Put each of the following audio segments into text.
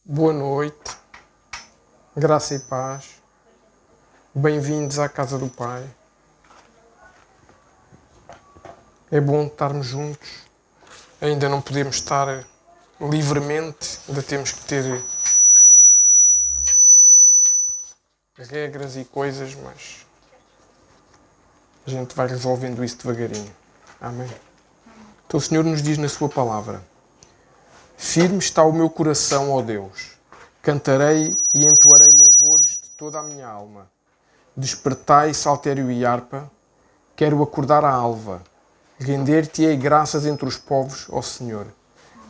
Boa noite, graça e paz, bem-vindos à casa do Pai. É bom estarmos juntos, ainda não podemos estar livremente, ainda temos que ter regras e coisas, mas a gente vai resolvendo isso devagarinho. Amém. Então o Senhor nos diz na sua palavra: firme está o meu coração, ó Deus, cantarei e entoarei louvores de toda a minha alma. Despertai, saltério e harpa, quero acordar a alva. Render-te-ei graças entre os povos, ó Senhor.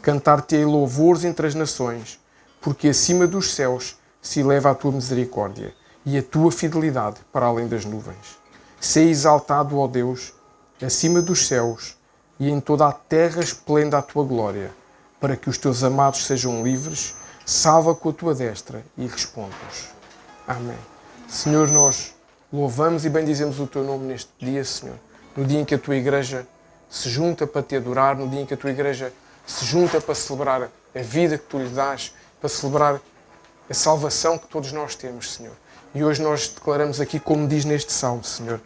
Cantar-te-ei louvores entre as nações, porque acima dos céus se eleva a tua misericórdia e a tua fidelidade para além das nuvens. Sê exaltado, ó Deus, acima dos céus, e em toda a terra esplenda a tua glória, para que os teus amados sejam livres. Salva com a tua destra e responde-nos. Amém. Senhor, nós louvamos e bendizemos o teu nome neste dia, Senhor. No dia em que a tua igreja se junta para te adorar, no dia em que a tua igreja se junta para celebrar a vida que tu lhe dás, para celebrar a salvação que todos nós temos, Senhor. E hoje nós declaramos aqui, como diz neste salmo, Senhor,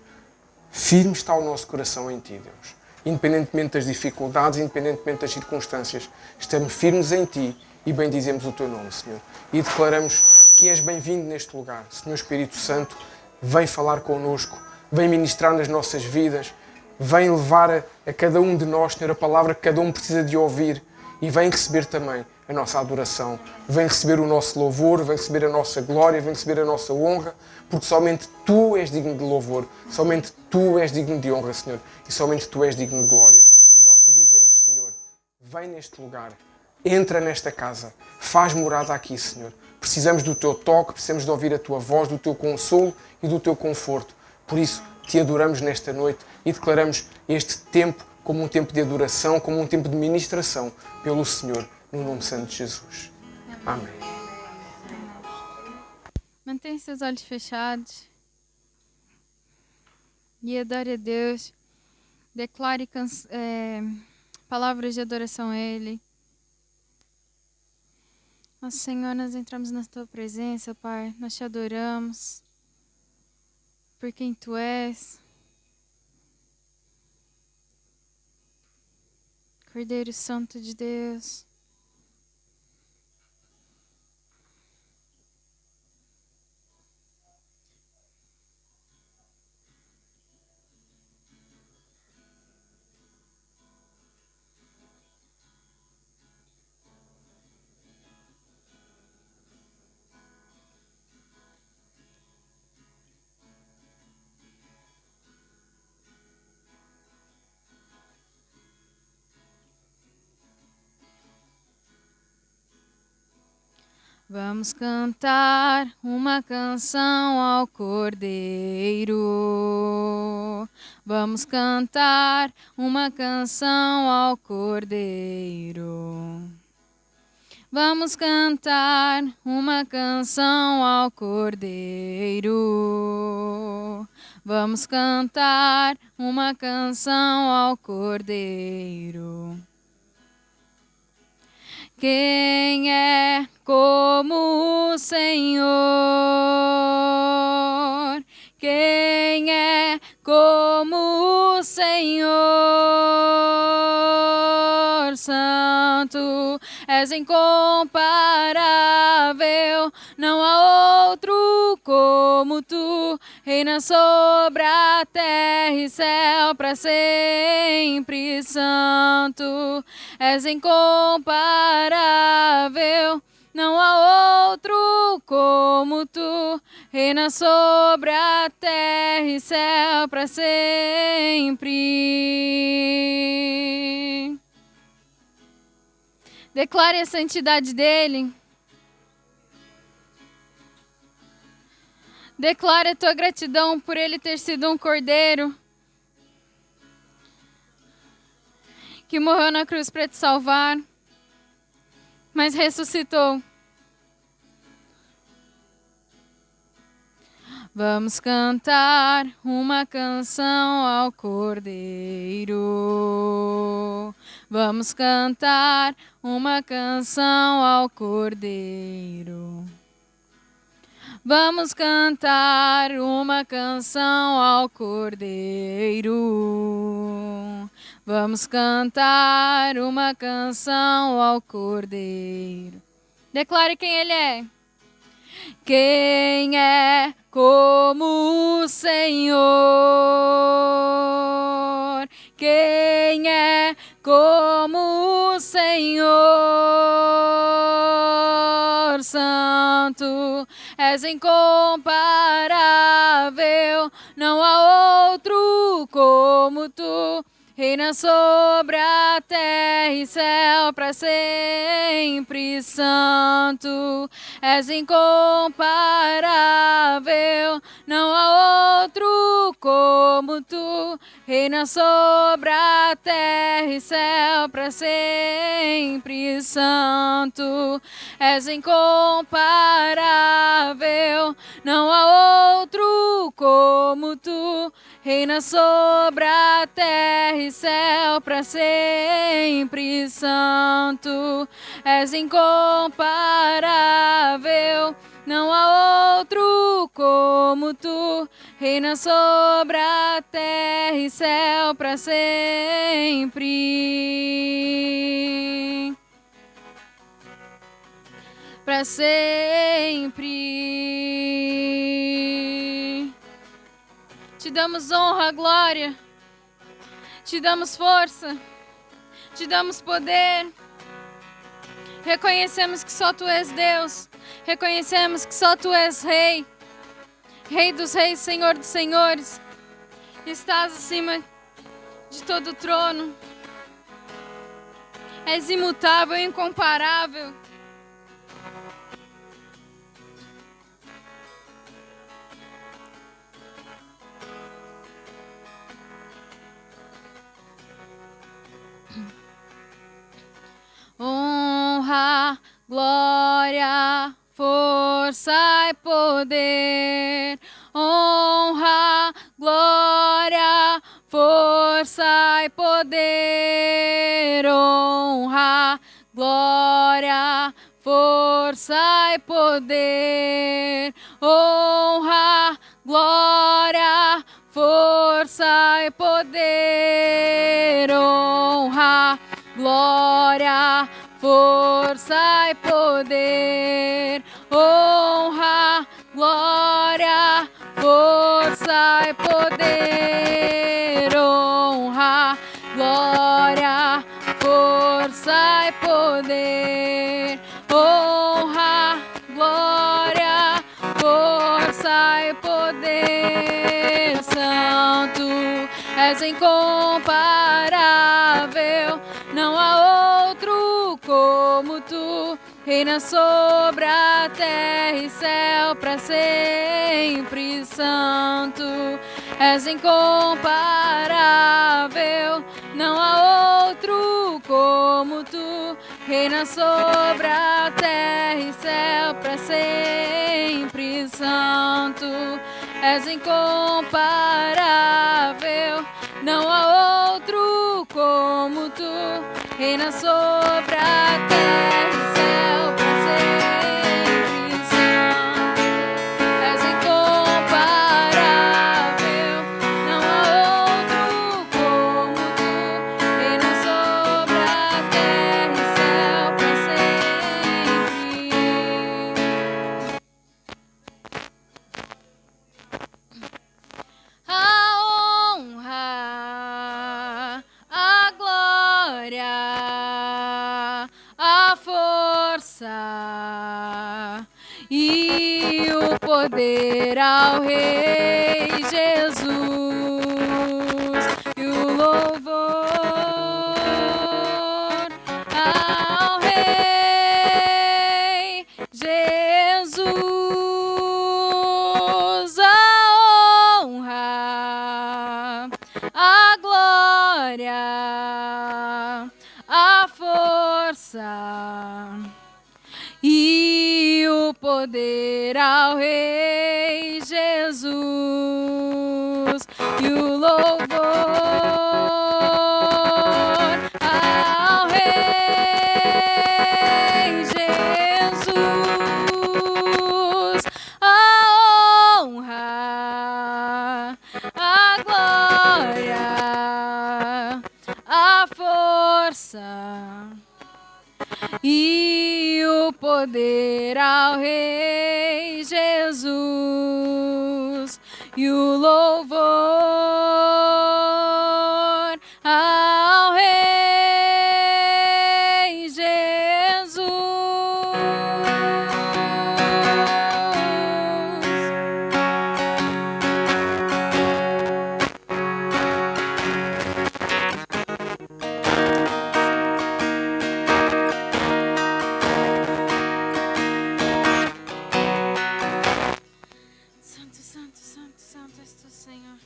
firme está o nosso coração em ti, Deus. Independentemente das dificuldades, independentemente das circunstâncias, estamos firmes em ti e bendizemos o teu nome, Senhor. E declaramos que és bem-vindo neste lugar. Senhor Espírito Santo, vem falar connosco, vem ministrar nas nossas vidas, vem levar a cada um de nós, Senhor, a palavra que cada um precisa de ouvir, e vem receber também a nossa adoração, vem receber o nosso louvor, vem receber a nossa glória, vem receber a nossa honra, porque somente tu és digno de louvor, somente tu és digno de honra, Senhor, e somente tu és digno de glória. E nós te dizemos, Senhor, vem neste lugar, entra nesta casa, faz morada aqui, Senhor. Precisamos do teu toque, precisamos de ouvir a tua voz, do teu consolo e do teu conforto. Por isso, te adoramos nesta noite e declaramos este tempo como um tempo de adoração, como um tempo de ministração pelo Senhor, no nome santo de Jesus. Amém. Mantenha seus olhos fechados e adore a Deus. Declare palavras de adoração a Ele. Nosso Senhor, nós entramos na Tua presença, Pai. Nós te adoramos por quem Tu és. Cordeiro Santo de Deus. Vamos cantar uma canção ao Cordeiro. Vamos cantar uma canção ao Cordeiro. Vamos cantar uma canção ao Cordeiro. Vamos cantar uma canção ao Cordeiro. Quem é como o Senhor? Quem é como o Senhor? Santo, és incomparável, não há outro como tu. Reina sobre a terra e céu para sempre. Santo, és incomparável, não há outro como tu. Reina sobre a terra e céu para sempre. Declare a santidade dele. Declare a tua gratidão por ele ter sido um cordeiro que morreu na cruz para te salvar, mas ressuscitou. Vamos cantar uma canção ao Cordeiro. Vamos cantar uma canção ao Cordeiro. Vamos cantar uma canção ao Cordeiro. Vamos cantar uma canção ao Cordeiro. Declare quem Ele é. Quem é como o Senhor? Quem é como o Senhor? Santo, és incomparável, não há outro como tu. Reina sobre a terra e céu para sempre, Santo, és incomparável, não há outro como tu. Reina sobre a terra e céu para sempre, Santo, és incomparável, não há outro como tu. Reina sobre a terra e céu para sempre, Santo, és incomparável, não há outro como tu. Reina sobre a terra e céu para sempre, para sempre. Te damos honra, glória, te damos força, te damos poder. Reconhecemos que só Tu és Deus, reconhecemos que só Tu és Rei, Rei dos reis, Senhor dos senhores. Estás acima de todo o trono, és imutável e incomparável. Honra, glória, força e poder. Honra, glória, força e poder. Honra, glória, força e poder. Honra, glória, força e poder. Honra, glória, força e poder. Honra, glória, força e poder. Honra, glória, força e poder. Honra, glória, força e poder. Santo, és incomparável, não há outro como tu. Reina sobre a terra e céu para sempre, Santo, és incomparável, não há outro como tu. Reina sobre a terra e céu para sempre, Santo, és incomparável, não há outro como tu. Reina sobre a terra e céu para sempre, Santo, és incomparável, não há outro como tu. Reina sobre a terra e céu para sempre. A honra, a glória, a força e o poder ao Rei Jesus e o louvor ao Rei Jesus. A honra, a glória, a força e o poder ao Rei Jesus e o louvor ao e o poder ao Rei Jesus e o louvor ao Rei Jesus. Santo, santo, santo, santo és tu, Senhor.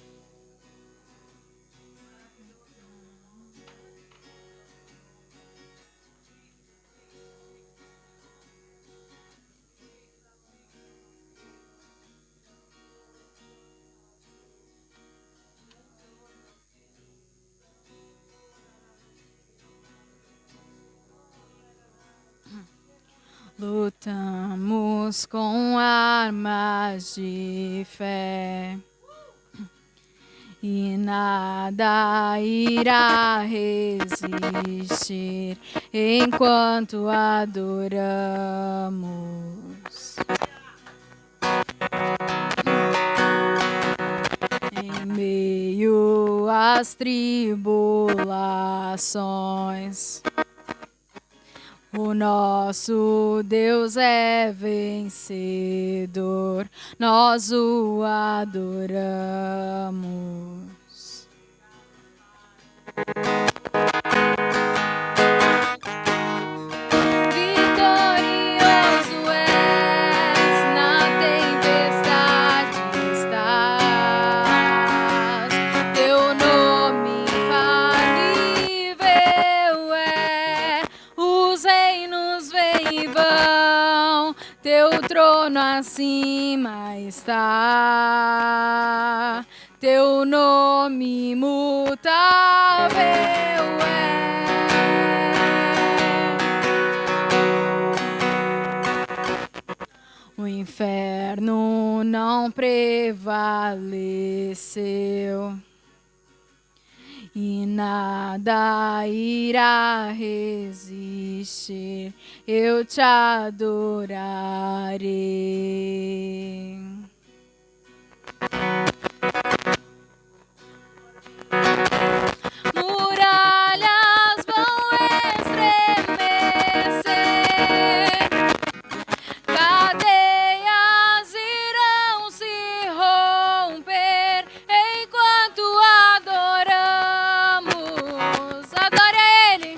Lutamos com armas de fé e nada irá resistir enquanto adoramos. Em meio às tribulações, o nosso Deus é vencedor, nós o adoramos. Vitorioso és, na tempestade estás, teu nome infalível é, os reinos vêm e vão, teu trono acima está, teu nome imutável é. O inferno não prevaleceu e nada irá resistir, eu te adorarei. Muralhas vão estremecer, cadeias irão se romper enquanto adoramos. Adore a Ele.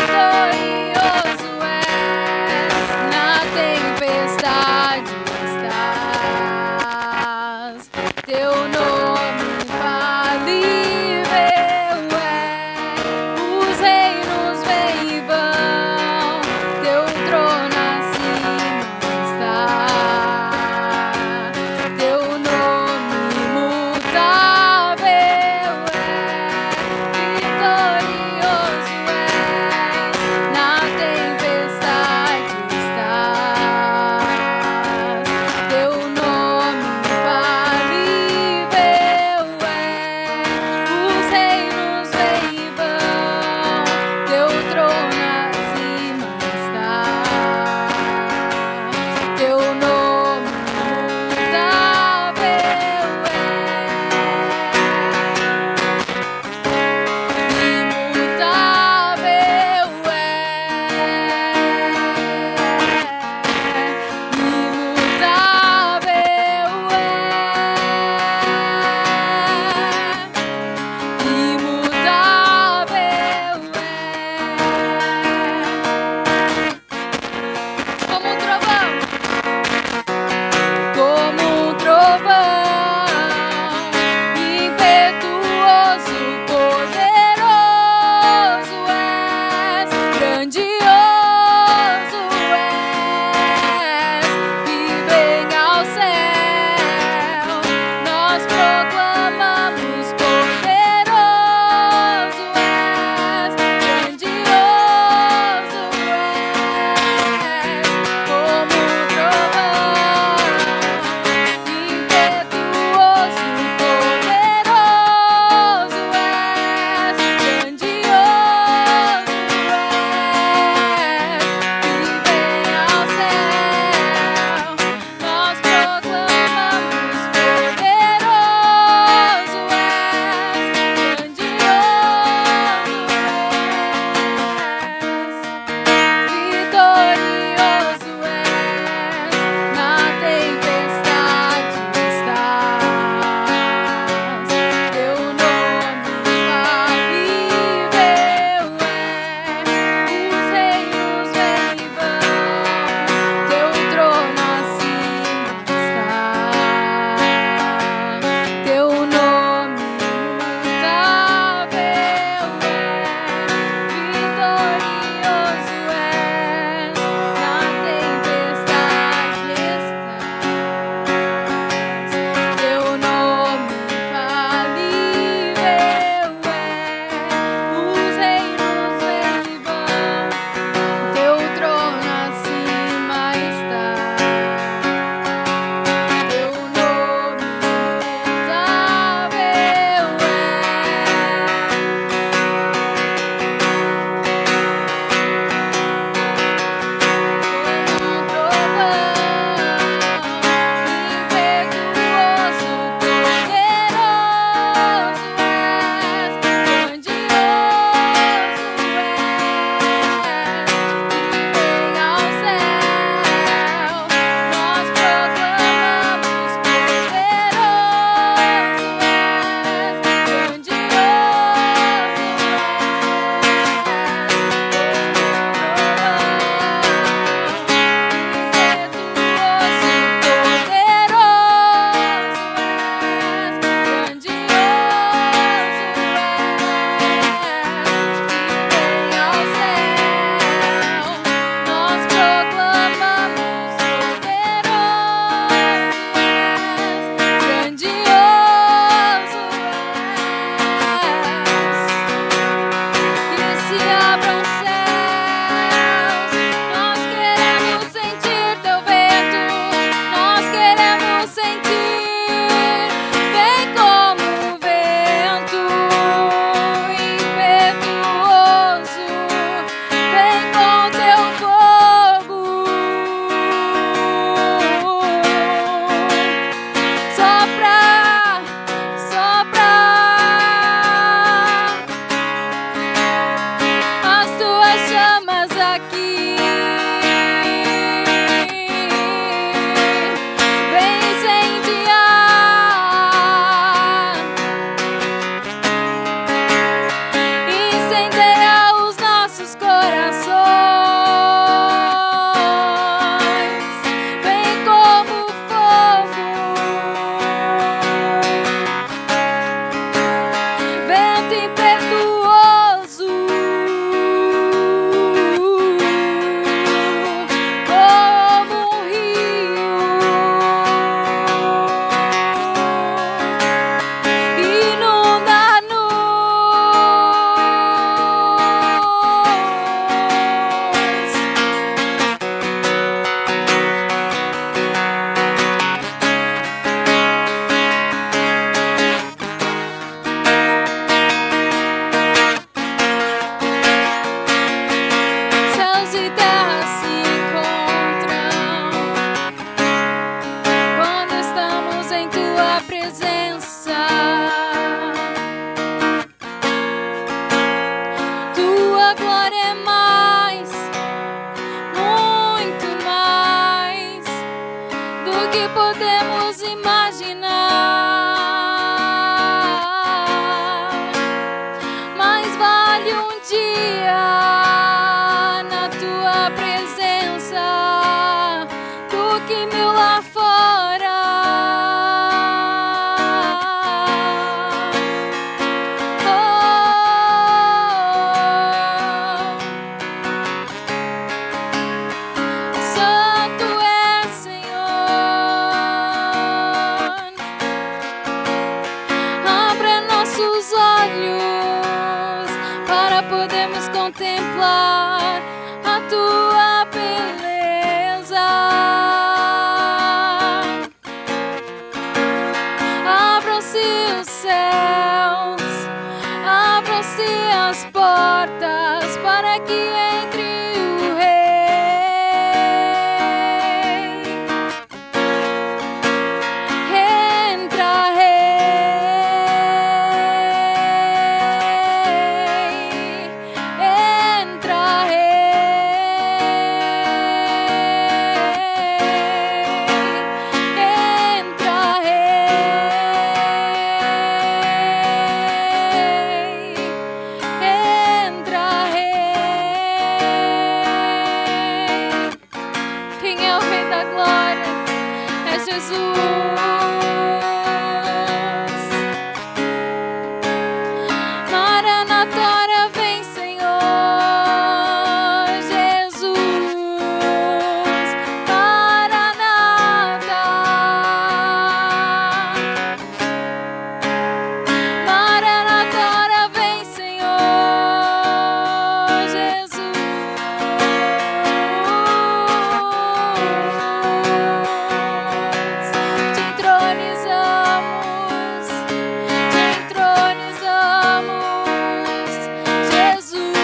Vitorioso és, na tempestade estás, teu nome infalível é, os reinos vêm e vão, teu trono acima está, teu nome imutável é, vitorioso és, na tempestade estás, teu nome infalível é, os reinos vêm e vão, teu trono acima está, teu nome imutável como um trovão, impetuoso, poderoso és, grandioso és, que vem ao céu, nós proclamamos, poderoso és, grandioso és, como um trovão, impetuoso, poderoso és, contemplar a tua beleza. Abram-se os céus, abram-se as portas para que entre o Rei. Entra, Rei. Entra, Rei. Entra, Rei. Entra, Rei. Quem é o Rei da Glória? É Jesus. Maranata, vem, Senhor Jesus. Maranata. Maranata, vem, Senhor Jesus. Te entronizamos, Jesus.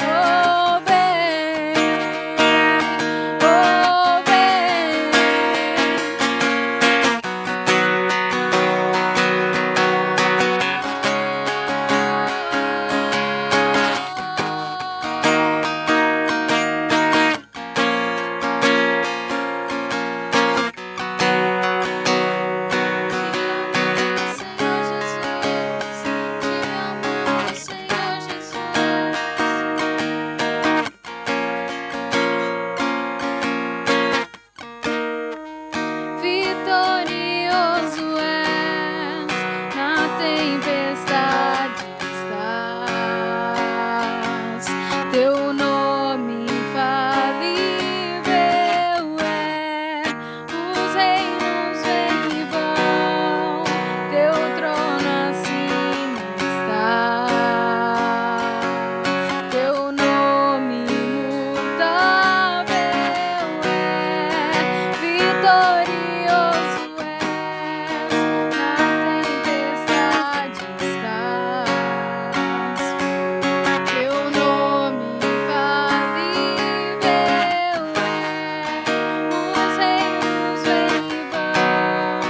Oh, vem, oh, Senhor Jesus. Vitorioso és, na tempestade estás. Teu nome infalível é, os reinos vêm e vão, teu trono acima está. Teu nome imutável é, vitorioso és, na tempestade estás. Teu nome infalível é, os reinos vêm e vão,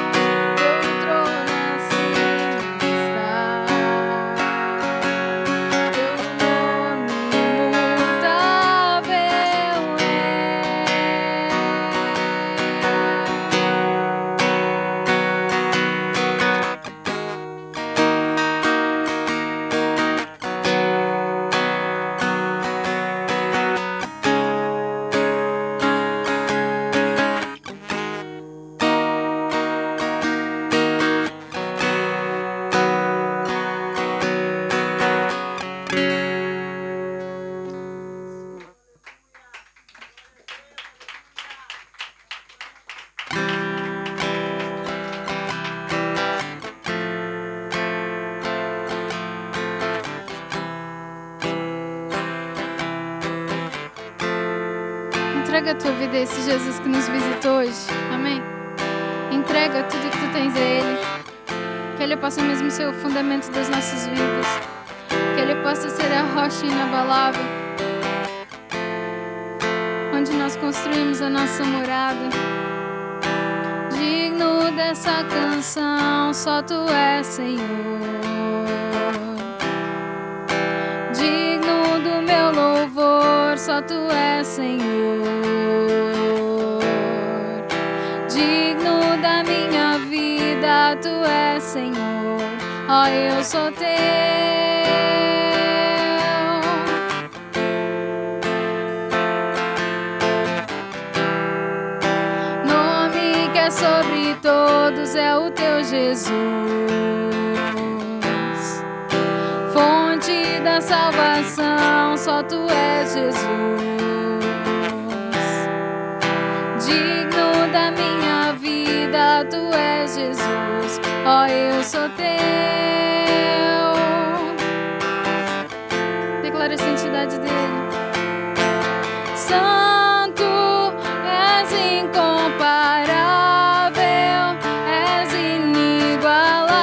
teu trono acima está. Teu nome imutável é. Entrega a tua vida a esse Jesus que nos visitou hoje. Amém? Entrega tudo que tu tens a Ele. Que Ele possa mesmo ser o fundamento das nossas vidas. Que Ele possa ser a rocha inabalável, onde nós construímos a nossa morada. Digno dessa canção, só tu és, Senhor. Digno do meu louvor, só tu és, Senhor. Digno da minha vida, tu és, Senhor. Ó, eu sou teu. Nome que é sobre todos é o teu Jesus. Fonte da salvação, só tu és, Jesus. Digno da minha vida, vida, tu és Jesus, ó, eu sou teu. Declara a santidade dele. Santo, és incomparável, és inigualável.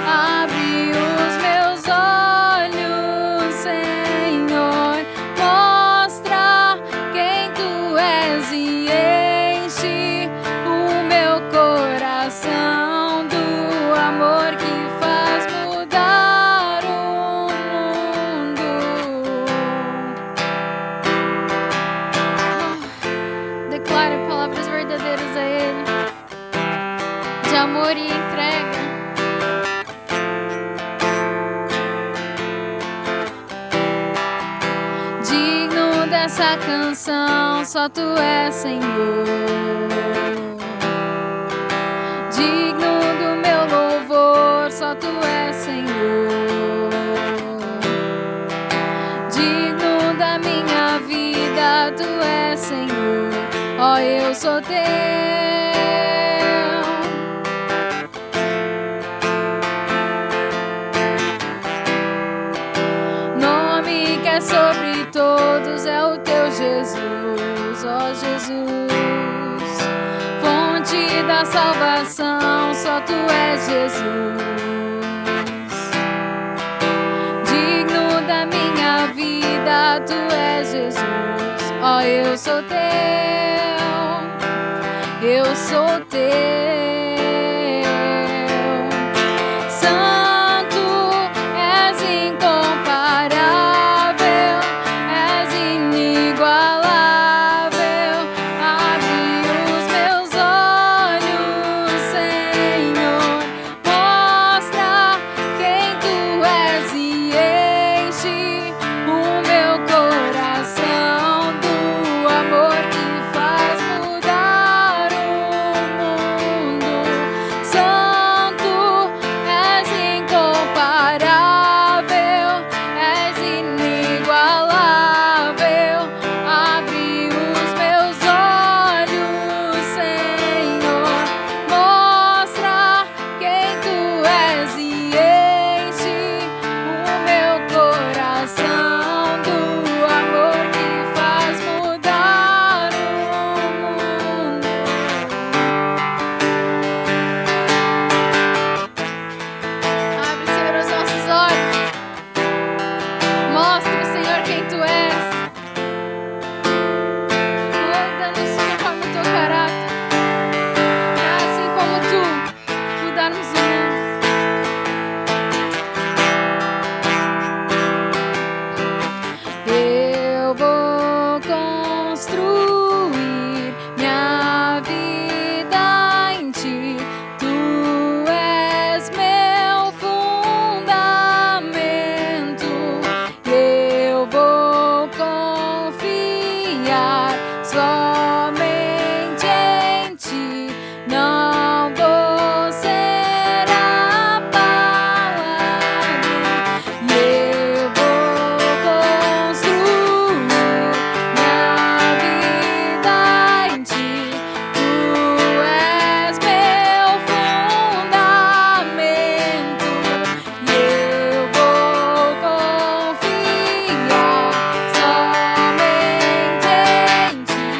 Abre os meus olhos, Senhor, mostra quem tu és e enche o meu coração do amor que faz mudar o mundo. Declare palavras verdadeiras a Ele, de amor e entrega. Digno dessa canção, só tu és, Senhor. Digno do meu louvor, só tu és, Senhor. Digno da minha vida, tu és, Senhor. Ó, eu sou teu. Nome que é sobre todos é o teu Jesus, ó Jesus. Fonte da salvação, só tu és Jesus. Digno da minha vida, tu és Jesus. Ó, eu sou teu, eu sou teu. Santo, és incomparável, és inigualável. Abre os meus olhos, Senhor, mostra quem tu és e enche o meu coração do amor que faz mudar o mundo. Santo, és incomparável, és inigualável. Abre os meus olhos, Senhor, mostra quem tu és e enche o meu coração do amor que faz mudar o mundo. Abre, Senhor, os nossos olhos. Mostra, Senhor, quem tu és. Muda-nos conforme o teu caráter, pra assim como tu mudarmos o mundo. Eu vou construir minha vida em ti. Tu és meu fundamento. Eu vou confiar somente em ti. Não vou ser abalado. E eu vou construir minha vida em ti. Tu és meu fundamento. E eu vou confiar somente em ti.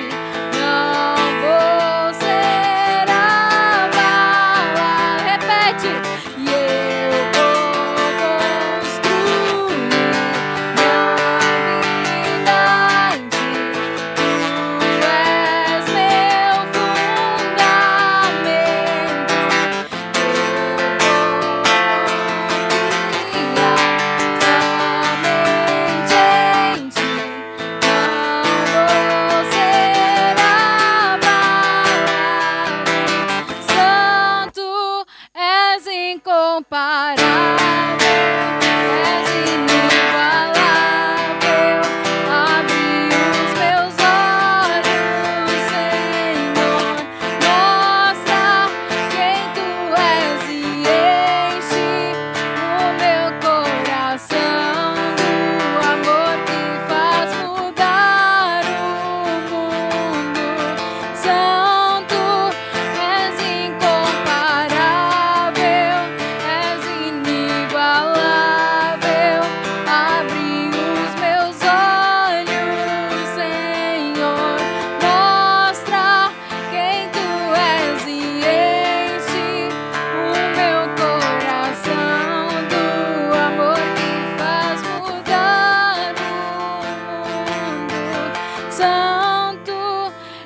Santo,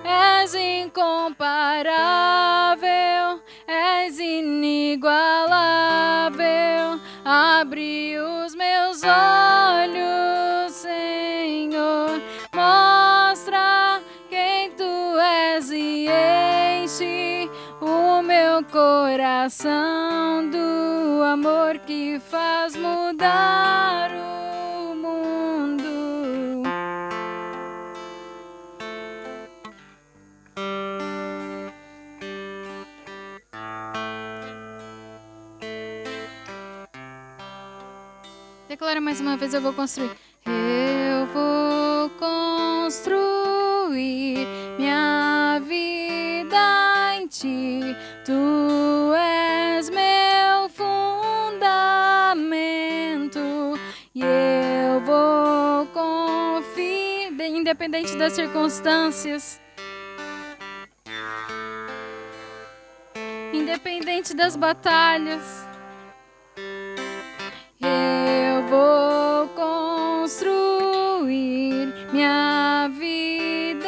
és incomparável, és inigualável. Abre os meus olhos, Senhor, mostra quem tu és e enche o meu coração do amor que faz mudar o mundo. Declara mais uma vez, eu vou construir. Eu vou construir minha vida em ti. Tu és meu fundamento e eu vou confiar, independente das circunstâncias, independente das batalhas. Eu vou construir minha vida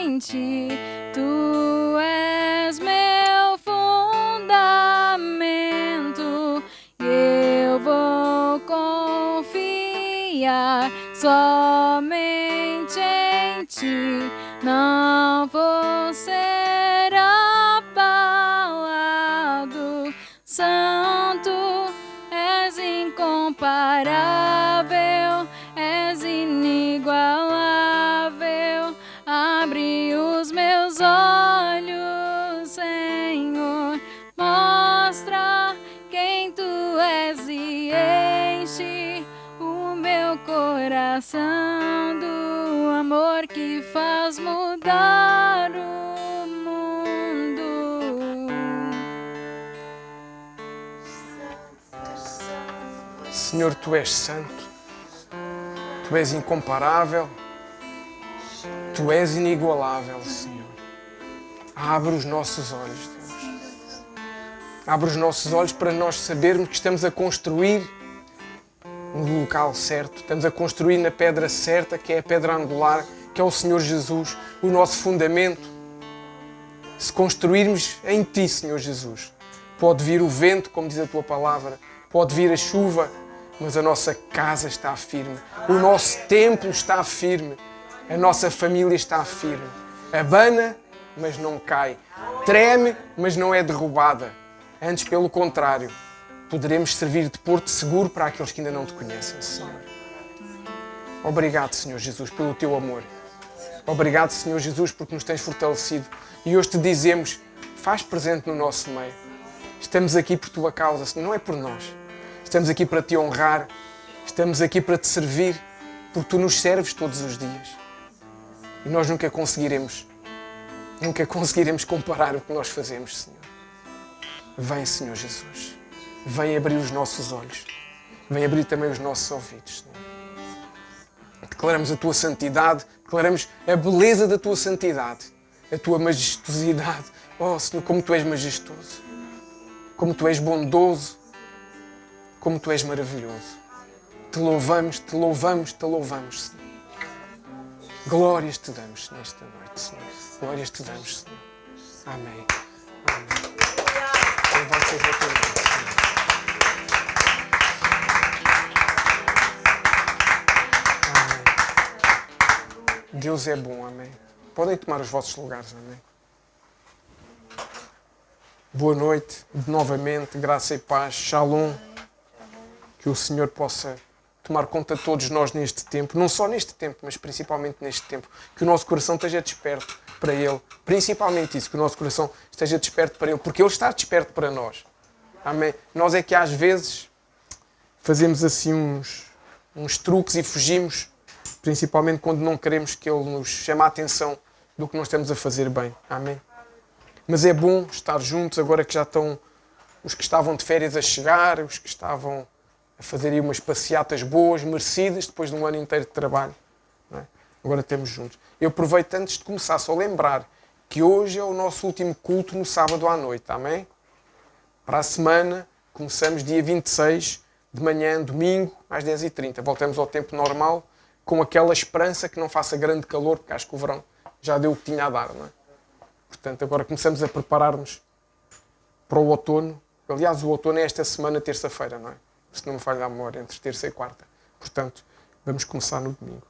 em ti. Tu és meu fundamento e eu vou confiar somente em ti. Não vou ser abalado. Santo, és incomparável, és inigualável. Abre os meus olhos, Senhor, mostra quem tu és e enche o meu coração do amor que faz mudar o mundo. Senhor, tu és santo, tu és incomparável, tu és inigualável, Senhor. Abre os nossos olhos, Deus. Abre os nossos olhos para nós sabermos que estamos a construir no local certo, estamos a construir na pedra certa, que é a pedra angular, que é o Senhor Jesus, o nosso fundamento. Se construirmos em Ti, Senhor Jesus, pode vir o vento, como diz a Tua palavra, pode vir a chuva, mas a nossa casa está firme, o nosso templo está firme, a nossa família está firme. Abana, mas não cai. Treme, mas não é derrubada. Antes, pelo contrário, poderemos servir de porto seguro para aqueles que ainda não Te conhecem, Senhor. Obrigado, Senhor Jesus, pelo Teu amor. Obrigado, Senhor Jesus, porque nos tens fortalecido. E hoje Te dizemos, faz presente no nosso meio. Estamos aqui por Tua causa, Senhor, não é por nós. Estamos aqui para Te honrar, estamos aqui para Te servir, porque Tu nos serves todos os dias. E nós nunca conseguiremos comparar o que nós fazemos, Senhor. Vem, Senhor Jesus, vem abrir os nossos olhos, vem abrir também os nossos ouvidos, Senhor. Declaramos a Tua santidade, declaramos a beleza da Tua santidade, a Tua majestosidade. Oh, Senhor, como Tu és majestoso, como Tu és bondoso, como Tu és maravilhoso. Te louvamos, Te louvamos, Te louvamos, Senhor. Glórias Te damos nesta noite, Senhor. Glórias Te damos, Senhor. Amém. Amém. Louvado seja o Teu nome, Senhor. Amém. Deus é bom, amém. Podem tomar os vossos lugares, amém. Boa noite, novamente, graça e paz, shalom. Que o Senhor possa tomar conta de todos nós neste tempo, não só neste tempo, mas principalmente neste tempo. Que o nosso coração esteja desperto para Ele. Principalmente isso, que o nosso coração esteja desperto para Ele, porque Ele está desperto para nós. Amém? Nós é que às vezes fazemos assim uns truques e fugimos, principalmente quando não queremos que Ele nos chame a atenção do que nós estamos a fazer bem. Amém? Mas é bom estar juntos, agora que já estão os que estavam de férias a chegar, os que estavam a fazer aí umas passeatas boas, merecidas, depois de um ano inteiro de trabalho. Não é? Agora estamos juntos. Eu aproveito antes de começar só lembrar que hoje é o nosso último culto no sábado à noite. Amém? Para a semana, começamos dia 26, de manhã, domingo, às 10h30. Voltamos ao tempo normal, com aquela esperança que não faça grande calor, porque acho que o verão já deu o que tinha a dar, não é? Portanto, agora começamos a preparar-nos para o outono. Aliás, o outono é esta semana, terça-feira, não é? Se não me falha a memória, entre terça e quarta. Portanto, vamos começar no domingo.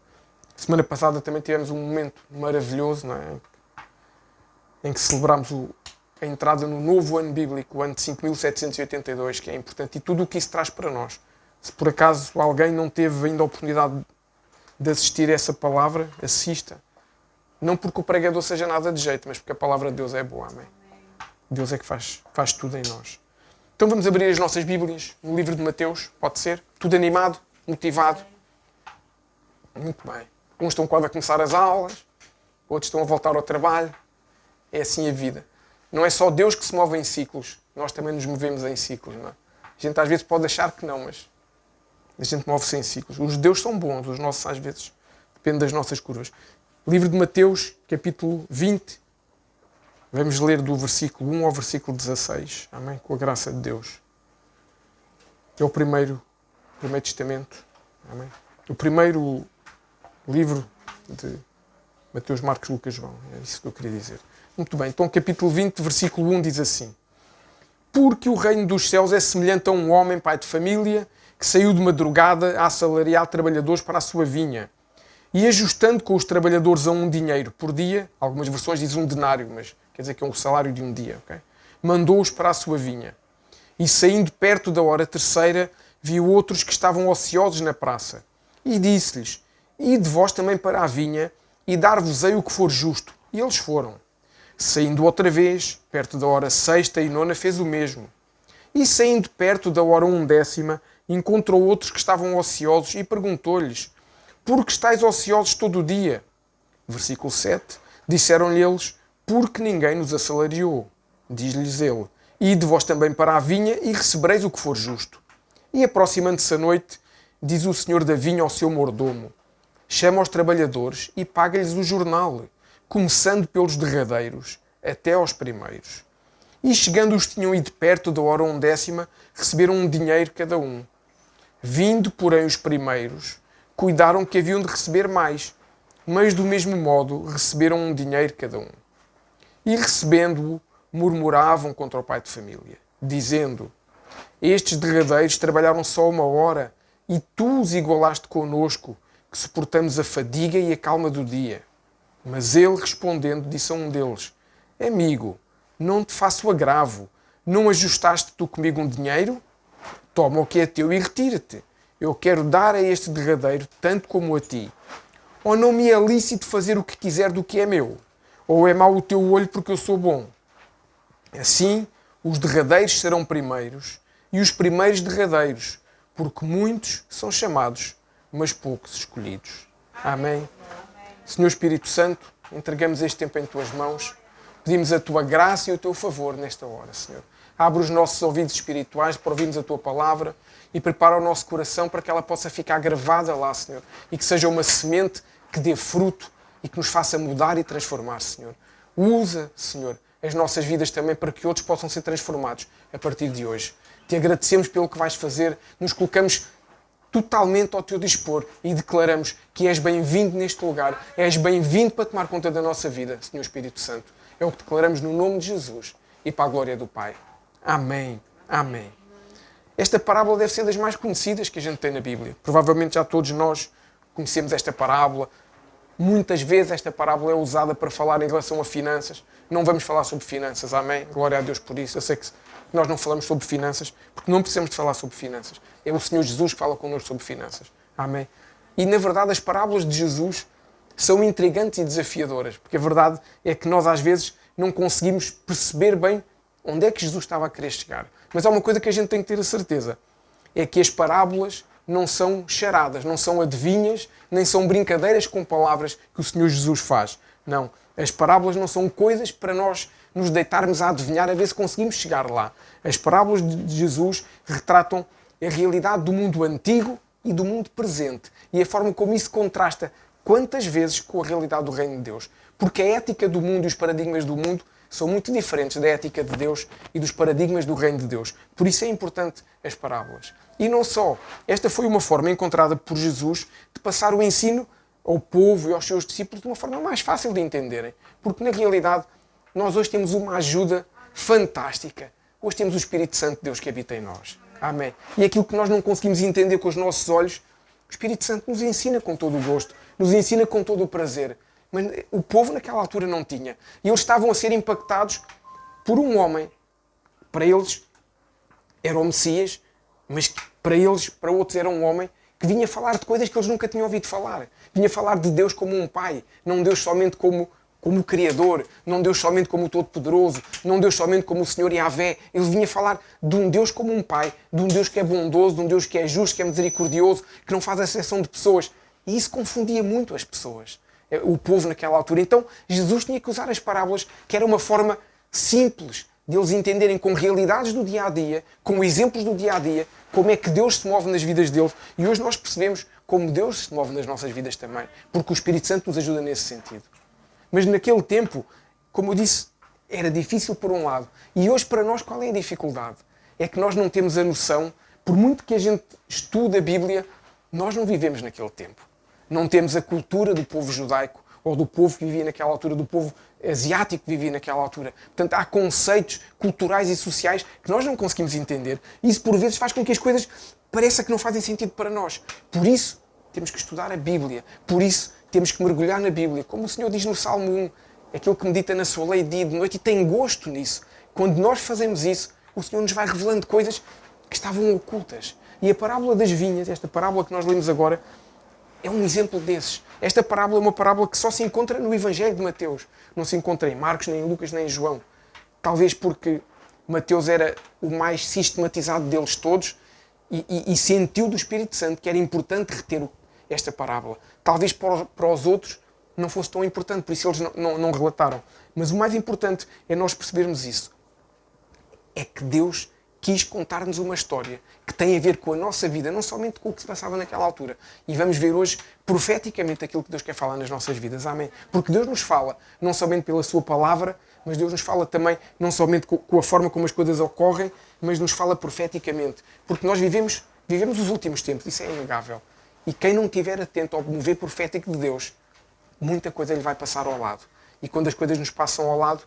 Semana passada também tivemos um momento maravilhoso, não é? Em que celebramos a entrada no novo ano bíblico, o ano de 5782, que é importante, e tudo o que isso traz para nós. Se por acaso alguém não teve ainda a oportunidade de assistir a essa palavra, assista. Não porque o pregador seja nada de jeito, mas porque a palavra de Deus é boa, amém? Deus é que faz tudo em nós. Então vamos abrir as nossas Bíblias no livro de Mateus, pode ser? Tudo animado, motivado. Muito bem. Uns estão quase a começar as aulas, outros estão a voltar ao trabalho. É assim a vida. Não é só Deus que se move em ciclos, nós também nos movemos em ciclos, não é? A gente às vezes pode achar que não, mas a gente move-se em ciclos. Os de Deus são bons, os nossos às vezes. Depende das nossas curvas. Livro de Mateus, capítulo 20. Vamos ler do versículo 1 ao versículo 16. Amém? Com a graça de Deus. É o primeiro testamento. Amém? O primeiro livro de Mateus, Marcos, Lucas, João. É isso que eu queria dizer. Muito bem. Então, capítulo 20, versículo 1 diz assim. Porque o reino dos céus é semelhante a um homem, pai de família, que saiu de madrugada a assalariar trabalhadores para a sua vinha. E ajustando com os trabalhadores a um dinheiro por dia, algumas versões dizem um denário, mas quer dizer que é um salário de um dia, ok? Mandou-os para a sua vinha. E saindo perto da hora terceira, viu outros que estavam ociosos na praça. E disse-lhes, ide vós também para a vinha, e dar-vos-ei o que for justo. E eles foram. Saindo outra vez, perto da hora sexta e nona, fez o mesmo. E saindo perto da hora 11ª, encontrou outros que estavam ociosos e perguntou-lhes, por que estáis ociosos todo o dia? Versículo 7. Disseram-lhe eles, porque ninguém nos assalariou. Diz-lhes ele, ide vós também para a vinha e recebereis o que for justo. E aproximando-se a noite, diz o senhor da vinha ao seu mordomo, chama os trabalhadores e paga-lhes o jornal, começando pelos derradeiros até aos primeiros. E chegando os tinham ido perto da hora 11ª, receberam um dinheiro cada um. Vindo, porém, os primeiros, cuidaram que haviam de receber mais, mas do mesmo modo receberam um dinheiro cada um. E recebendo-o, murmuravam contra o pai de família, dizendo, estes derradeiros trabalharam só 1 hora, e tu os igualaste connosco, que suportamos a fadiga e a calma do dia. Mas ele, respondendo, disse a um deles, amigo, não te faço agravo, não ajustaste tu comigo um dinheiro? Toma o que é teu e retira-te. Eu quero dar a este derradeiro tanto como a ti. Ou não me é lícito fazer o que quiser do que é meu? Ou é mau o teu olho porque eu sou bom? Assim, os derradeiros serão primeiros e os primeiros derradeiros, porque muitos são chamados, mas poucos escolhidos. Amém. Senhor Espírito Santo, entregamos este tempo em tuas mãos. Pedimos a tua graça e o teu favor nesta hora, Senhor. Abre os nossos ouvidos espirituais para ouvirmos a tua palavra e prepara o nosso coração para que ela possa ficar gravada lá, Senhor. E que seja uma semente que dê fruto e que nos faça mudar e transformar, Senhor. Usa, Senhor, as nossas vidas também para que outros possam ser transformados a partir de hoje. Te agradecemos pelo que vais fazer. Nos colocamos totalmente ao teu dispor e declaramos que és bem-vindo neste lugar. És bem-vindo para tomar conta da nossa vida, Senhor Espírito Santo. É o que declaramos no nome de Jesus e para a glória do Pai. Amém. Amém. Esta parábola deve ser das mais conhecidas que a gente tem na Bíblia. Provavelmente já todos nós conhecemos esta parábola. Muitas vezes esta parábola é usada para falar em relação a finanças. Não vamos falar sobre finanças, amém? Glória a Deus por isso. Eu sei que nós não falamos sobre finanças, porque não precisamos de falar sobre finanças. É o Senhor Jesus que fala connosco sobre finanças. Amém? E, na verdade, as parábolas de Jesus são intrigantes e desafiadoras, porque a verdade é que nós, às vezes, não conseguimos perceber bem onde é que Jesus estava a querer chegar. Mas há uma coisa que a gente tem que ter a certeza, é que as parábolas não são charadas, não são adivinhas, nem são brincadeiras com palavras que o Senhor Jesus faz. Não. As parábolas não são coisas para nós nos deitarmos a adivinhar a ver se conseguimos chegar lá. As parábolas de Jesus retratam a realidade do mundo antigo e do mundo presente. E a forma como isso contrasta quantas vezes com a realidade do reino de Deus. Porque a ética do mundo e os paradigmas do mundo são muito diferentes da ética de Deus e dos paradigmas do reino de Deus. Por isso é importante as parábolas. E não só. Esta foi uma forma encontrada por Jesus de passar o ensino ao povo e aos seus discípulos de uma forma mais fácil de entenderem. Porque, na realidade, nós hoje temos uma ajuda fantástica. Hoje temos o Espírito Santo de Deus que habita em nós. Amém. E aquilo que nós não conseguimos entender com os nossos olhos, o Espírito Santo nos ensina com todo o gosto, nos ensina com todo o prazer. Mas o povo naquela altura não tinha. E eles estavam a ser impactados por um homem. Para eles era o Messias, mas para eles, para outros, era um homem que vinha falar de coisas que eles nunca tinham ouvido falar. Vinha falar de Deus como um pai, não Deus somente como o Criador, não Deus somente como o Todo-Poderoso, não Deus somente como o Senhor Yahvé. Ele vinha falar de um Deus como um pai, de um Deus que é bondoso, de um Deus que é justo, que é misericordioso, que não faz exceção de pessoas. E isso confundia muito as pessoas, o povo naquela altura. Então Jesus tinha que usar as parábolas, que era uma forma simples de eles entenderem com realidades do dia-a-dia, com exemplos do dia-a-dia, como é que Deus se move nas vidas deles. E hoje nós percebemos como Deus se move nas nossas vidas também, porque o Espírito Santo nos ajuda nesse sentido. Mas naquele tempo, como eu disse, era difícil por um lado. E hoje para nós qual é a dificuldade? É que nós não temos a noção, por muito que a gente estude a Bíblia, nós não vivemos naquele tempo. Não temos a cultura do povo judaico, ou do povo que vivia naquela altura, do povo asiático que vivia naquela altura. Portanto, há conceitos culturais e sociais que nós não conseguimos entender. E isso, por vezes, faz com que as coisas pareçam que não fazem sentido para nós. Por isso, temos que estudar a Bíblia. Por isso, temos que mergulhar na Bíblia. Como o Senhor diz no Salmo 1, aquele que medita na sua lei de dia e de noite e tem gosto nisso. Quando nós fazemos isso, o Senhor nos vai revelando coisas que estavam ocultas. E a parábola das vinhas, esta parábola que nós lemos agora, é um exemplo desses. Esta parábola é uma parábola que só se encontra no Evangelho de Mateus. Não se encontra em Marcos, nem em Lucas, nem em João. Talvez porque Mateus era o mais sistematizado deles todos e sentiu do Espírito Santo que era importante reter esta parábola. Talvez para os outros não fosse tão importante, por isso eles não relataram. Mas o mais importante é nós percebermos isso. É que Deus quis contar-nos uma história que tem a ver com a nossa vida, não somente com o que se passava naquela altura. E vamos ver hoje, profeticamente, aquilo que Deus quer falar nas nossas vidas. Amém? Porque Deus nos fala, não somente pela sua palavra, mas Deus nos fala também, não somente com a forma como as coisas ocorrem, mas nos fala profeticamente. Porque nós vivemos os últimos tempos, isso é inegável. E quem não estiver atento ao mover profético de Deus, muita coisa lhe vai passar ao lado. E quando as coisas nos passam ao lado,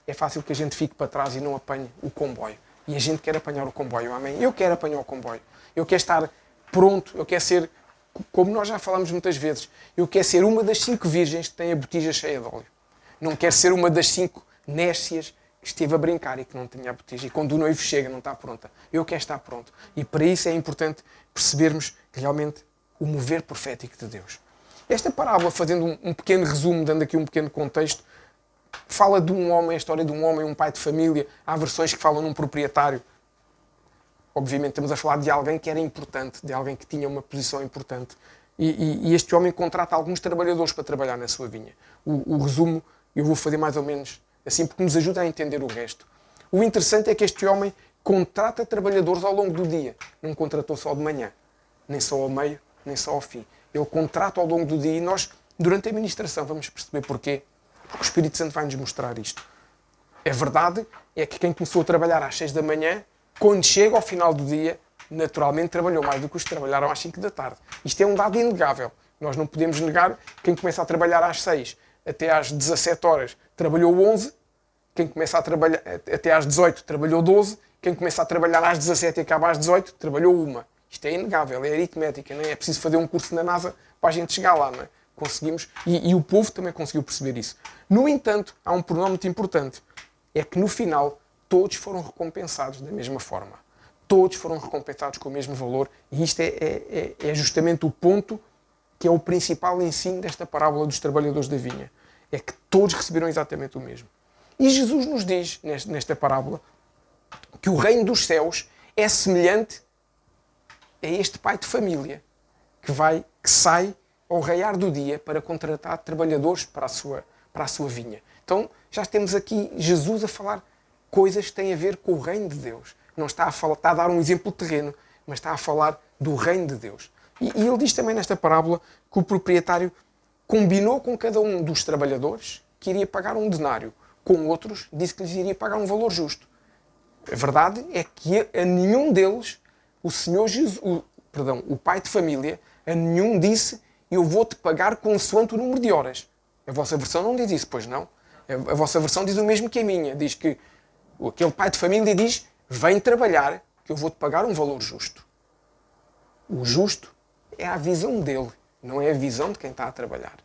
é fácil que a gente fique para trás e não apanhe o comboio. E a gente quer apanhar o comboio, amém? Eu quero apanhar o comboio. Eu quero estar pronto, eu quero ser, como nós já falamos muitas vezes, eu quero ser uma das 5 virgens que tem a botija cheia de óleo. Não quero ser uma das 5 nécias que esteve a brincar e que não tinha a botija. E quando o noivo chega, não está pronta. Eu quero estar pronto. E para isso é importante percebermos realmente o mover profético de Deus. Esta parábola, fazendo um pequeno resumo, dando aqui um pequeno contexto, fala de um homem, a história de um homem, um pai de família. Há versões que falam num proprietário. Obviamente estamos a falar de alguém que era importante, de alguém que tinha uma posição importante. E este homem contrata alguns trabalhadores para trabalhar na sua vinha. O resumo eu vou fazer mais ou menos assim, porque nos ajuda a entender o resto. O interessante é que este homem contrata trabalhadores ao longo do dia. Não contratou só de manhã, nem só ao meio, nem só ao fim. Ele contrata ao longo do dia e nós, durante a ministração, vamos perceber porquê. Porque o Espírito Santo vai nos mostrar isto. A verdade é que quem começou a trabalhar às 6 da manhã, quando chega ao final do dia, naturalmente trabalhou mais do que os que trabalharam às 5 da tarde. Isto é um dado inegável. Nós não podemos negar quem começa a trabalhar às 6 até às 17 horas trabalhou 11, quem começa a trabalhar até às 18 trabalhou 12, quem começa a trabalhar às 17 e acaba às 18 trabalhou 1. Isto é inegável, é aritmética, não é? É preciso fazer um curso na NASA para a gente chegar lá, não é? Conseguimos, e o povo também conseguiu perceber isso. No entanto, há um pormenor muito importante, é que no final todos foram recompensados da mesma forma. Todos foram recompensados com o mesmo valor, e isto é justamente o ponto que é o principal ensino desta parábola dos trabalhadores da vinha. É que todos receberam exatamente o mesmo. E Jesus nos diz, nesta parábola, que o reino dos céus é semelhante a este pai de família que sai ao raiar do dia para contratar trabalhadores para a sua vinha. Então, já temos aqui Jesus a falar coisas que têm a ver com o reino de Deus. Não está a dar um exemplo terreno, mas está a falar do reino de Deus. E ele diz também nesta parábola que o proprietário combinou com cada um dos trabalhadores que iria pagar um denário. Com outros, disse que lhes iria pagar um valor justo. A verdade é que a nenhum deles, o Senhor Jesus, o pai de família, a nenhum disse: eu vou-te pagar consoante o número de horas. A vossa versão não diz isso, pois não? A vossa versão diz o mesmo que a minha. Diz que aquele pai de família diz: vem trabalhar, que eu vou-te pagar um valor justo. O justo é a visão dele, não é a visão de quem está a trabalhar.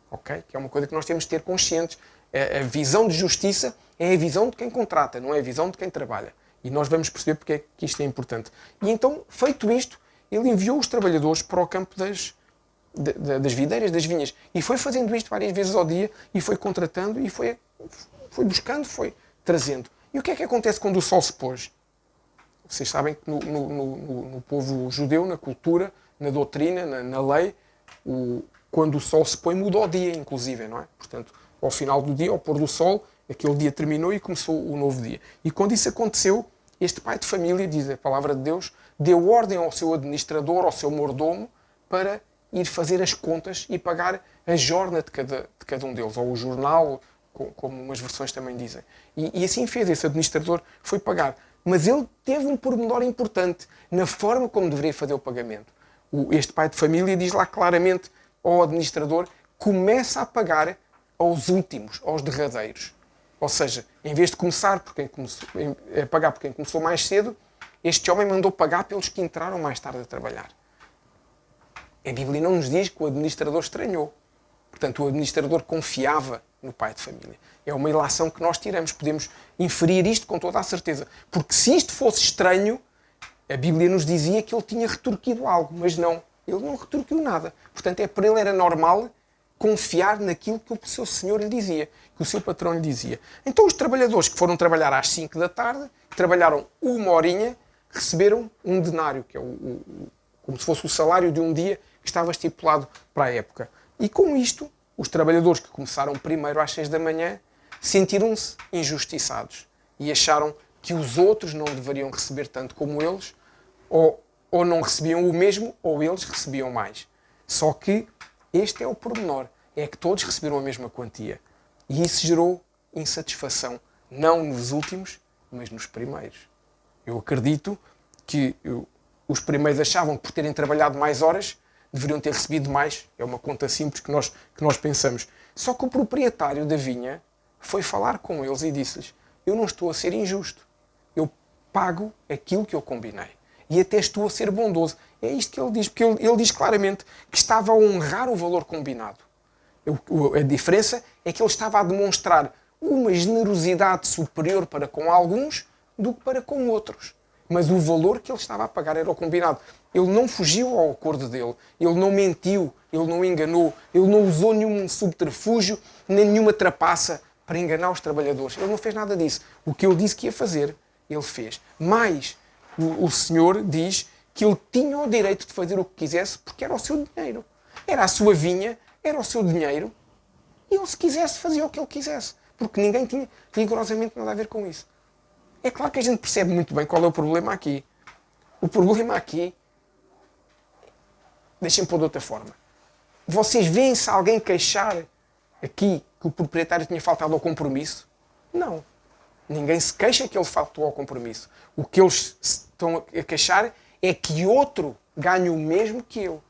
Ok? Que é uma coisa que nós temos de ter conscientes. A visão de justiça é a visão de quem contrata, não é a visão de quem trabalha. E nós vamos perceber porque é que isto é importante. E então, feito isto, ele enviou os trabalhadores para o campo das videiras, das vinhas. E foi fazendo isto várias vezes ao dia, e foi contratando, e foi buscando, foi trazendo. E o que é que acontece quando o sol se pôs? Vocês sabem que no povo judeu, na cultura, na doutrina, na lei, quando o sol se põe, muda o dia, inclusive, não é? Portanto, ao final do dia, ao pôr do sol, aquele dia terminou e começou o novo dia. E quando isso aconteceu, este pai de família, diz a palavra de Deus, deu ordem ao seu administrador, ao seu mordomo, para ir fazer as contas e pagar a jorna de cada um deles, ou o jornal, como umas versões também dizem. E assim fez, esse administrador foi pagar. Mas ele teve um pormenor importante na forma como deveria fazer o pagamento. Este pai de família diz lá claramente ao administrador: começa a pagar aos últimos, aos derradeiros. Ou seja, em vez de começar a pagar por quem começou mais cedo, este homem mandou pagar pelos que entraram mais tarde a trabalhar. A Bíblia não nos diz que o administrador estranhou. Portanto, o administrador confiava no pai de família. É uma ilação que nós tiramos. Podemos inferir isto com toda a certeza. Porque se isto fosse estranho, a Bíblia nos dizia que ele tinha retorquido algo. Mas não, ele não retorquiu nada. Portanto, para ele era normal confiar naquilo que o seu senhor lhe dizia, que o seu patrão lhe dizia. Então os trabalhadores que foram trabalhar às 5 da tarde, que trabalharam uma horinha, receberam um denário, que é como se fosse o salário de um dia que estava estipulado para a época. E com isto, os trabalhadores que começaram primeiro às 6 da manhã sentiram-se injustiçados e acharam que os outros não deveriam receber tanto como eles, ou não recebiam o mesmo, ou eles recebiam mais. Só que este é o pormenor, é que todos receberam a mesma quantia. E isso gerou insatisfação, não nos últimos, mas nos primeiros. Eu acredito que os primeiros achavam que por terem trabalhado mais horas deveriam ter recebido mais. É uma conta simples que nós pensamos. Só que o proprietário da vinha foi falar com eles e disse-lhes: eu não estou a ser injusto. Eu pago aquilo que eu combinei. E até estou a ser bondoso. É isto que ele diz, porque ele diz claramente que estava a honrar o valor combinado. A diferença é que ele estava a demonstrar uma generosidade superior para com alguns do que para com outros. Mas o valor que ele estava a pagar era o combinado. Ele não fugiu ao acordo dele, ele não mentiu, ele não enganou, ele não usou nenhum subterfúgio, nem nenhuma trapaça para enganar os trabalhadores. Ele não fez nada disso. O que ele disse que ia fazer, ele fez. Mas o Senhor diz que ele tinha o direito de fazer o que quisesse porque era o seu dinheiro. Era a sua vinha, era o seu dinheiro, e ele, se quisesse, fazia o que ele quisesse. Porque ninguém tinha rigorosamente nada a ver com isso. É claro que a gente percebe muito bem qual é o problema aqui. O problema aqui, deixem-me pôr de outra forma. Vocês veem-se alguém queixar aqui que o proprietário tinha faltado ao compromisso? Não. Ninguém se queixa que ele faltou ao compromisso. O que eles estão a queixar é que outro ganhe o mesmo que eu.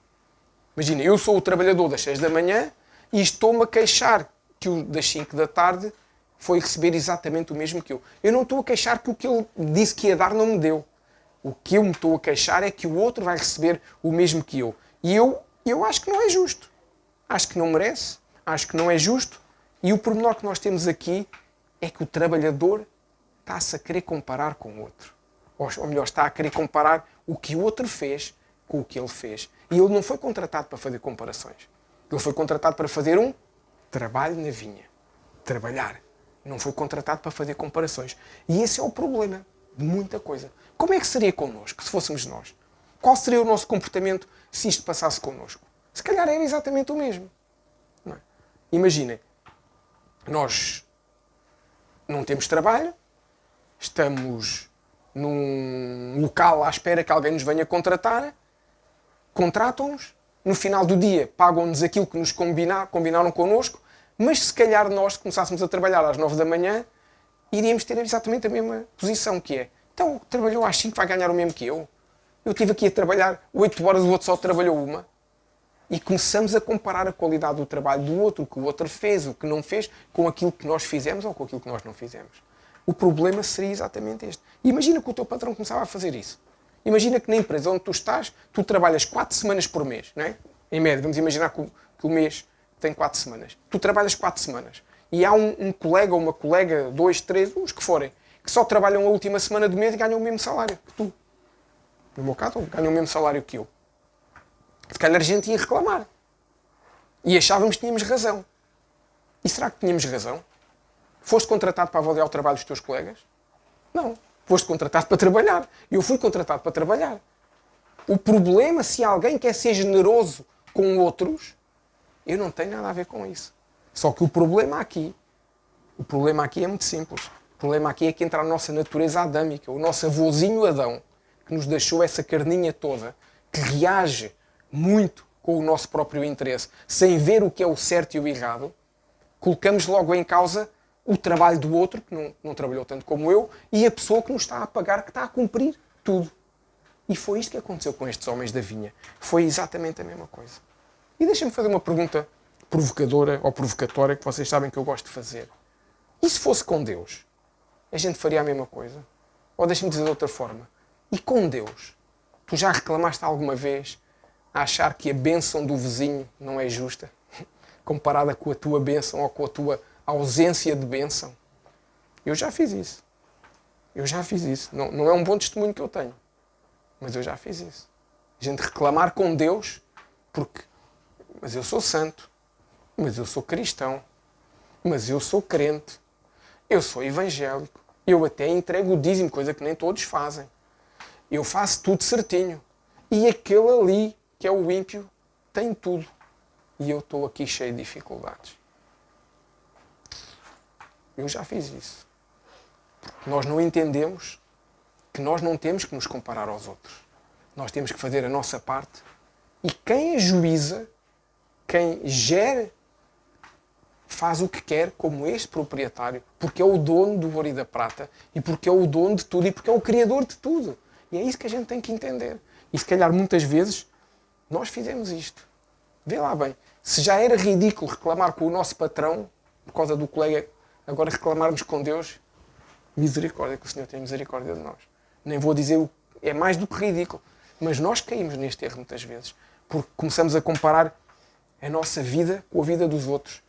Imagina, eu sou o trabalhador das 6 da manhã e estou-me a queixar que o das 5 da tarde foi receber exatamente o mesmo que eu. Eu não estou a queixar que o que ele disse que ia dar não me deu. O que eu me estou a queixar é que o outro vai receber o mesmo que eu. E eu acho que não é justo. Acho que não merece. Acho que não é justo. E o pormenor que nós temos aqui é que o trabalhador está-se a querer comparar com o outro. Ou melhor, está a querer comparar o que o outro fez com o que ele fez. E ele não foi contratado para fazer comparações. Ele foi contratado para fazer um trabalho na vinha. Trabalhar. Não foi contratado para fazer comparações. E esse é o problema de muita coisa. Como é que seria connosco, se fôssemos nós? Qual seria o nosso comportamento se isto passasse connosco? Se calhar era exatamente o mesmo. Não é? Imaginem, nós não temos trabalho, estamos num local à espera que alguém nos venha contratar, contratam-nos no final do dia pagam-nos aquilo que nos combinaram connosco, mas se calhar nós começássemos a trabalhar às 9 da manhã, iríamos ter exatamente a mesma posição, que é, então trabalhou às 5, vai ganhar o mesmo que eu. Eu estive aqui a trabalhar 8 horas, o outro só trabalhou uma. E começamos a comparar a qualidade do trabalho do outro, o que o outro fez, o que não fez, com aquilo que nós fizemos ou com aquilo que nós não fizemos. O problema seria exatamente este. Imagina que o teu patrão começava a fazer isso. Imagina que na empresa onde tu estás, tu trabalhas 4 semanas por mês, não é? Em média, vamos imaginar que o mês tem 4 semanas. Tu trabalhas 4 semanas. E há um colega ou uma colega, 2, 3, os que forem, que só trabalham a última semana do mês e ganham o mesmo salário que tu. No meu caso, ganham o mesmo salário que eu. Se calhar a gente ia reclamar. E achávamos que tínhamos razão. E será que tínhamos razão? Foste contratado para avaliar o trabalho dos teus colegas? Não. Foste contratado para trabalhar. Eu fui contratado para trabalhar. O problema, se alguém quer ser generoso com outros, eu não tenho nada a ver com isso. Só que o problema aqui é muito simples. O problema aqui é que entra a nossa natureza adâmica, o nosso avôzinho Adão, que nos deixou essa carninha toda, que reage muito com o nosso próprio interesse, sem ver o que é o certo e o errado, colocamos logo em causa o trabalho do outro, que não trabalhou tanto como eu, e a pessoa que nos está a pagar, que está a cumprir tudo. E foi isto que aconteceu com estes homens da vinha. Foi exatamente a mesma coisa. E deixem-me fazer uma pergunta provocadora ou provocatória, que vocês sabem que eu gosto de fazer. E se fosse com Deus? A gente faria a mesma coisa? Ou deixem-me dizer de outra forma. E com Deus? Tu já reclamaste alguma vez a achar que a bênção do vizinho não é justa? Comparada com a tua bênção ou com a tua ausência de bênção? Eu já fiz isso. Não é um bom testemunho que eu tenho. Mas eu já fiz isso. A gente reclamar com Deus porque... Mas eu sou santo. Mas eu sou cristão. Mas eu sou crente. Eu sou evangélico. Eu até entrego o dízimo, coisa que nem todos fazem. Eu faço tudo certinho. E aquele ali, que é o ímpio, tem tudo. E eu estou aqui cheio de dificuldades. Eu já fiz isso. Porque nós não entendemos que nós não temos que nos comparar aos outros. Nós temos que fazer a nossa parte. E quem ajuiza, quem gera, faz o que quer, como este proprietário, porque é o dono do ouro e da prata, e porque é o dono de tudo, e porque é o criador de tudo. E é isso que a gente tem que entender. E se calhar muitas vezes nós fizemos isto. Vê lá bem, se já era ridículo reclamar com o nosso patrão, por causa do colega, agora reclamarmos com Deus, misericórdia, que o Senhor tem misericórdia de nós. Nem vou dizer, é mais do que ridículo. Mas nós caímos neste erro muitas vezes, porque começamos a comparar a nossa vida com a vida dos outros.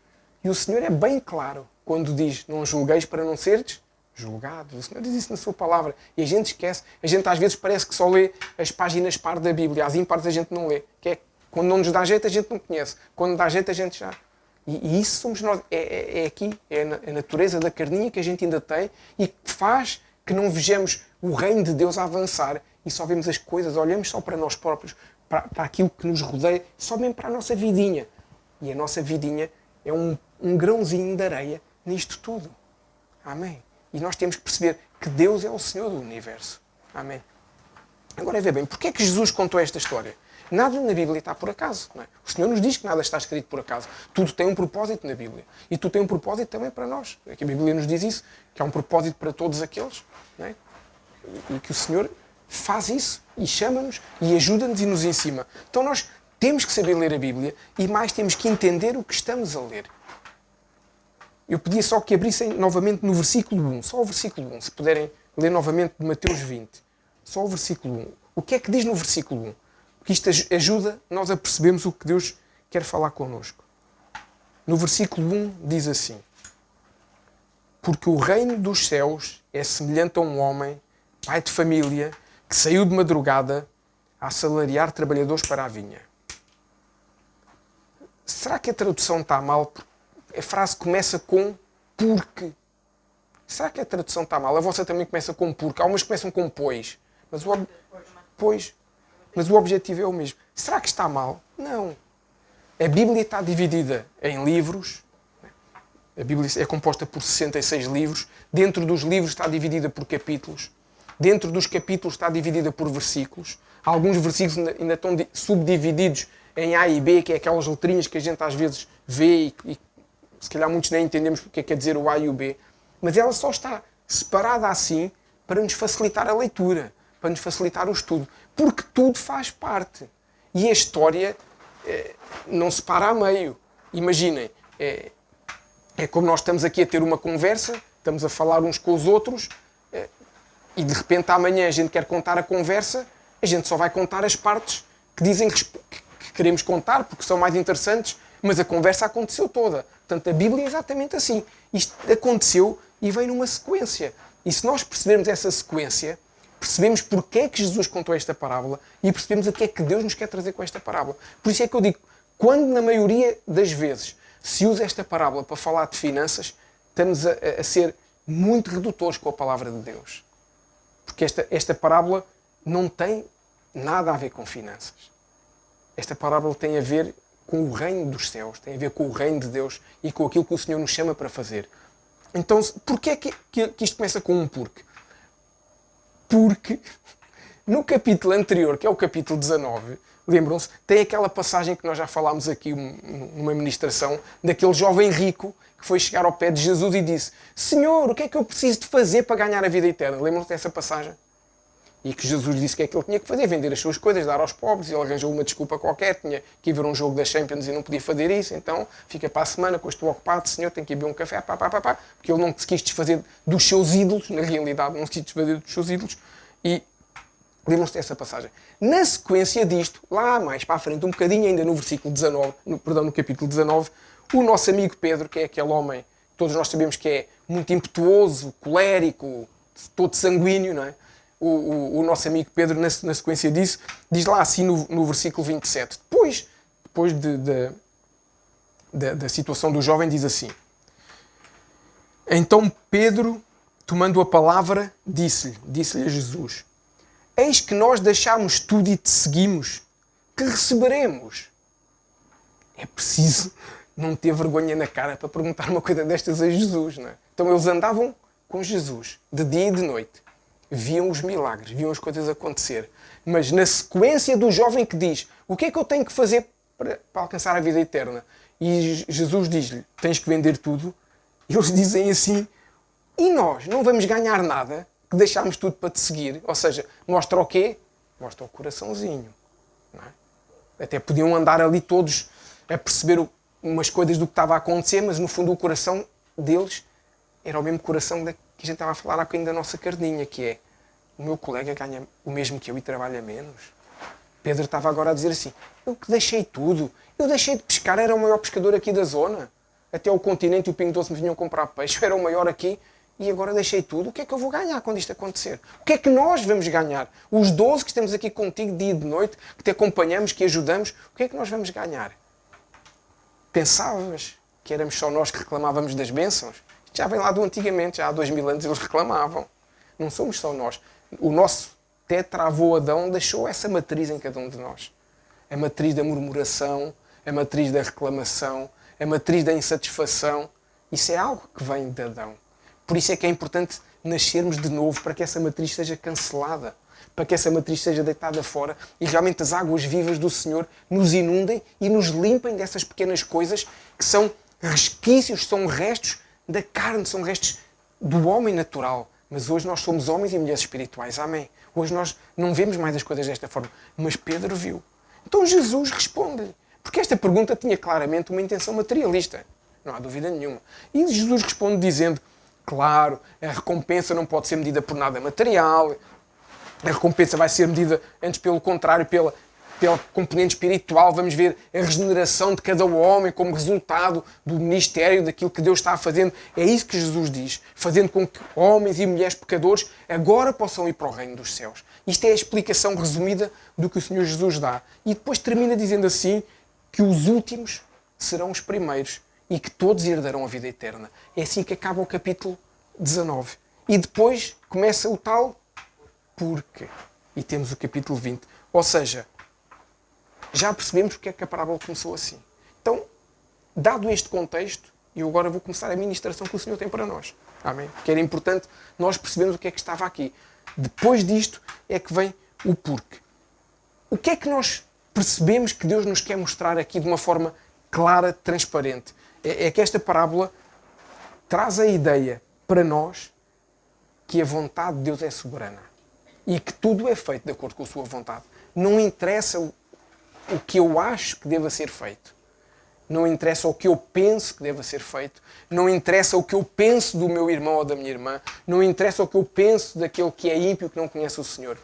E o Senhor é bem claro quando diz, não julgueis para não seres julgados. O Senhor diz isso na sua palavra. E a gente esquece. A gente às vezes parece que só lê as páginas par da Bíblia. As ímpares a gente não lê. Que é, quando não nos dá jeito a gente não conhece. Quando dá jeito a gente já... E isso somos nós. É aqui. É a natureza da carninha que a gente ainda tem e que faz que não vejamos o reino de Deus a avançar e só vemos as coisas, olhamos só para nós próprios, para aquilo que nos rodeia, só mesmo para a nossa vidinha. E a nossa vidinha é um grãozinho de areia nisto tudo. Amém. E nós temos que perceber que Deus é o Senhor do universo. Amém. Agora, vê bem, porquê é que Jesus contou esta história? Nada na Bíblia está por acaso. Não é? O Senhor nos diz que nada está escrito por acaso. Tudo tem um propósito na Bíblia. E tudo tem um propósito também para nós. É que a Bíblia nos diz isso, que há um propósito para todos aqueles. Não é? E que o Senhor faz isso e chama-nos e ajuda-nos e nos ensina. Então nós temos que saber ler a Bíblia e mais temos que entender o que estamos a ler. Eu pedia só que abrissem novamente no versículo 1. Só o versículo 1. Se puderem ler novamente de Mateus 20. Só o versículo 1. O que é que diz no versículo 1? Porque isto ajuda nós a percebermos o que Deus quer falar connosco. No versículo 1 diz assim: porque o reino dos céus é semelhante a um homem, pai de família, que saiu de madrugada a assalariar trabalhadores para a vinha. Será que a tradução está mal? A frase começa com porque. Será que a tradução está mal? A vossa também começa com porque. Há umas que começam com pois. Mas o objetivo é o mesmo. Será que está mal? Não. A Bíblia está dividida em livros. A Bíblia é composta por 66 livros. Dentro dos livros está dividida por capítulos. Dentro dos capítulos está dividida por versículos. Alguns versículos ainda estão subdivididos em A e B, que é aquelas letrinhas que a gente às vezes vê e se calhar muitos nem entendemos o que é quer dizer o A e o B. Mas ela só está separada assim para nos facilitar a leitura, para nos facilitar o estudo. Porque tudo faz parte. E a história não se para a meio. Imaginem, é como nós estamos aqui a ter uma conversa, estamos a falar uns com os outros, e de repente amanhã a gente quer contar a conversa, a gente só vai contar as partes que dizem que queremos contar, porque são mais interessantes, mas a conversa aconteceu toda. Portanto, a Bíblia é exatamente assim. Isto aconteceu e vem numa sequência. E se nós percebermos essa sequência, percebemos porque é que Jesus contou esta parábola e percebemos o que é que Deus nos quer trazer com esta parábola. Por isso é que eu digo, quando na maioria das vezes se usa esta parábola para falar de finanças, estamos a ser muito redutores com a palavra de Deus. Porque esta parábola não tem nada a ver com finanças. Esta parábola tem a ver com o reino dos céus, tem a ver com o reino de Deus e com aquilo que o Senhor nos chama para fazer. Então, porquê é que isto começa com um porquê? Porque no capítulo anterior, que é o capítulo 19, lembram-se, tem aquela passagem que nós já falámos aqui numa ministração, daquele jovem rico que foi chegar ao pé de Jesus e disse: Senhor, o que é que eu preciso de fazer para ganhar a vida eterna? Lembram-se dessa passagem? E que Jesus disse que é que ele tinha que fazer, vender as suas coisas, dar aos pobres, e ele arranjou uma desculpa qualquer, tinha que ir ver um jogo da Champions e não podia fazer isso, então fica para a semana, que eu estou ocupado, Senhor, tenho que ir beber um café, porque ele não se quis desfazer dos seus ídolos, na realidade não se quis desfazer dos seus ídolos, e lembram-se dessa passagem. Na sequência disto, lá mais para a frente, um bocadinho ainda no versículo 19, no capítulo 19, o nosso amigo Pedro, que é aquele homem que todos nós sabemos que é muito impetuoso, colérico, todo sanguíneo, não é? O nosso amigo Pedro, na sequência disso, diz lá assim no versículo 27. Depois da situação do jovem, diz assim: Então Pedro, tomando a palavra, disse-lhe a Jesus: Eis que nós deixámos tudo e te seguimos. Que receberemos? É preciso não ter vergonha na cara para perguntar uma coisa destas a Jesus, não é? Então eles andavam com Jesus, de dia e de noite. Viam os milagres, viam as coisas acontecer. Mas na sequência do jovem que diz: o que é que eu tenho que fazer para alcançar a vida eterna? E Jesus diz-lhe: tens que vender tudo. E eles dizem assim: e nós não vamos ganhar nada, que deixámos tudo para te seguir? Ou seja, mostra o quê? Mostra o coraçãozinho. Não é? Até podiam andar ali todos a perceber umas coisas do que estava a acontecer, mas no fundo o coração deles era o mesmo coração que a gente estava a falar há bocadinho da nossa carninha, que é: o meu colega ganha o mesmo que eu e trabalha menos. Pedro estava agora a dizer assim: eu que deixei tudo, eu deixei de pescar, era o maior pescador aqui da zona. Até o Continente e o Pingo Doce me vinham comprar peixe, eu era o maior aqui e agora deixei tudo. O que é que eu vou ganhar quando isto acontecer? O que é que nós vamos ganhar? Os 12 que estamos aqui contigo dia e de noite, que te acompanhamos, que ajudamos, o que é que nós vamos ganhar? Pensavas que éramos só nós que reclamávamos das bênçãos? Isto já vem lá do antigamente, já há 2000 anos eles reclamavam. Não somos só nós. O nosso tetravô Adão deixou essa matriz em cada um de nós. A matriz da murmuração, a matriz da reclamação, a matriz da insatisfação. Isso é algo que vem de Adão. Por isso é que é importante nascermos de novo, para que essa matriz seja cancelada, para que essa matriz seja deitada fora e realmente as águas vivas do Senhor nos inundem e nos limpem dessas pequenas coisas que são resquícios, são restos da carne, são restos do homem natural. Mas hoje nós somos homens e mulheres espirituais. Amém? Hoje nós não vemos mais as coisas desta forma. Mas Pedro viu. Então Jesus responde-lhe. Porque esta pergunta tinha claramente uma intenção materialista. Não há dúvida nenhuma. E Jesus responde dizendo: claro, a recompensa não pode ser medida por nada material. A recompensa vai ser medida, antes pelo contrário, pela componente espiritual. Vamos ver a regeneração de cada homem como resultado do ministério, daquilo que Deus está a fazendo. É isso que Jesus diz, fazendo com que homens e mulheres pecadores agora possam ir para o reino dos céus. Isto é a explicação resumida do que o Senhor Jesus dá. E depois termina dizendo assim, que os últimos serão os primeiros e que todos herdarão a vida eterna. É assim que acaba o capítulo 19. E depois começa o tal porquê. E temos o capítulo 20. Ou seja, já percebemos porque é que a parábola começou assim. Então, dado este contexto, eu agora vou começar a ministração que o Senhor tem para nós. Amém? Porque era importante nós percebermos o que é que estava aqui. Depois disto é que vem o porquê. O que é que nós percebemos que Deus nos quer mostrar aqui de uma forma clara, transparente. É que esta parábola traz a ideia para nós que a vontade de Deus é soberana e que tudo é feito de acordo com a sua vontade. Não interessa o que eu acho que deva ser feito. Não interessa o que eu penso que deva ser feito. Não interessa o que eu penso do meu irmão ou da minha irmã. Não interessa o que eu penso daquele que é ímpio, que não conhece o Senhor.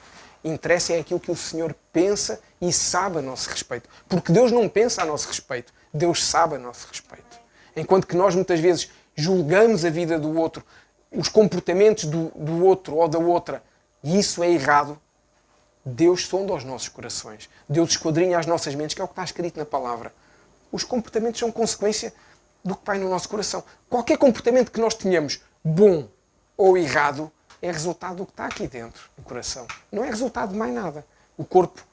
Interessa é aquilo que o Senhor pensa e sabe a nosso respeito. Porque Deus não pensa a nosso respeito. Deus sabe a nosso respeito. Enquanto que nós muitas vezes julgamos a vida do outro, os comportamentos do outro ou da outra, e isso é errado, Deus sonda os nossos corações. Deus esquadrinha as nossas mentes, que é o que está escrito na palavra. Os comportamentos são consequência do que vai no nosso coração. Qualquer comportamento que nós tenhamos, bom ou errado, é resultado do que está aqui dentro, no coração. Não é resultado de mais nada. O corpo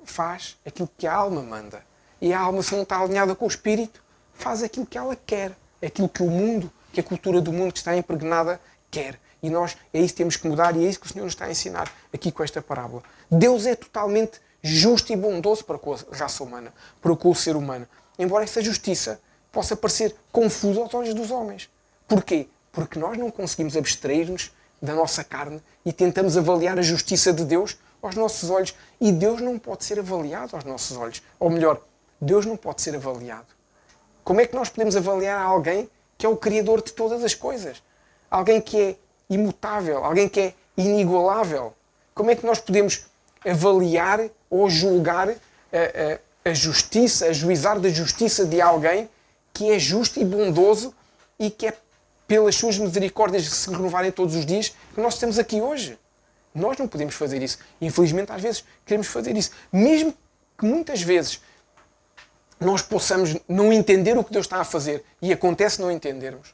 faz aquilo que a alma manda. E a alma, se não está alinhada com o espírito, faz aquilo que ela quer. Aquilo que o mundo, que a cultura do mundo que está impregnada, quer. E nós, é isso que temos que mudar e é isso que o Senhor nos está a ensinar aqui com esta parábola. Deus é totalmente justo e bondoso para com a raça humana, para com o ser humano. Embora essa justiça possa parecer confusa aos olhos dos homens. Porquê? Porque nós não conseguimos abstrair-nos da nossa carne e tentamos avaliar a justiça de Deus aos nossos olhos. E Deus não pode ser avaliado aos nossos olhos. Ou melhor, Deus não pode ser avaliado. Como é que nós podemos avaliar alguém que é o Criador de todas as coisas? Alguém que é imutável, alguém que é inigualável. Como é que nós podemos avaliar ou julgar a justiça, ajuizar da justiça de alguém que é justo e bondoso e que é pelas suas misericórdias que se renovarem todos os dias que nós estamos aqui hoje? Nós não podemos fazer isso. Infelizmente, às vezes, queremos fazer isso. Mesmo que muitas vezes nós possamos não entender o que Deus está a fazer e acontece não entendermos.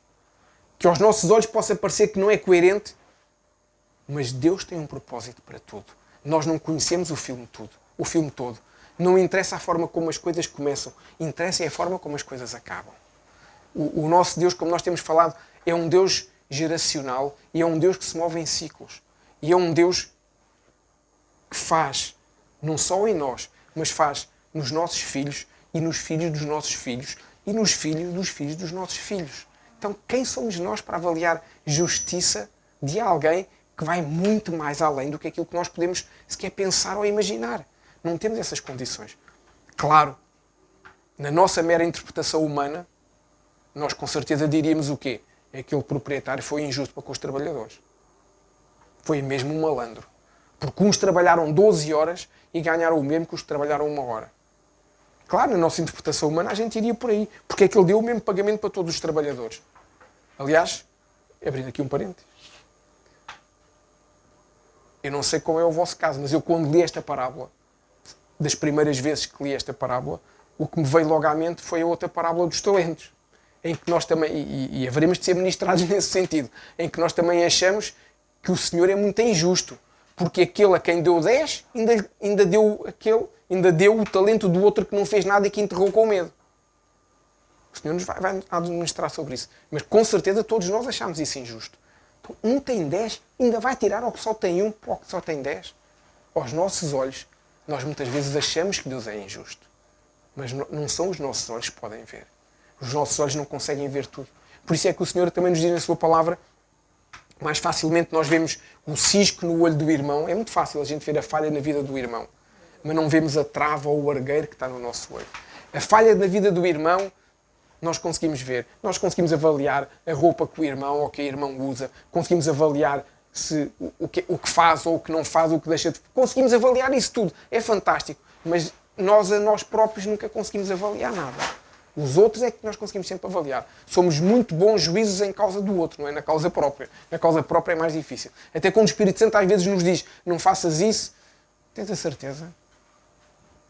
Que aos nossos olhos possa parecer que não é coerente, mas Deus tem um propósito para tudo. Nós não conhecemos o filme todo. Não interessa a forma como as coisas começam, interessa é a forma como as coisas acabam. O nosso Deus, como nós temos falado, é um Deus geracional e é um Deus que se move em ciclos. E é um Deus que faz, não só em nós, mas faz nos nossos filhos e nos filhos dos nossos filhos e nos filhos dos filhos dos nossos filhos. Então, quem somos nós para avaliar justiça de alguém que vai muito mais além do que aquilo que nós podemos sequer pensar ou imaginar? Não temos essas condições. Claro, na nossa mera interpretação humana, nós com certeza diríamos o quê? Aquele proprietário foi injusto para com os trabalhadores. Foi mesmo um malandro. Porque uns trabalharam 12 horas e ganharam o mesmo que os que trabalharam 1 hora. Claro, na nossa interpretação humana a gente iria por aí. Porque é que ele deu o mesmo pagamento para todos os trabalhadores. Aliás, abrindo aqui um parênteses. Eu não sei qual é o vosso caso, mas eu quando li esta parábola, das primeiras vezes que li esta parábola, o que me veio logo à mente foi a outra parábola dos talentos. Em que nós também, e haveremos de ser ministrados nesse sentido, em que nós também achamos que o Senhor é muito injusto. Porque aquele a quem deu 10 ainda deu o talento do outro que não fez nada e que enterrou com medo. O Senhor nos vai administrar sobre isso. Mas com certeza todos nós achamos isso injusto. Então, um tem 10, ainda vai tirar ao que só tem 1 para o que só tem 10. Aos nossos olhos, nós muitas vezes achamos que Deus é injusto. Mas não são os nossos olhos que podem ver. Os nossos olhos não conseguem ver tudo. Por isso é que o Senhor também nos diz na sua palavra, mais facilmente nós vemos o cisco no olho do irmão. É muito fácil a gente ver a falha na vida do irmão. Mas não vemos a trava ou o argueiro que está no nosso olho. A falha na vida do irmão, nós conseguimos ver. Nós conseguimos avaliar a roupa que o irmão ou que a irmã usa. Conseguimos avaliar o que faz ou o que não faz, o que deixa de... Conseguimos avaliar isso tudo. É fantástico. Mas nós a nós próprios nunca conseguimos avaliar nada. Os outros é que nós conseguimos sempre avaliar. Somos muito bons juízes em causa do outro, não é na causa própria. Na causa própria é mais difícil. Até quando o Espírito Santo às vezes nos diz não faças isso, tens a certeza?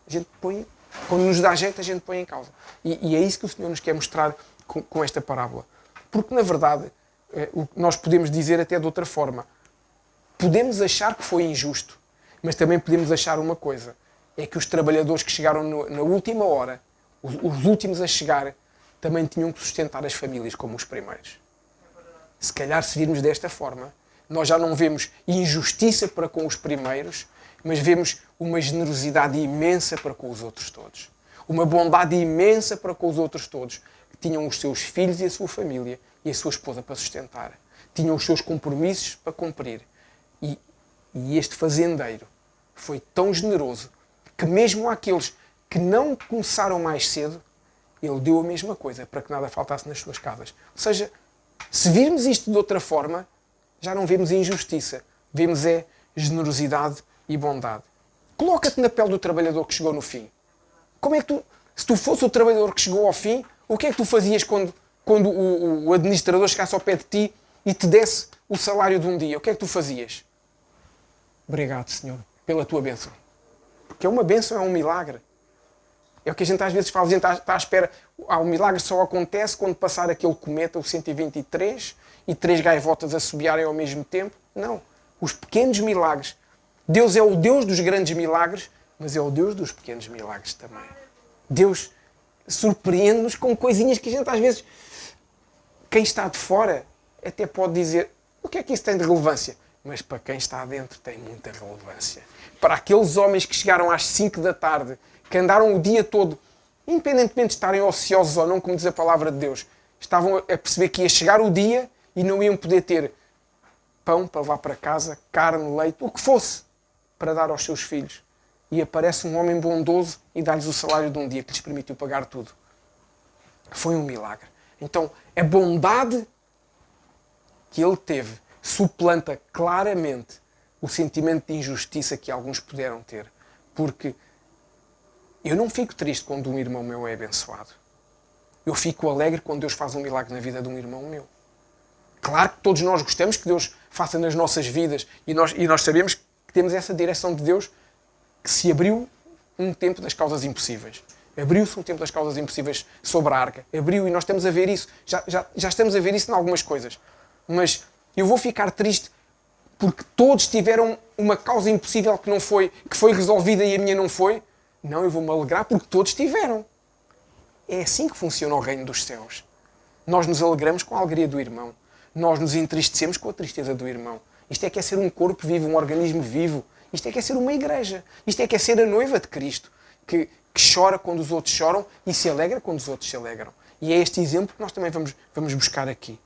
A gente põe, quando nos dá jeito, a gente põe em causa. E é isso que o Senhor nos quer mostrar com esta parábola. Porque, na verdade, nós podemos dizer até de outra forma. Podemos achar que foi injusto, mas também podemos achar uma coisa. É que os trabalhadores que chegaram na última hora, os últimos a chegar, também tinham que sustentar as famílias como os primeiros. Se calhar, se virmos desta forma, nós já não vemos injustiça para com os primeiros, mas vemos uma generosidade imensa para com os outros todos. Uma bondade imensa para com os outros todos, que tinham os seus filhos e a sua família e a sua esposa para sustentar. Tinham os seus compromissos para cumprir. E este fazendeiro foi tão generoso que mesmo àqueles que não começaram mais cedo, ele deu a mesma coisa para que nada faltasse nas suas casas. Ou seja, se virmos isto de outra forma, já não vemos injustiça. Vemos generosidade e bondade. Coloca-te na pele do trabalhador que chegou no fim. Como é que se tu fosse o trabalhador que chegou ao fim, o que é que tu fazias quando o administrador chegasse ao pé de ti e te desse o salário de um dia? O que é que tu fazias? Obrigado, Senhor, pela tua bênção. Porque uma bênção é um milagre. É o que a gente às vezes fala, a gente está à espera. O milagre só acontece quando passar aquele cometa, o 123, e 3 gaivotas assobiarem ao mesmo tempo. Não. Os pequenos milagres. Deus é o Deus dos grandes milagres, mas é o Deus dos pequenos milagres também. Deus surpreende-nos com coisinhas que a gente às vezes... Quem está de fora até pode dizer o que é que isso tem de relevância? Mas para quem está dentro tem muita relevância. Para aqueles homens que chegaram às 5 da tarde, que andaram o dia todo, independentemente de estarem ociosos ou não, como diz a palavra de Deus, estavam a perceber que ia chegar o dia e não iam poder ter pão para levar para casa, carne, leite, o que fosse, para dar aos seus filhos. E aparece um homem bondoso e dá-lhes o salário de um dia que lhes permitiu pagar tudo. Foi um milagre. Então, a bondade que ele teve suplanta claramente o sentimento de injustiça que alguns puderam ter. Porque eu não fico triste quando um irmão meu é abençoado. Eu fico alegre quando Deus faz um milagre na vida de um irmão meu. Claro que todos nós gostamos que Deus faça nas nossas vidas e nós sabemos que temos essa direção de Deus, que se abriu um tempo das causas impossíveis. Abriu-se um tempo das causas impossíveis sobre a arca. Abriu e nós estamos a ver isso. Já estamos a ver isso em algumas coisas. Mas eu vou ficar triste porque todos tiveram uma causa impossível que foi resolvida e a minha não foi. Não, eu vou-me alegrar porque todos tiveram. É assim que funciona o reino dos céus. Nós nos alegramos com a alegria do irmão. Nós nos entristecemos com a tristeza do irmão. Isto é que é ser um corpo vivo, um organismo vivo. Isto é que é ser uma igreja. Isto é que é ser a noiva de Cristo, que chora quando os outros choram e se alegra quando os outros se alegram. E é este exemplo que nós também vamos buscar aqui.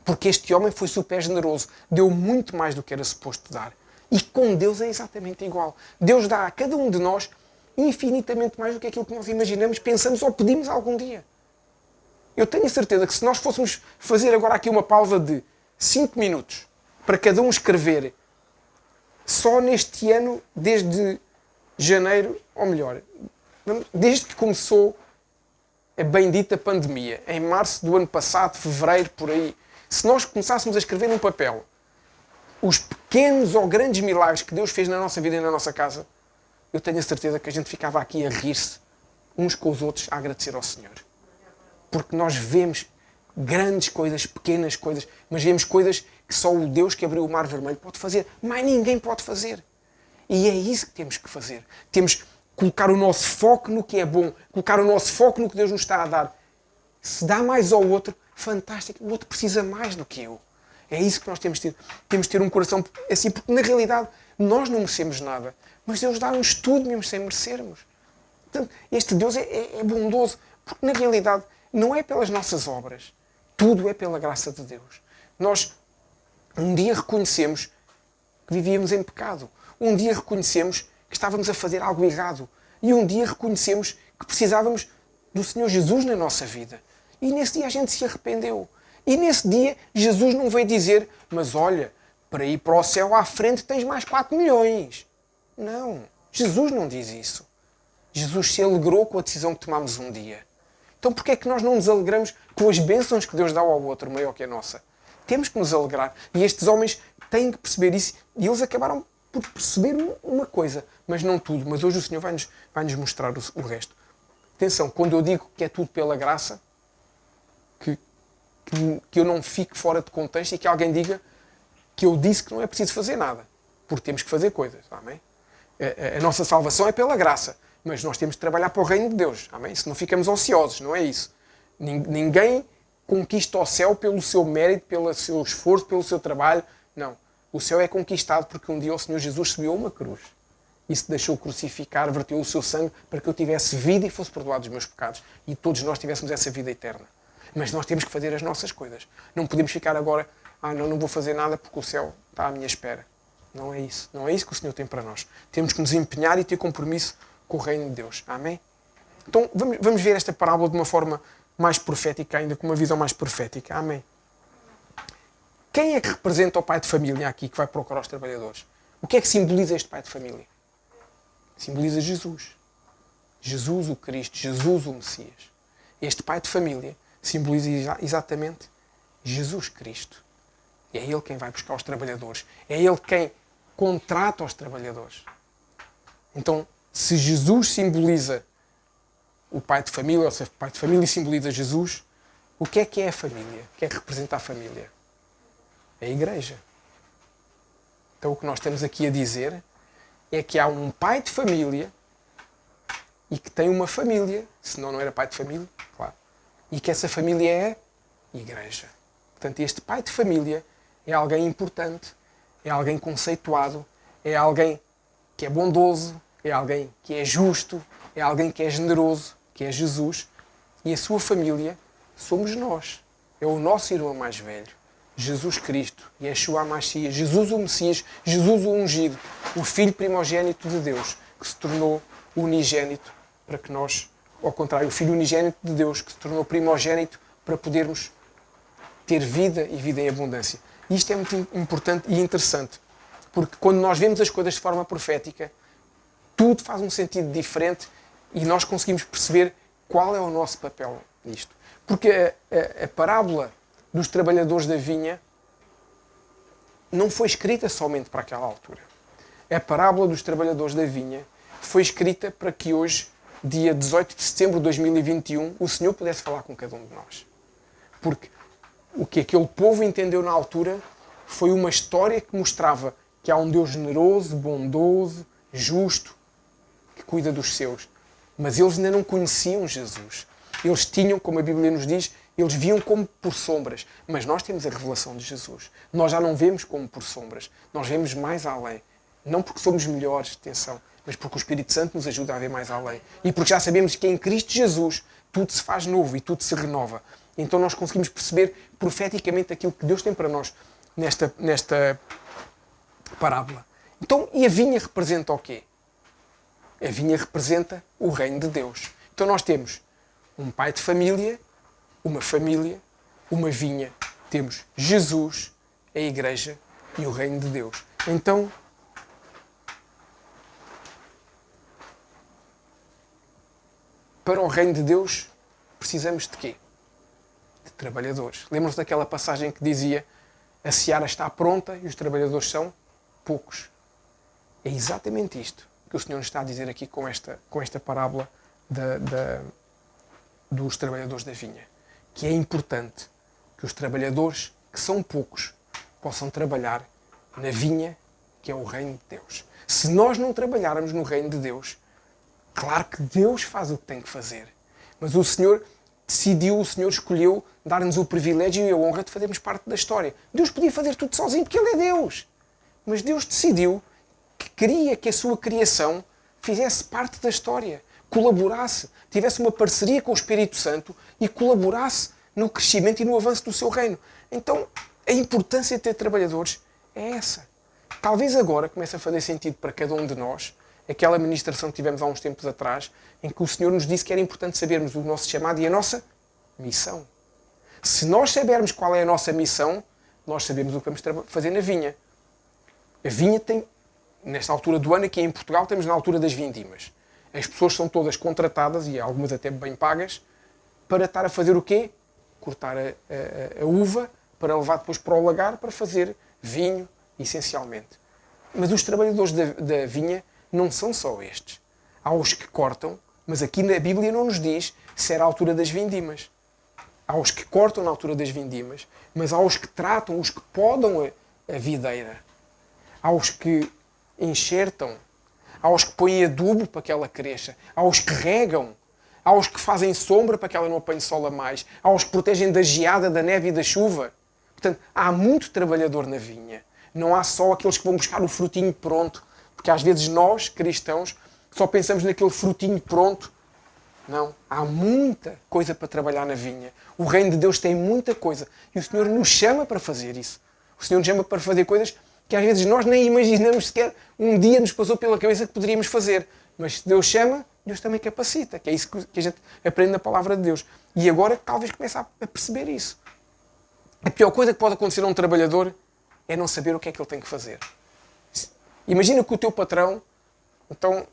Porque este homem foi super generoso. Deu muito mais do que era suposto dar. E com Deus é exatamente igual. Deus dá a cada um de nós infinitamente mais do que aquilo que nós imaginamos, pensamos ou pedimos algum dia. Eu tenho a certeza que se nós fôssemos fazer agora aqui uma pausa de 5 minutos para cada um escrever só neste ano, desde janeiro, ou melhor, desde que começou a bendita pandemia, em março do ano passado, fevereiro, por aí, se nós começássemos a escrever num papel os pequenos ou grandes milagres que Deus fez na nossa vida e na nossa casa, eu tenho a certeza que a gente ficava aqui a rir-se uns com os outros, a agradecer ao Senhor. Porque nós vemos grandes coisas, pequenas coisas, mas vemos coisas que só o Deus que abriu o Mar Vermelho pode fazer. Mais ninguém pode fazer. E é isso que temos que fazer. Temos que colocar o nosso foco no que é bom, colocar o nosso foco no que Deus nos está a dar. Se dá mais ao outro, fantástico. O outro precisa mais do que eu. É isso que nós temos de ter. Temos de ter um coração assim, porque na realidade nós não merecemos nada. Mas Deus dá-nos tudo mesmo sem merecermos. Portanto, este Deus é bondoso. Porque na realidade não é pelas nossas obras. Tudo é pela graça de Deus. Nós um dia reconhecemos que vivíamos em pecado. Um dia reconhecemos que estávamos a fazer algo errado. E um dia reconhecemos que precisávamos do Senhor Jesus na nossa vida. E nesse dia a gente se arrependeu. E nesse dia Jesus não veio dizer: mas olha, para ir para o céu à frente tens mais 4 milhões. Não. Jesus não diz isso. Jesus se alegrou com a decisão que tomámos um dia. Então porquê é que nós não nos alegramos com as bênçãos que Deus dá ao outro, maior que a nossa? Temos que nos alegrar. E estes homens têm que perceber isso. E eles acabaram por perceber uma coisa, mas não tudo. Mas hoje o Senhor vai-nos mostrar o resto. Atenção, quando eu digo que é tudo pela graça, que eu não fique fora de contexto e que alguém diga que eu disse que não é preciso fazer nada. Porque temos que fazer coisas. Amém? A nossa salvação é pela graça. Mas nós temos de trabalhar para o reino de Deus. Amém? Se não ficamos ociosos, não é isso. Ninguém conquista o céu pelo seu mérito, pelo seu esforço, pelo seu trabalho. Não. O céu é conquistado porque um dia o Senhor Jesus subiu a uma cruz e se deixou crucificar, verteu o seu sangue para que eu tivesse vida e fosse perdoado os meus pecados. E todos nós tivéssemos essa vida eterna. Mas nós temos que fazer as nossas coisas. Não podemos ficar agora, não vou fazer nada porque o céu está à minha espera. Não é isso. Não é isso que o Senhor tem para nós. Temos que nos empenhar e ter compromisso com o reino de Deus. Amém? Então, vamos ver esta parábola de uma forma mais profética ainda, com uma visão mais profética. Amém? Quem é que representa o pai de família aqui que vai procurar os trabalhadores? O que é que simboliza este pai de família? Simboliza Jesus. Jesus o Cristo, Jesus o Messias. Este pai de família simboliza exatamente Jesus Cristo. É Ele quem vai buscar os trabalhadores. É Ele quem contrata os trabalhadores. Então, se Jesus simboliza o pai de família, ou se o pai de família simboliza Jesus, o que é a família? O que é que representa a família? É a igreja. Então, o que nós estamos aqui a dizer é que há um pai de família e que tem uma família, senão não era pai de família, claro, e que essa família é a igreja. Portanto, este pai de família é alguém importante, é alguém conceituado, é alguém que é bondoso, é alguém que é justo, é alguém que é generoso, que é Jesus, e a sua família somos nós. É o nosso irmão mais velho, Jesus Cristo, Yeshua HaMashiach, Jesus o Messias, Jesus o ungido, o Filho primogênito de Deus, que se tornou unigênito para que nós, ao contrário, o Filho unigênito de Deus, que se tornou primogênito para podermos ter vida e vida em abundância. E isto é muito importante e interessante, porque quando nós vemos as coisas de forma profética, tudo faz um sentido diferente e nós conseguimos perceber qual é o nosso papel nisto. Porque a parábola dos trabalhadores da vinha não foi escrita somente para aquela altura. A parábola dos trabalhadores da vinha foi escrita para que hoje, dia 18 de setembro de 2021, o Senhor pudesse falar com cada um de nós. Porque o que aquele povo entendeu na altura foi uma história que mostrava que há um Deus generoso, bondoso, justo, que cuida dos seus. Mas eles ainda não conheciam Jesus. Eles tinham, como a Bíblia nos diz, eles viam como por sombras. Mas nós temos a revelação de Jesus. Nós já não vemos como por sombras. Nós vemos mais além. Não porque somos melhores, atenção, mas porque o Espírito Santo nos ajuda a ver mais além. E porque já sabemos que em Cristo Jesus tudo se faz novo e tudo se renova. Então nós conseguimos perceber profeticamente aquilo que Deus tem para nós nesta parábola. Então, e a vinha representa o quê? A vinha representa o reino de Deus. Então nós temos um pai de família, uma vinha. Temos Jesus, a igreja e o reino de Deus. Então, para o reino de Deus, precisamos de quê? De trabalhadores. Lembram-se daquela passagem que dizia: a seara está pronta e os trabalhadores são poucos. É exatamente isto que o Senhor nos está a dizer aqui com esta parábola dos trabalhadores da vinha. Que é importante que os trabalhadores, que são poucos, possam trabalhar na vinha, que é o reino de Deus. Se nós não trabalharmos no reino de Deus, claro que Deus faz o que tem que fazer. Mas o Senhor decidiu, o Senhor escolheu dar-nos o privilégio e a honra de fazermos parte da história. Deus podia fazer tudo sozinho, porque Ele é Deus. Mas Deus decidiu que queria que a sua criação fizesse parte da história, colaborasse, tivesse uma parceria com o Espírito Santo e colaborasse no crescimento e no avanço do seu reino. Então, a importância de ter trabalhadores é essa. Talvez agora comece a fazer sentido para cada um de nós aquela ministração que tivemos há uns tempos atrás, em que o Senhor nos disse que era importante sabermos o nosso chamado e a nossa missão. Se nós sabermos qual é a nossa missão, nós sabemos o que vamos fazer na vinha. A vinha tem, nesta altura do ano, aqui em Portugal, estamos na altura das vindimas. As pessoas são todas contratadas, e algumas até bem pagas, para estar a fazer o quê? Cortar a uva, para levar depois para o lagar, para fazer vinho, essencialmente. Mas os trabalhadores da vinha não são só estes. Há os que cortam, mas aqui na Bíblia não nos diz se era a altura das vindimas. Há os que cortam na altura das vindimas, mas há os que tratam, os que podam a videira. Há os que enxertam, há os que põem adubo para que ela cresça, há os que regam, há os que fazem sombra para que ela não apanhe sol a mais, há os que protegem da geada, da neve e da chuva. Portanto, há muito trabalhador na vinha. Não há só aqueles que vão buscar o frutinho pronto, Porque às vezes nós, cristãos, só pensamos naquele frutinho pronto. Não, há muita coisa para trabalhar na vinha. O reino de Deus tem muita coisa. E o Senhor nos chama para fazer isso. O Senhor nos chama para fazer coisas que às vezes nós nem imaginamos sequer. Um dia nos passou pela cabeça que poderíamos fazer. Mas se Deus chama, Deus também capacita. Que é isso que a gente aprende na palavra de Deus. E agora talvez comece a perceber isso. A pior coisa que pode acontecer a um trabalhador é não saber o que é que ele tem que fazer. Imagina que o teu patrão, então,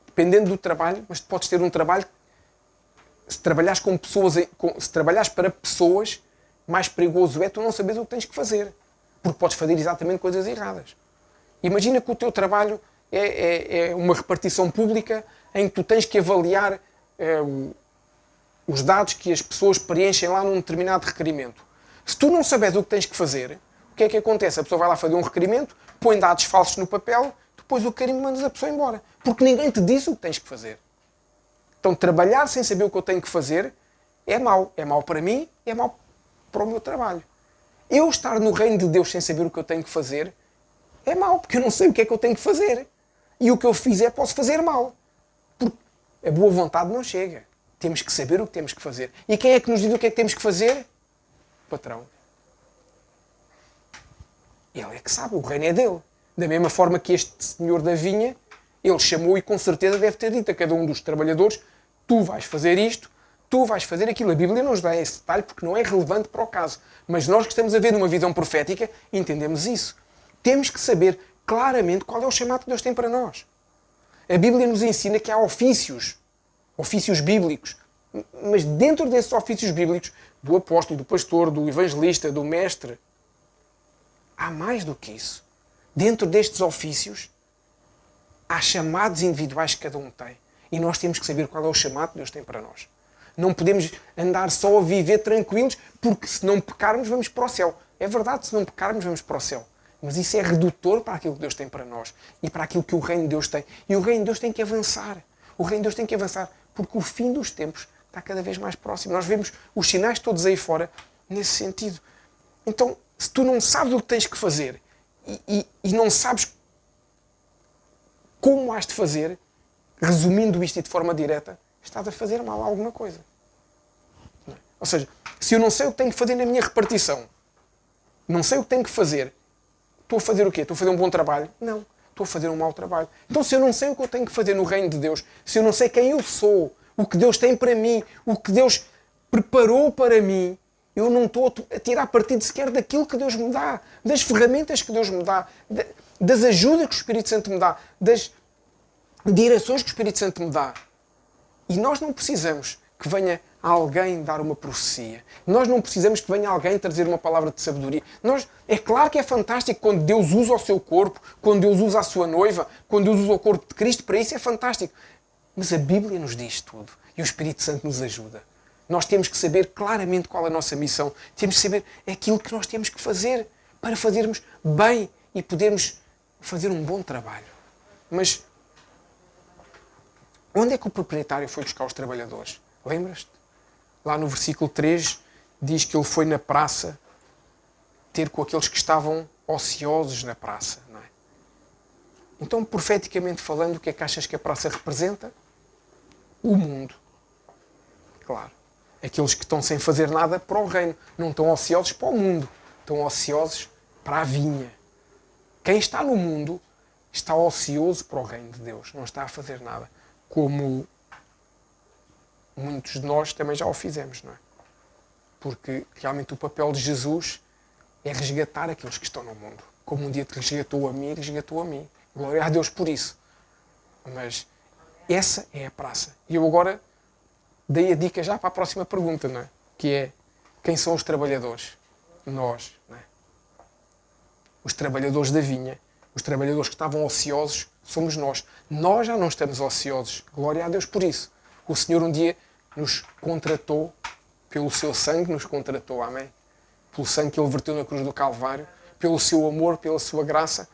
dependendo do trabalho, mas tu podes ter um trabalho, se trabalhares com pessoas, se trabalhares para pessoas, mais perigoso é tu não saberes o que tens que fazer. Porque podes fazer exatamente coisas erradas. Imagina que o teu trabalho é uma repartição pública em que tu tens que avaliar os dados que as pessoas preenchem lá num determinado requerimento. Se tu não sabes o que tens que fazer, o que é que acontece? A pessoa vai lá fazer um requerimento, põe dados falsos no papel, depois o carimbo mandas a pessoa embora. Porque ninguém te diz o que tens que fazer. Então, trabalhar sem saber o que eu tenho que fazer é mau. É mau para mim, é mau para o meu trabalho. Eu estar no reino de Deus sem saber o que eu tenho que fazer é mau, porque eu não sei o que é que eu tenho que fazer. E o que eu fizer posso fazer mal. Porque a boa vontade não chega. Temos que saber o que temos que fazer. E quem é que nos diz o que é que temos que fazer? O patrão. Ele é que sabe, o reino é dele. Da mesma forma que este senhor da vinha, ele chamou e com certeza deve ter dito a cada um dos trabalhadores: tu vais fazer isto, tu vais fazer aquilo. A Bíblia não nos dá esse detalhe porque não é relevante para o caso. Mas nós que estamos a ver numa visão profética, entendemos isso. Temos que saber claramente qual é o chamado que Deus tem para nós. A Bíblia nos ensina que há ofícios bíblicos. Mas dentro desses ofícios bíblicos, do apóstolo, do pastor, do evangelista, do mestre, há mais do que isso. Dentro destes ofícios, há chamados individuais que cada um tem. E nós temos que saber qual é o chamado que Deus tem para nós. Não podemos andar só a viver tranquilos, porque se não pecarmos, vamos para o céu. É verdade, se não pecarmos, vamos para o céu. Mas isso é redutor para aquilo que Deus tem para nós. E para aquilo que o reino de Deus tem. E o reino de Deus tem que avançar. O reino de Deus tem que avançar. Porque o fim dos tempos está cada vez mais próximo. Nós vemos os sinais todos aí fora nesse sentido. Então, se tu não sabes o que tens que fazer e não sabes como has de fazer, resumindo isto e de forma direta, estás a fazer mal a alguma coisa. Ou seja, se eu não sei o que tenho que fazer na minha repartição, não sei o que tenho que fazer, estou a fazer o quê? Estou a fazer um bom trabalho? Não. Estou a fazer um mau trabalho. Então, se eu não sei o que eu tenho que fazer no reino de Deus, se eu não sei quem eu sou, o que Deus tem para mim, o que Deus preparou para mim, eu não estou a tirar partido sequer daquilo que Deus me dá, das ferramentas que Deus me dá, das ajudas que o Espírito Santo me dá, das direções que o Espírito Santo me dá. E nós não precisamos que venha alguém dar uma profecia. Nós não precisamos que venha alguém trazer uma palavra de sabedoria. É claro que é fantástico quando Deus usa o seu corpo, quando Deus usa a sua noiva, quando Deus usa o corpo de Cristo, para isso é fantástico. Mas a Bíblia nos diz tudo e o Espírito Santo nos ajuda. Nós temos que saber claramente qual é a nossa missão. Temos que saber aquilo que nós temos que fazer para fazermos bem e podermos fazer um bom trabalho. Mas onde é que o proprietário foi buscar os trabalhadores? Lembras-te? Lá no versículo 3 diz que ele foi na praça ter com aqueles que estavam ociosos na praça. Não é? Então, profeticamente falando, o que é que achas que a praça representa? O mundo. Claro. Aqueles que estão sem fazer nada para o reino. Não estão ociosos para o mundo. Estão ociosos para a vinha. Quem está no mundo está ocioso para o reino de Deus. Não está a fazer nada. Como muitos de nós também já o fizemos, não é? Porque realmente o papel de Jesus é resgatar aqueles que estão no mundo. Como um dia te resgatou a mim. Glória a Deus por isso. Mas essa é a praça. E eu agora dei a dica já para a próxima pergunta, não é? Que é, quem são os trabalhadores? Nós, não é? Os trabalhadores da vinha, os trabalhadores que estavam ociosos, somos nós. Nós já não estamos ociosos. Glória a Deus por isso. O Senhor um dia nos contratou, pelo seu sangue nos contratou, amém? Pelo sangue que Ele verteu na cruz do Calvário, pelo seu amor, pela sua graça.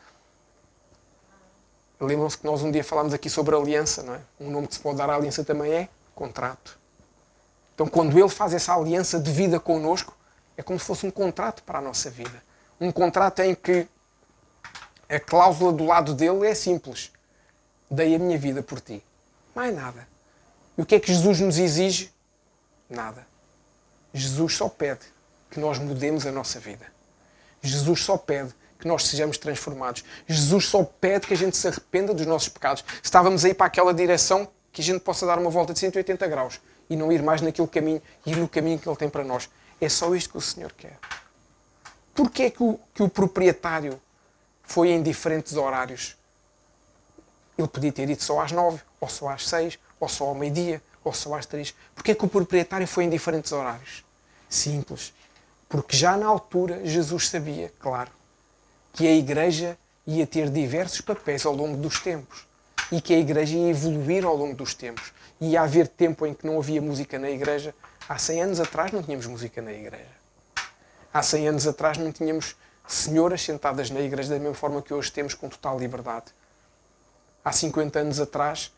Lembram-se que nós um dia falámos aqui sobre aliança, não é? Um nome que se pode dar à aliança também é contrato. Então, quando Ele faz essa aliança de vida connosco, é como se fosse um contrato para a nossa vida. Um contrato em que A cláusula do lado dele é simples. Dei a minha vida por ti. Mais nada. E o que é que Jesus nos exige? Nada. Jesus só pede que nós mudemos a nossa vida. Jesus só pede que nós sejamos transformados. Jesus só pede que a gente se arrependa dos nossos pecados. Se estávamos a ir para aquela direção, que a gente possa dar uma volta de 180 graus e não ir mais naquele caminho, ir no caminho que Ele tem para nós. É só isto que o Senhor quer. Porquê é que o proprietário foi em diferentes horários? Ele podia ter ido só às 9, ou só às 6, ou só ao meio-dia, ou só às 3. Porquê é que o proprietário foi em diferentes horários? Simples. Porque já na altura Jesus sabia, claro, que a igreja ia ter diversos papéis ao longo dos tempos. E que a igreja ia evoluir ao longo dos tempos. E ia haver tempo em que não havia música na igreja. Há 100 anos atrás não tínhamos música na igreja. Há 100 anos atrás não tínhamos senhoras sentadas na igreja da mesma forma que hoje temos com total liberdade. Há 50 anos atrás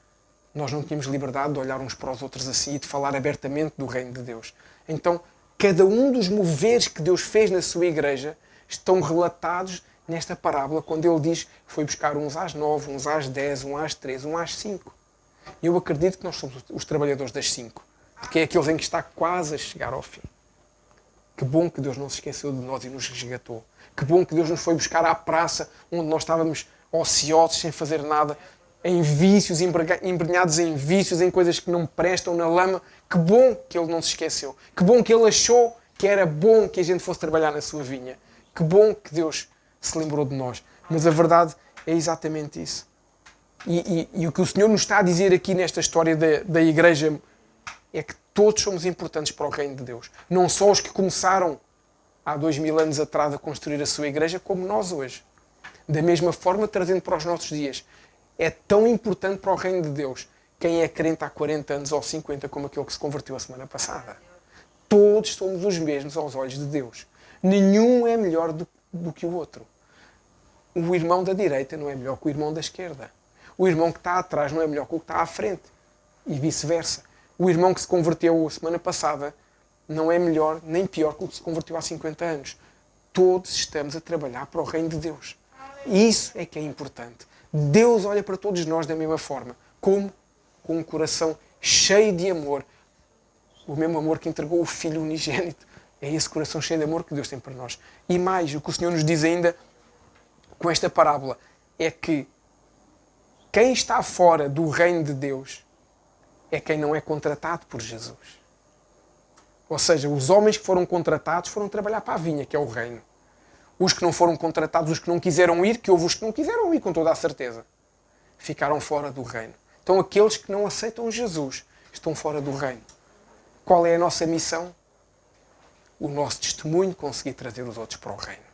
nós não tínhamos liberdade de olhar uns para os outros assim e de falar abertamente do reino de Deus. Então, cada um dos moveres que Deus fez na sua igreja estão relatados nesta parábola, quando Ele diz que foi buscar uns às 9, uns às 10, uns às 3, uns às 5. Eu acredito que nós somos os trabalhadores das 5, porque é aqueles em que está quase a chegar ao fim. Que bom que Deus não se esqueceu de nós e nos resgatou. Que bom que Deus nos foi buscar à praça, onde nós estávamos ociosos, sem fazer nada, em vícios, embrenhados em vícios, em coisas que não prestam, na lama. Que bom que Ele não se esqueceu. Que bom que Ele achou que era bom que a gente fosse trabalhar na sua vinha. Que bom que Deus se lembrou de nós. Mas a verdade é exatamente isso. E o que o Senhor nos está a dizer aqui nesta história da igreja é que todos somos importantes para o reino de Deus. Não só os que começaram há 2000 anos atrás a construir a sua igreja, como nós hoje. Da mesma forma, trazendo para os nossos dias. É tão importante para o reino de Deus quem é crente há 40 anos ou 50 como aquele que se converteu a semana passada. Todos somos os mesmos aos olhos de Deus. Nenhum é melhor do que o outro. O irmão da direita não é melhor que o irmão da esquerda. O irmão que está atrás não é melhor que o que está à frente. E vice-versa. O irmão que se converteu a semana passada não é melhor nem pior que o que se converteu há 50 anos. Todos estamos a trabalhar para o reino de Deus. E isso é que é importante. Deus olha para todos nós da mesma forma. Como? Com um coração cheio de amor. O mesmo amor que entregou o Filho unigênito. É esse coração cheio de amor que Deus tem para nós. E mais, o que o Senhor nos diz ainda com esta parábola é que quem está fora do reino de Deus é quem não é contratado por Jesus. Ou seja, os homens que foram contratados foram trabalhar para a vinha, que é o reino. Os que não foram contratados, os que não quiseram ir, que houve os que não quiseram ir, com toda a certeza, ficaram fora do reino. Então aqueles que não aceitam Jesus estão fora do reino. Qual é a nossa missão? O nosso testemunho, conseguir trazer os outros para o reino.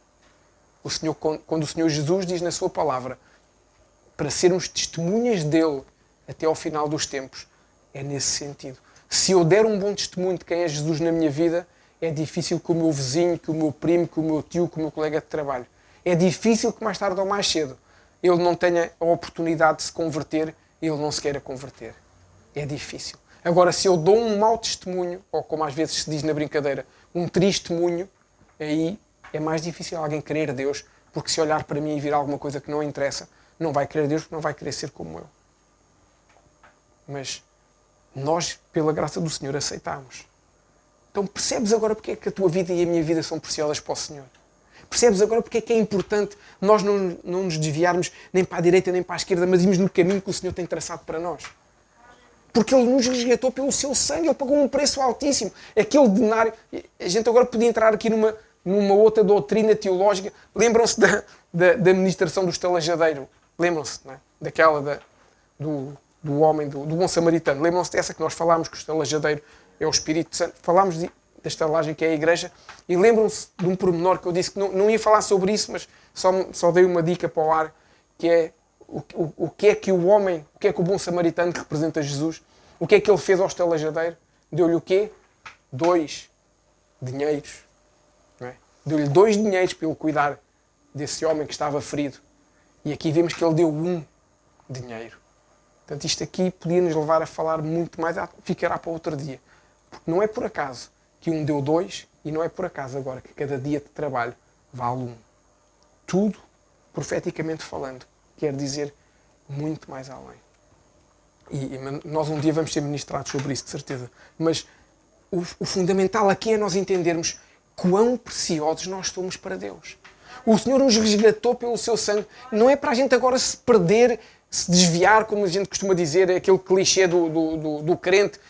O Senhor, quando o Senhor Jesus diz na sua palavra para sermos testemunhas dele até ao final dos tempos, é nesse sentido. Se eu der um bom testemunho de quem é Jesus na minha vida, é difícil que o meu vizinho, que o meu primo, que o meu tio, que o meu colega de trabalho. É difícil que mais tarde ou mais cedo ele não tenha a oportunidade de se converter e ele não se queira converter. É difícil. Agora, se eu dou um mau testemunho, ou como às vezes se diz na brincadeira, um testemunho, aí é mais difícil alguém querer Deus, porque se olhar para mim e vir alguma coisa que não interessa, não vai querer Deus, porque não vai querer ser como eu. Mas nós, pela graça do Senhor, aceitamos. Então percebes agora porque é que a tua vida e a minha vida são preciosas para o Senhor? Percebes agora porque é que é importante nós não nos desviarmos nem para a direita nem para a esquerda, mas irmos no caminho que o Senhor tem traçado para nós? Porque Ele nos resgatou pelo seu sangue, Ele pagou um preço altíssimo. Aquele denário... A gente agora podia entrar aqui numa outra doutrina teológica. Lembram-se da ministração do estalajadeiro? Lembram-se, não é? Daquela do homem, do bom samaritano. Lembram-se dessa que nós falámos, que o estalajadeiro é o Espírito Santo. Falámos da estalagem que é a igreja. E lembram-se de um pormenor que eu disse que não ia falar sobre isso, mas só dei uma dica para o ar, que é o que é que o homem, o que é que o bom samaritano que representa Jesus, o que é que ele fez ao estalajadeiro? Deu-lhe o quê? 2 dinheiros. Não é? Deu-lhe 2 dinheiros para ele cuidar desse homem que estava ferido. E aqui vemos que ele deu 1 dinheiro. Portanto, isto aqui podia nos levar a falar muito mais, ficará para outro dia. Porque não é por acaso que um deu 2 e não é por acaso agora que cada dia de trabalho vale 1. Tudo profeticamente falando, quer dizer muito mais além. E nós um dia vamos ser ministrados sobre isso, de certeza. Mas o fundamental aqui é nós entendermos quão preciosos nós somos para Deus. O Senhor nos resgatou pelo seu sangue. Não é para a gente agora se perder, se desviar, como a gente costuma dizer, aquele clichê do crente.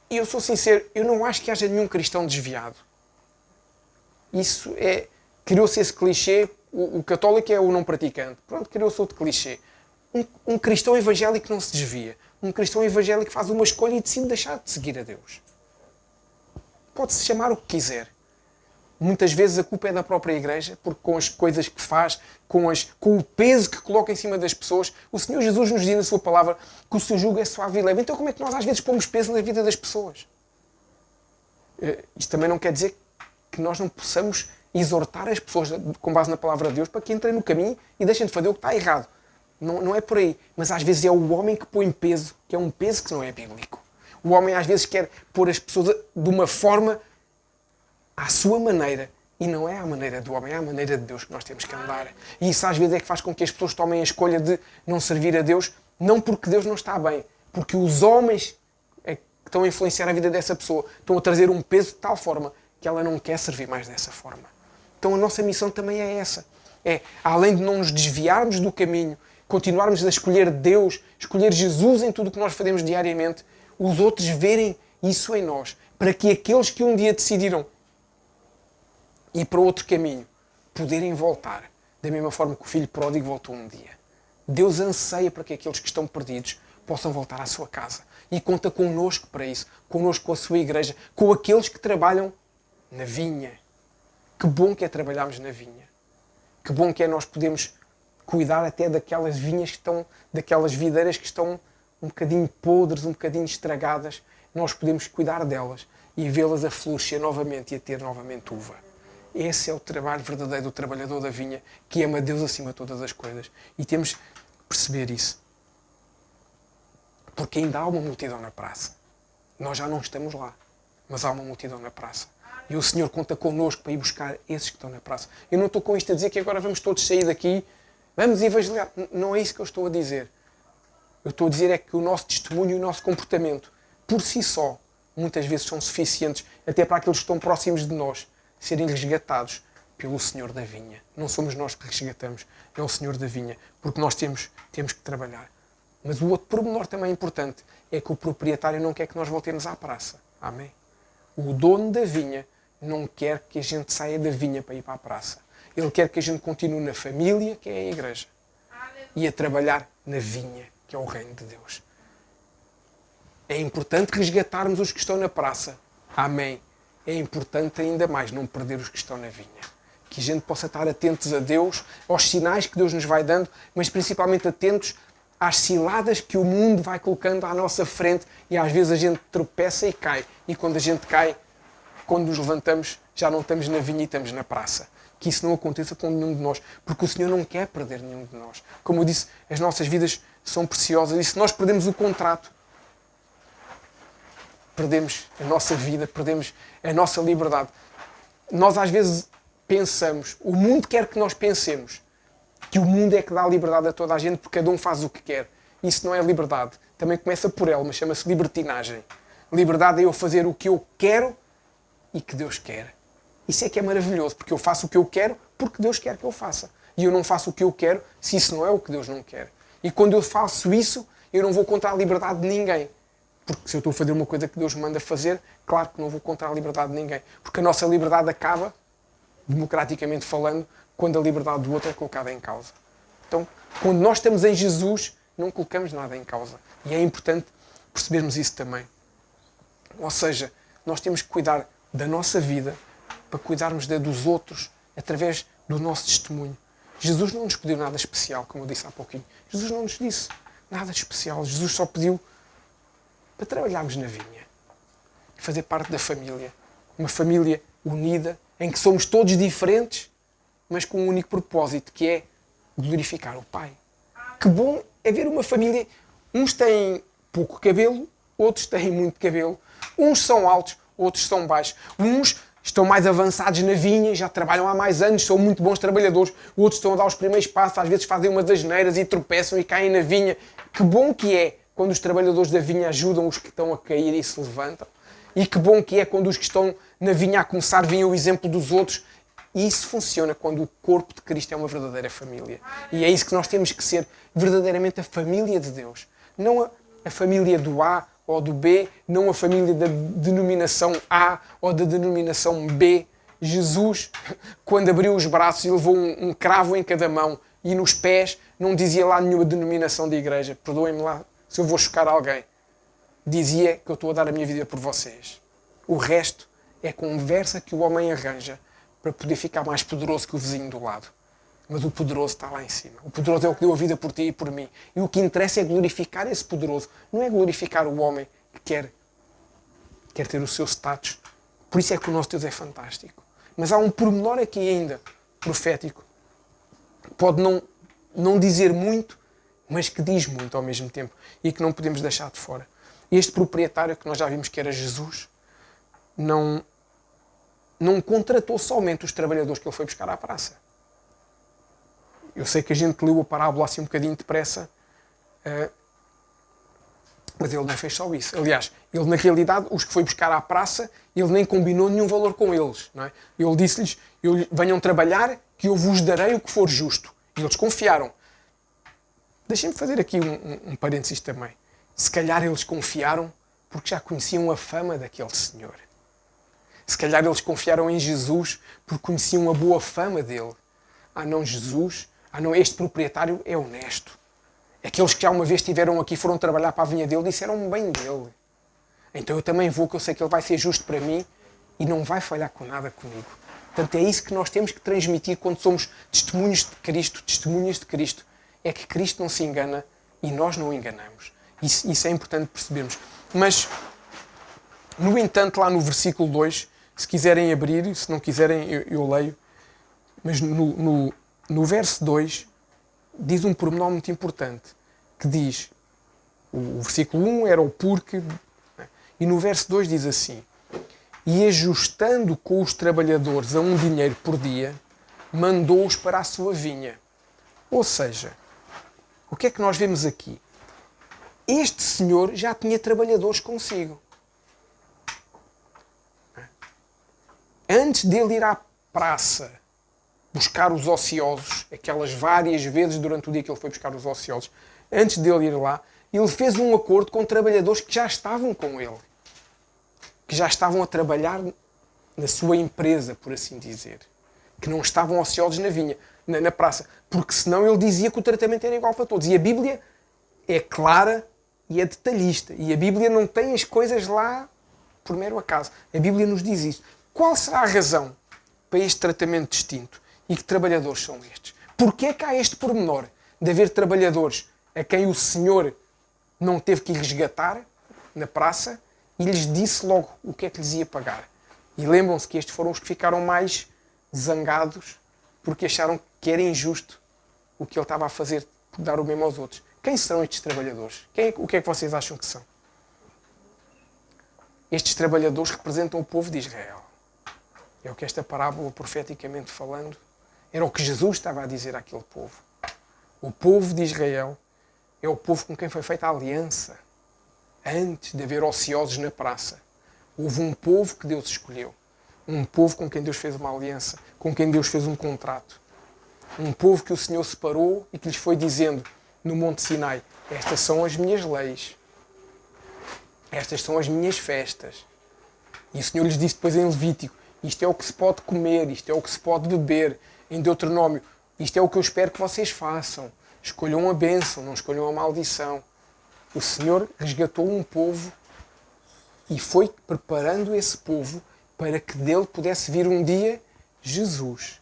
E eu sou sincero, eu não acho que haja nenhum cristão desviado. Isso é... Criou-se esse clichê, o católico é o não praticante. Pronto, criou-se outro clichê. Um cristão evangélico não se desvia. Um cristão evangélico faz uma escolha e decide deixar de seguir a Deus. Pode-se chamar o que quiser. Muitas vezes a culpa é da própria igreja, porque com as coisas que faz, com o peso que coloca em cima das pessoas, o Senhor Jesus nos diz na sua palavra que o seu jugo é suave e leve. Então como é que nós às vezes pomos peso na vida das pessoas? Isto também não quer dizer que nós não possamos exortar as pessoas com base na palavra de Deus para que entrem no caminho e deixem de fazer o que está errado. Não é por aí. Mas às vezes é o homem que põe peso, que é um peso que não é bíblico. O homem às vezes quer pôr as pessoas de uma forma à sua maneira. E não é à maneira do homem, é à maneira de Deus que nós temos que andar. E isso às vezes é que faz com que as pessoas tomem a escolha de não servir a Deus, não porque Deus não está bem, porque os homens que estão a influenciar a vida dessa pessoa estão a trazer um peso de tal forma que ela não quer servir mais dessa forma. Então a nossa missão também é essa. É, além de não nos desviarmos do caminho, continuarmos a escolher Deus, escolher Jesus em tudo o que nós fazemos diariamente, os outros verem isso em nós, para que aqueles que um dia decidiram ir para outro caminho, poderem voltar, da mesma forma que o filho pródigo voltou um dia. Deus anseia para que aqueles que estão perdidos possam voltar à sua casa. E conta connosco para isso, connosco com a sua igreja, com aqueles que trabalham na vinha. Que bom que é trabalharmos na vinha. Que bom que é nós podemos cuidar até daquelas vinhas que estão, daquelas videiras que estão um bocadinho podres, um bocadinho estragadas. Nós podemos cuidar delas e vê-las a florescer novamente e a ter novamente uva. Esse é o trabalho verdadeiro do trabalhador da vinha, que ama Deus acima de todas as coisas. E temos que perceber isso. Porque ainda há uma multidão na praça. Nós já não estamos lá, mas há uma multidão na praça. E o Senhor conta connosco para ir buscar esses que estão na praça. Eu não estou com isto a dizer que agora vamos todos sair daqui, vamos evangelizar. Não é isso que eu estou a dizer. Eu estou a dizer é que o nosso testemunho e o nosso comportamento, por si só, muitas vezes são suficientes, até para aqueles que estão próximos de nós, serem resgatados pelo Senhor da vinha. Não somos nós que resgatamos, é o Senhor da vinha, porque nós temos que trabalhar. Mas o outro pormenor também importante é que o proprietário não quer que nós voltemos à praça. Amém? O dono da vinha não quer que a gente saia da vinha para ir para a praça. Ele quer que a gente continue na família, que é a igreja, e a trabalhar na vinha, que é o reino de Deus. É importante resgatarmos os que estão na praça. Amém. É importante ainda mais não perder os que estão na vinha. Que a gente possa estar atentos a Deus, aos sinais que Deus nos vai dando, mas principalmente atentos às ciladas que o mundo vai colocando à nossa frente e às vezes a gente tropeça e cai. E quando a gente cai, quando nos levantamos, já não estamos na vinha e estamos na praça. Que isso não aconteça com nenhum de nós, porque o Senhor não quer perder nenhum de nós. Como eu disse, as nossas vidas são preciosas e se nós perdemos o contrato, perdemos a nossa vida, perdemos a nossa liberdade. Nós às vezes pensamos, o mundo quer que nós pensemos que o mundo é que dá liberdade a toda a gente porque cada um faz o que quer. Isso não é liberdade. Também começa por ela, mas chama-se libertinagem. Liberdade é eu fazer o que eu quero e que Deus quer. Isso é que é maravilhoso, porque eu faço o que eu quero porque Deus quer que eu faça. E eu não faço o que eu quero se isso não é o que Deus não quer. E quando eu faço isso, eu não vou contra a liberdade de ninguém. Porque se eu estou a fazer uma coisa que Deus me manda fazer, claro que não vou contra a liberdade de ninguém. Porque a nossa liberdade acaba, democraticamente falando, quando a liberdade do outro é colocada em causa. Então, quando nós estamos em Jesus, não colocamos nada em causa. E é importante percebermos isso também. Ou seja, nós temos que cuidar da nossa vida para cuidarmos da dos outros através do nosso testemunho. Jesus não nos pediu nada especial, como eu disse há pouquinho. Jesus não nos disse nada especial. Jesus só pediu para trabalharmos na vinha. Fazer parte da família. Uma família unida, em que somos todos diferentes, mas com um único propósito, que é glorificar o Pai. Que bom é ver uma família. Uns têm pouco cabelo, outros têm muito cabelo. Uns são altos, outros são baixos. Uns estão mais avançados na vinha, já trabalham há mais anos, são muito bons trabalhadores. Outros estão a dar os primeiros passos, às vezes fazem umas asneiras e tropeçam e caem na vinha. Que bom que é quando os trabalhadores da vinha ajudam os que estão a cair e se levantam. E que bom que é quando os que estão na vinha a começar veem o exemplo dos outros. E isso funciona quando o corpo de Cristo é uma verdadeira família. E é isso que nós temos que ser, verdadeiramente a família de Deus. Não a família do A ou do B, não a família da denominação A ou da denominação B. Jesus, quando abriu os braços e levou um cravo em cada mão e nos pés, não dizia lá nenhuma denominação de igreja. Perdoem-me lá se eu vou chocar alguém. Dizia que eu estou a dar a minha vida por vocês. O resto é conversa que o homem arranja para poder ficar mais poderoso que o vizinho do lado. Mas o poderoso está lá em cima. O poderoso é o que deu a vida por ti e por mim. E o que interessa é glorificar esse poderoso. Não é glorificar o homem que quer ter o seu status. Por isso é que o nosso Deus é fantástico. Mas há um pormenor aqui ainda, profético. Pode não dizer muito, mas que diz muito ao mesmo tempo. E que não podemos deixar de fora. Este proprietário, que nós já vimos que era Jesus, não contratou somente os trabalhadores que ele foi buscar à praça. Eu sei que a gente leu a parábola assim um bocadinho depressa, mas ele não fez só isso. Aliás, ele na realidade, os que foi buscar à praça, ele nem combinou nenhum valor com eles. Não é? Ele disse-lhes, venham trabalhar que eu vos darei o que for justo. E eles confiaram. Deixem-me fazer aqui um parênteses também. Se calhar eles confiaram porque já conheciam a fama daquele senhor. Se calhar eles confiaram em Jesus porque conheciam a boa fama dele. Ah não, Jesus, este proprietário é honesto. Aqueles que já uma vez estiveram aqui, foram trabalhar para a vinha dele, disseram-me bem dele. Então eu também vou, que eu sei que ele vai ser justo para mim e não vai falhar com nada comigo. Portanto, é isso que nós temos que transmitir quando somos testemunhas de Cristo. É que Cristo não se engana e nós não o enganamos. Isso é importante percebermos. Mas, no entanto, lá no versículo 2, se quiserem abrir, se não quiserem, eu leio. Mas no verso 2, diz um pormenor muito importante, que diz, o versículo 1 era o porque, e no verso 2 diz assim, e ajustando com os trabalhadores a um dinheiro por dia, mandou-os para a sua vinha. Ou seja, o que é que nós vemos aqui? Este senhor já tinha trabalhadores consigo. Antes dele ir à praça buscar os ociosos, aquelas várias vezes durante o dia que ele foi buscar os ociosos, antes dele ir lá, ele fez um acordo com trabalhadores que já estavam com ele. Que já estavam a trabalhar na sua empresa, por assim dizer. Que não estavam ociosos na vinha, na praça. Porque senão ele dizia que o tratamento era igual para todos. E a Bíblia é clara e é detalhista. E a Bíblia não tem as coisas lá por mero acaso. A Bíblia nos diz isso. Qual será a razão para este tratamento distinto? E que trabalhadores são estes? Porquê é que há este pormenor de haver trabalhadores a quem o Senhor não teve que ir resgatar na praça e lhes disse logo o que é que lhes ia pagar? E lembram-se que estes foram os que ficaram mais zangados porque acharam que era injusto o que ele estava a fazer por dar o mesmo aos outros. Quem serão estes trabalhadores? O que é que vocês acham que são? Estes trabalhadores representam o povo de Israel. É o que esta parábola, profeticamente falando, era o que Jesus estava a dizer àquele povo. O povo de Israel é o povo com quem foi feita a aliança. Antes de haver ociosos na praça, houve um povo que Deus escolheu. Um povo com quem Deus fez uma aliança, com quem Deus fez um contrato. Um povo que o Senhor separou e que lhes foi dizendo no Monte Sinai, estas são as minhas leis. Estas são as minhas festas. E o Senhor lhes disse depois em Levítico, isto é o que se pode comer, isto é o que se pode beber. Em Deuteronômio, isto é o que eu espero que vocês façam. Escolham a bênção, não escolham a maldição. O Senhor resgatou um povo e foi preparando esse povo para que dele pudesse vir um dia Jesus,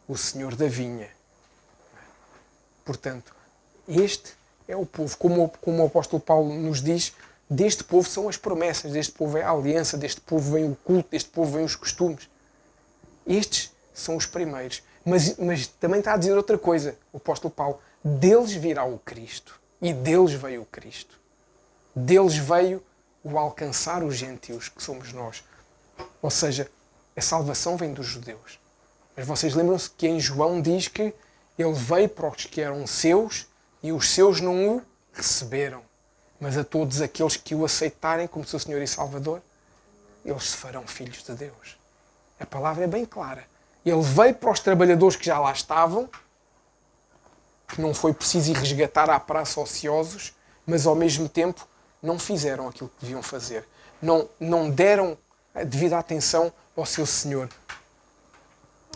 o Senhor da vinha. Portanto, este é o povo, como o apóstolo Paulo nos diz, deste povo são as promessas, deste povo é a aliança, deste povo vem o culto, deste povo vem os costumes. Estes são os primeiros. Mas também está a dizer outra coisa, o apóstolo Paulo. Deles virá o Cristo. E deles veio o Cristo. Deles veio o alcançar os gentios, que somos nós. Ou seja, A salvação vem dos judeus. Mas vocês lembram-se que em João diz que ele veio para os que eram seus e os seus não o receberam. Mas a todos aqueles que o aceitarem como seu Senhor e Salvador, eles se farão filhos de Deus. A palavra é bem clara. Ele veio para os trabalhadores que já lá estavam, que não foi preciso ir resgatar à praça ociosos, mas ao mesmo tempo não fizeram aquilo que deviam fazer. Não deram a devida atenção ao seu Senhor.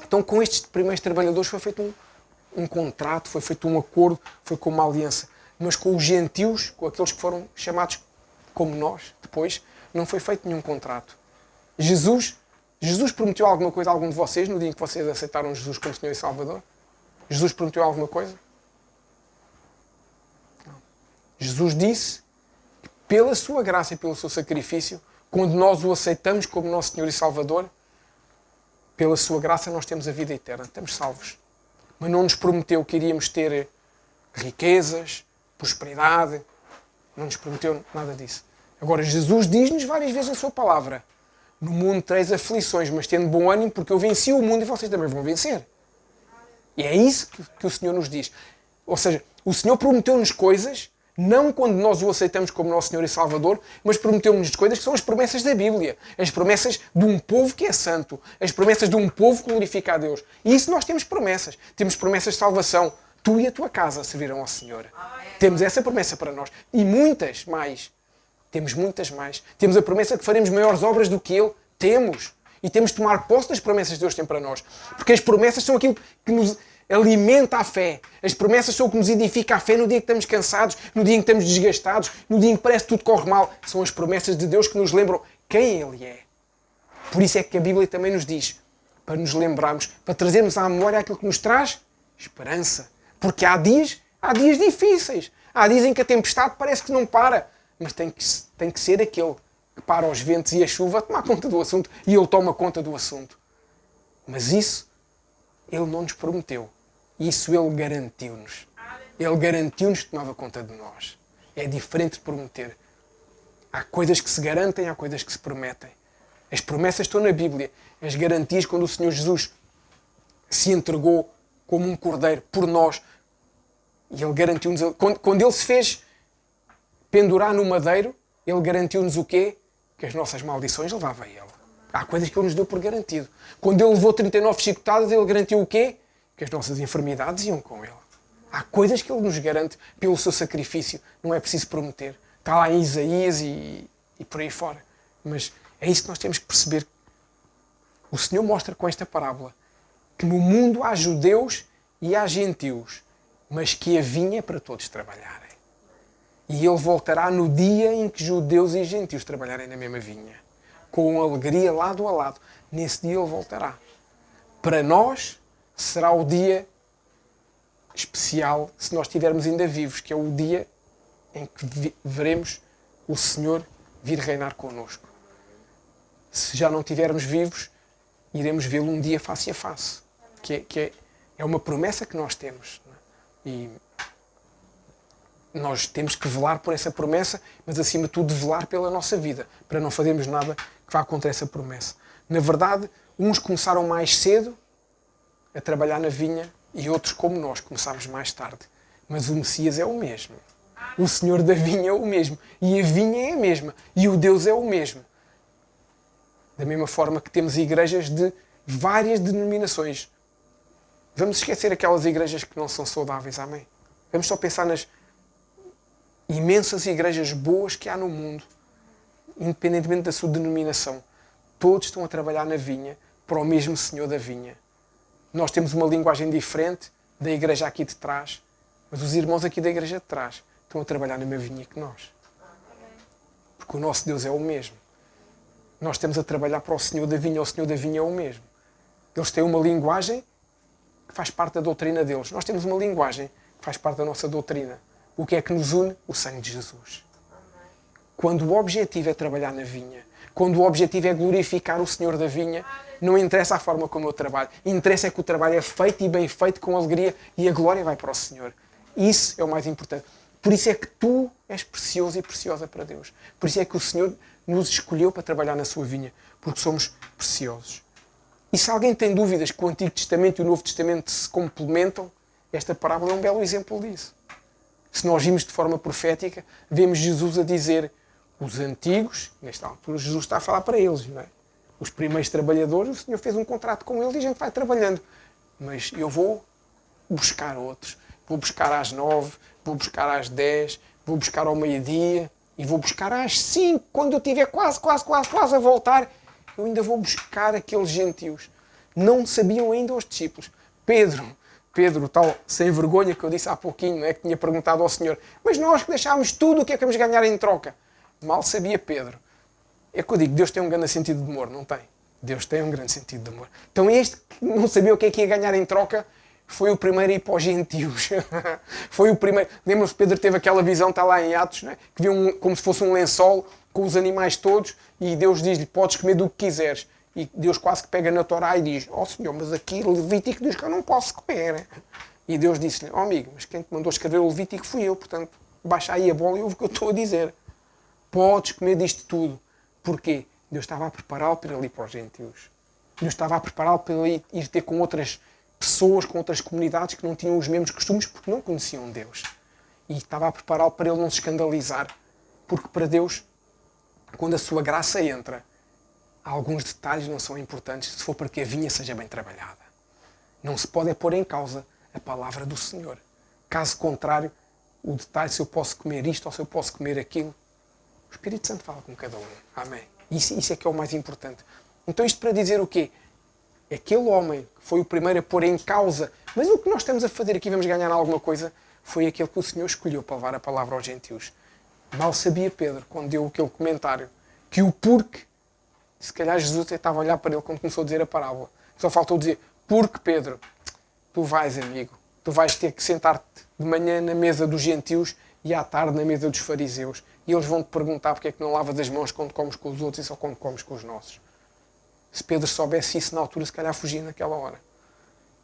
Então, com estes primeiros trabalhadores foi feito um contrato, foi feito um acordo, foi como uma aliança. Mas com os gentios, com aqueles que foram chamados como nós, depois, não foi feito nenhum contrato. Jesus prometeu alguma coisa a algum de vocês no dia em que vocês aceitaram Jesus como Senhor e Salvador? Jesus prometeu alguma coisa? Não. Jesus disse que pela sua graça e pelo seu sacrifício, quando nós o aceitamos como nosso Senhor e Salvador, pela sua graça nós temos a vida eterna, estamos salvos. Mas não nos prometeu que iríamos ter riquezas, prosperidade, não nos prometeu nada disso. Agora, Jesus diz-nos várias vezes na sua palavra: no mundo tereis aflições, mas tendo bom ânimo, porque eu venci o mundo e vocês também vão vencer. E é isso que o Senhor nos diz. Ou seja, o Senhor prometeu-nos coisas, não quando nós o aceitamos como nosso Senhor e Salvador, mas prometeu-nos coisas que são as promessas da Bíblia. As promessas de um povo que é santo. As promessas de um povo que glorifica a Deus. E isso nós temos promessas. Temos promessas de salvação. Tu e a tua casa servirão ao Senhor. Temos essa promessa para nós. E muitas mais. Temos muitas mais. Temos a promessa que faremos maiores obras do que Ele. Temos. E temos de tomar posse das promessas que Deus tem para nós. Porque as promessas são aquilo que nos alimenta a fé. As promessas são o que nos edifica a fé no dia que estamos cansados, no dia em que estamos desgastados, no dia em que parece que tudo corre mal. São as promessas de Deus que nos lembram quem Ele é. Por isso é que a Bíblia também nos diz, para nos lembrarmos, para trazermos à memória aquilo que nos traz esperança. Porque há dias difíceis. Há dias em que a tempestade parece que não para. Mas tem que ser aquele que para os ventos e a chuva a tomar conta do assunto. E Ele toma conta do assunto. Mas isso Ele não nos prometeu. Isso Ele garantiu-nos. Ele garantiu-nos que tomava conta de nós. É diferente de prometer. Há coisas que se garantem, há coisas que se prometem. As promessas estão na Bíblia. As garantias, quando o Senhor Jesus se entregou como um cordeiro por nós, e Ele garantiu-nos... Quando Ele se fez pendurar no madeiro, Ele garantiu-nos o quê? Que as nossas maldições levava a Ele. Há coisas que Ele nos deu por garantido. Quando Ele levou 39 chicotadas, Ele garantiu o quê? Que as nossas enfermidades iam com Ele. Há coisas que Ele nos garante pelo seu sacrifício. Não é preciso prometer. Está lá em Isaías e por aí fora. Mas é isso que nós temos que perceber. O Senhor mostra com esta parábola que no mundo há judeus e há gentios, mas que a vinha é para todos trabalharem. E Ele voltará no dia em que judeus e gentios trabalharem na mesma vinha. Com alegria lado a lado. Nesse dia Ele voltará. Para nós será o dia especial, se nós estivermos ainda vivos, que é o dia em que veremos o Senhor vir reinar connosco. Se já não estivermos vivos, iremos vê-lo um dia face a face. Que é uma promessa que nós temos. E nós temos que velar por essa promessa, mas acima de tudo velar pela nossa vida, para não fazermos nada que vá contra essa promessa. Na verdade, uns começaram mais cedo a trabalhar na vinha e outros, como nós, começámos mais tarde. Mas o Messias é o mesmo. O Senhor da vinha é o mesmo. E a vinha é a mesma. E o Deus é o mesmo. Da mesma forma que temos igrejas de várias denominações. Vamos esquecer aquelas igrejas que não são saudáveis, amém? Vamos só pensar nas imensas igrejas boas que há no mundo, independentemente da sua denominação. Todos estão a trabalhar na vinha para o mesmo Senhor da vinha. Nós temos uma linguagem diferente da igreja aqui de trás, mas os irmãos aqui da igreja de trás estão a trabalhar na mesma vinha que nós. Porque o nosso Deus é o mesmo. Nós estamos a trabalhar para o Senhor da vinha, o Senhor da vinha é o mesmo. Eles têm uma linguagem que faz parte da doutrina deles. Nós temos uma linguagem que faz parte da nossa doutrina. O que é que nos une? O sangue de Jesus. Quando o objetivo é trabalhar na vinha, quando o objetivo é glorificar o Senhor da vinha, não interessa a forma como eu trabalho. Interessa é que o trabalho é feito e bem feito, com alegria, e a glória vai para o Senhor. Isso é o mais importante. Por isso é que tu és precioso e preciosa para Deus. Por isso é que o Senhor nos escolheu para trabalhar na sua vinha, porque somos preciosos. E se alguém tem dúvidas que o Antigo Testamento e o Novo Testamento se complementam, esta parábola é um belo exemplo disso. Se nós vimos de forma profética, vemos Jesus a dizer, os antigos, nesta altura Jesus está a falar para eles, não é? Os primeiros trabalhadores, o Senhor fez um contrato com eles e a gente vai trabalhando. Mas eu vou buscar outros. Vou buscar às 9, vou buscar às 10, vou buscar ao meio-dia e vou buscar às 5, quando eu estiver quase a voltar, eu ainda vou buscar aqueles gentios. Não sabiam ainda os discípulos. Pedro, tal sem vergonha que eu disse há pouquinho, não é? Que tinha perguntado ao Senhor, mas nós que deixámos tudo, o que é que vamos ganhar em troca? Mal sabia Pedro. É que eu digo, Deus tem um grande sentido de humor, não tem? Deus tem um grande sentido de humor. Então este que não sabia o que é que ia ganhar em troca, foi o primeiro a ir para os gentios. Foi o primeiro. Lembram-se, Pedro teve aquela visão, está lá em Atos, não é? Que viu como se fosse um lençol com os animais todos e Deus diz-lhe, podes comer do que quiseres. E Deus quase que pega na Torá e diz, ó Senhor, mas aqui Levítico diz que eu não posso comer. E Deus disse-lhe, ó amigo, mas quem te mandou escrever o Levítico fui eu, portanto, baixa aí a bola e ouve o que eu estou a dizer. Podes comer disto tudo. Porquê? Deus estava a prepará-lo para ele ir para os gentios. Deus estava a prepará-lo para ele ir ter com outras pessoas, com outras comunidades que não tinham os mesmos costumes porque não conheciam Deus. E estava a prepará-lo para ele não se escandalizar. Porque para Deus, quando a sua graça entra, alguns detalhes não são importantes se for para que a vinha seja bem trabalhada. Não se pode pôr em causa a palavra do Senhor. Caso contrário, o detalhe se eu posso comer isto ou se eu posso comer aquilo, o Espírito Santo fala com cada um. Amém. Isso é que é o mais importante. Então isto para dizer o quê? Aquele homem que foi o primeiro a pôr em causa, mas o que nós estamos a fazer aqui, vamos ganhar alguma coisa, foi aquele que o Senhor escolheu para levar a palavra aos gentios. Mal sabia Pedro, quando deu aquele comentário, que o porque, se calhar Jesus até estava a olhar para ele quando começou a dizer a parábola. Só faltou dizer, porque Pedro, tu vais, amigo, tu vais ter que sentar-te de manhã na mesa dos gentios e à tarde na mesa dos fariseus. E eles vão-te perguntar porque é que não lavas as mãos quando comes com os outros e só quando comes com os nossos. Se Pedro soubesse isso na altura, se calhar fugia naquela hora.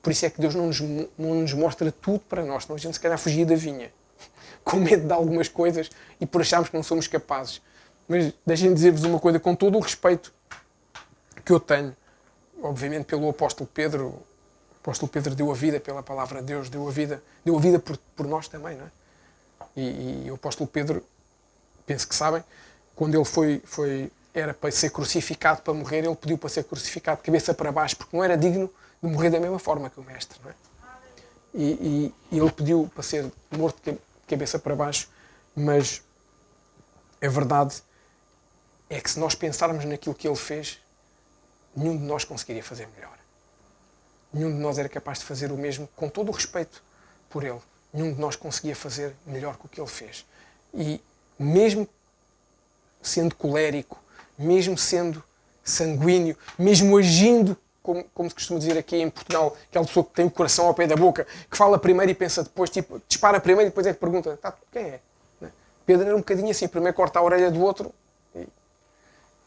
Por isso é que Deus não nos mostra tudo para nós, senão a gente se calhar fugia da vinha. Com medo de algumas coisas e por acharmos que não somos capazes. Mas deixem-me dizer-vos uma coisa, com todo o respeito que eu tenho, obviamente pelo apóstolo Pedro. O apóstolo Pedro deu a vida pela palavra de Deus, deu a vida por nós também, não é? E o apóstolo Pedro, penso que sabem, quando ele era para ser crucificado, para morrer, ele pediu para ser crucificado de cabeça para baixo, porque não era digno de morrer da mesma forma que o mestre, não é? E ele pediu para ser morto de cabeça para baixo, mas a verdade é que se nós pensarmos naquilo que ele fez, nenhum de nós conseguiria fazer melhor. Nenhum de nós era capaz de fazer o mesmo, com todo o respeito por ele. Nenhum de nós conseguia fazer melhor que o que ele fez. E mesmo sendo colérico, mesmo sendo sanguíneo, mesmo agindo, como se costuma dizer aqui em Portugal, aquela pessoa que tem o coração ao pé da boca, que fala primeiro e pensa depois, tipo, dispara primeiro e depois é que pergunta, tá, quem é? Pedro era um bocadinho assim, primeiro corta a orelha do outro.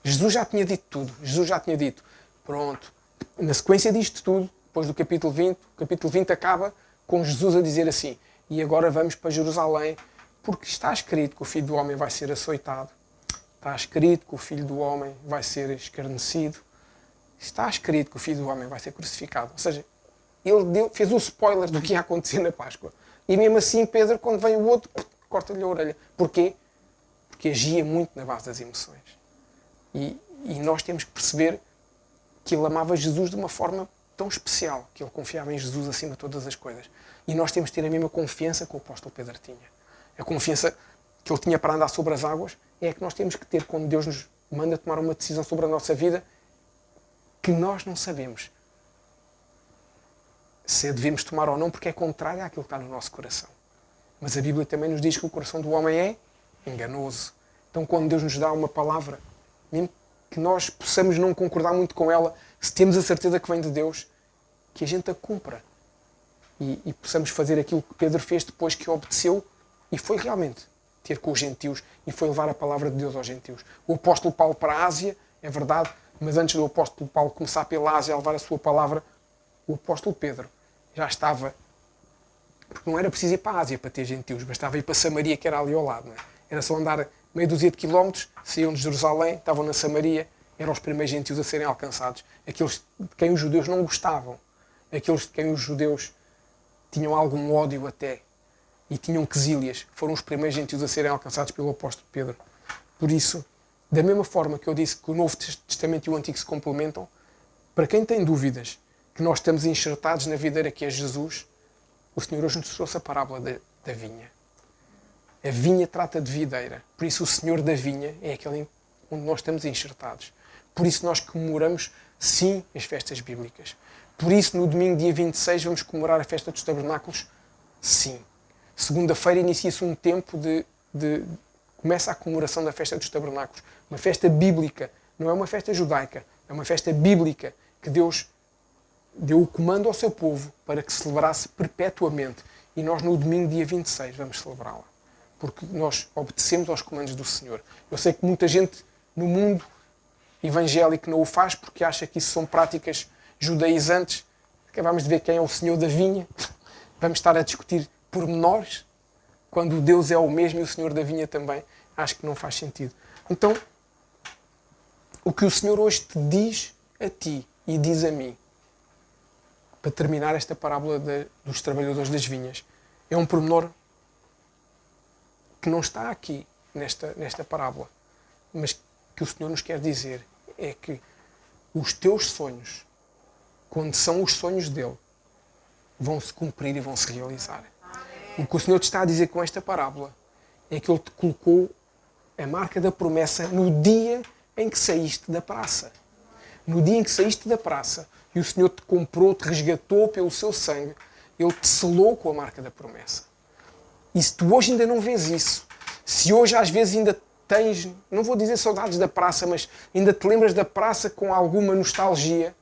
Jesus já tinha dito tudo. Jesus já tinha dito, pronto, na sequência disto tudo, depois do capítulo 20, o capítulo 20 acaba com Jesus a dizer assim, e agora vamos para Jerusalém, porque está escrito que o Filho do Homem vai ser açoitado, está escrito que o Filho do Homem vai ser escarnecido, está escrito que o Filho do Homem vai ser crucificado. Ou seja, ele fez um spoiler do que ia acontecer na Páscoa. E mesmo assim, Pedro, quando vem o outro, corta-lhe a orelha. Porquê? Porque agia muito na base das emoções. E nós temos que perceber que ele amava Jesus de uma forma tão especial, que ele confiava em Jesus acima de todas as coisas. E nós temos que ter a mesma confiança que o apóstolo Pedro tinha. A confiança que ele tinha para andar sobre as águas é a que nós temos que ter quando Deus nos manda tomar uma decisão sobre a nossa vida que nós não sabemos se devemos tomar ou não, porque é contrário àquilo que está no nosso coração. Mas a Bíblia também nos diz que o coração do homem é enganoso. Então quando Deus nos dá uma palavra, mesmo que nós possamos não concordar muito com ela, se temos a certeza que vem de Deus, que a gente a cumpra. E possamos fazer aquilo que Pedro fez depois que obedeceu e foi realmente ter com os gentios e foi levar a palavra de Deus aos gentios. O apóstolo Paulo para a Ásia, é verdade, mas antes do apóstolo Paulo começar pela Ásia a levar a sua palavra, o apóstolo Pedro já estava, porque não era preciso ir para a Ásia para ter gentios, bastava ir para Samaria, que era ali ao lado. Não é? Era só andar meia dúzia de quilómetros, saíam de Jerusalém, estavam na Samaria eram os primeiros gentios a serem alcançados. Aqueles de quem os judeus não gostavam. Aqueles de quem os judeus tinham algum ódio até. E tinham quesílias. Foram os primeiros gentios a serem alcançados pelo apóstolo Pedro. Por isso, da mesma forma que eu disse que o Novo Testamento e o Antigo se complementam, para quem tem dúvidas que nós estamos enxertados na videira que é Jesus, o Senhor hoje nos trouxe a parábola da vinha. A vinha trata de videira. Por isso o Senhor da vinha é aquele onde nós estamos enxertados. Por isso nós comemoramos, sim, as festas bíblicas. Por isso no domingo, dia 26, vamos comemorar a festa dos tabernáculos, sim. Segunda-feira inicia-se um tempo começa a comemoração da festa dos tabernáculos. Uma festa bíblica. Não é uma festa judaica. É uma festa bíblica que Deus deu o comando ao seu povo para que celebrasse perpetuamente. E nós no domingo, dia 26, vamos celebrá-la. Porque nós obedecemos aos comandos do Senhor. Eu sei que muita gente no mundo evangélico não o faz porque acha que isso são práticas judaizantes. Acabamos de ver quem é o Senhor da vinha. Vamos estar a discutir pormenores quando Deus é o mesmo e o Senhor da vinha também. Acho que não faz sentido. Então, o que o Senhor hoje te diz a ti e diz a mim, para terminar esta parábola dos trabalhadores das vinhas, é um pormenor que não está aqui nesta parábola, mas que o Senhor nos quer dizer é que os teus sonhos, quando são os sonhos dele, vão se cumprir e vão se realizar. O que o Senhor te está a dizer com esta parábola é que Ele te colocou a marca da promessa no dia em que saíste da praça. No dia em que saíste da praça e o Senhor te comprou, te resgatou pelo seu sangue, Ele te selou com a marca da promessa. E se tu hoje ainda não vês isso, se hoje às vezes ainda tens, não vou dizer saudades da praça, mas ainda te lembras da praça com alguma nostalgia,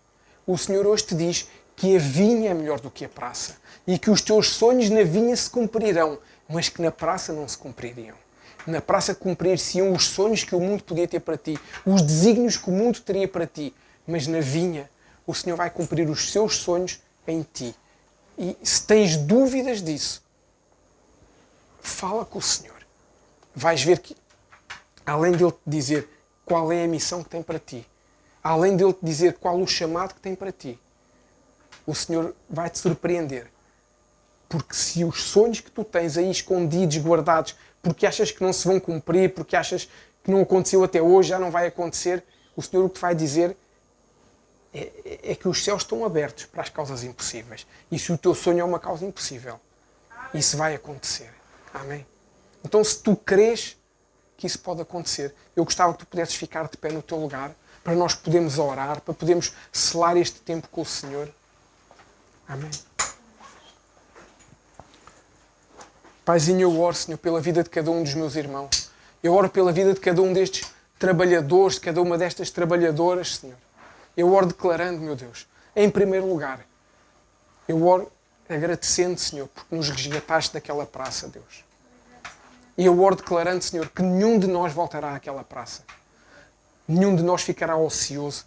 o Senhor hoje te diz que a vinha é melhor do que a praça e que os teus sonhos na vinha se cumprirão, mas que na praça não se cumpririam. Na praça cumprir-se-iam os sonhos que o mundo podia ter para ti, os desígnios que o mundo teria para ti, mas na vinha o Senhor vai cumprir os seus sonhos em ti. E se tens dúvidas disso, fala com o Senhor. Vais ver que, além de Ele te dizer qual é a missão que tem para ti, além de Ele te dizer qual o chamado que tem para ti, o Senhor vai te surpreender. Porque se os sonhos que tu tens aí escondidos, guardados, porque achas que não se vão cumprir, porque achas que não aconteceu até hoje, já não vai acontecer, o Senhor o que te vai dizer é que os céus estão abertos para as causas impossíveis. E se o teu sonho é uma causa impossível, isso vai acontecer. Amém? Então, se tu crês que isso pode acontecer, eu gostava que tu pudesses ficar de pé no teu lugar, para nós podermos orar, para podermos selar este tempo com o Senhor. Amém? Paizinho, eu oro, Senhor, pela vida de cada um dos meus irmãos. Eu oro pela vida de cada um destes trabalhadores, de cada uma destas trabalhadoras, Senhor. Eu oro declarando, meu Deus, em primeiro lugar, eu oro agradecendo, Senhor, porque nos resgataste daquela praça, Deus. E eu oro declarando, Senhor, que nenhum de nós voltará àquela praça. Nenhum de nós ficará ocioso.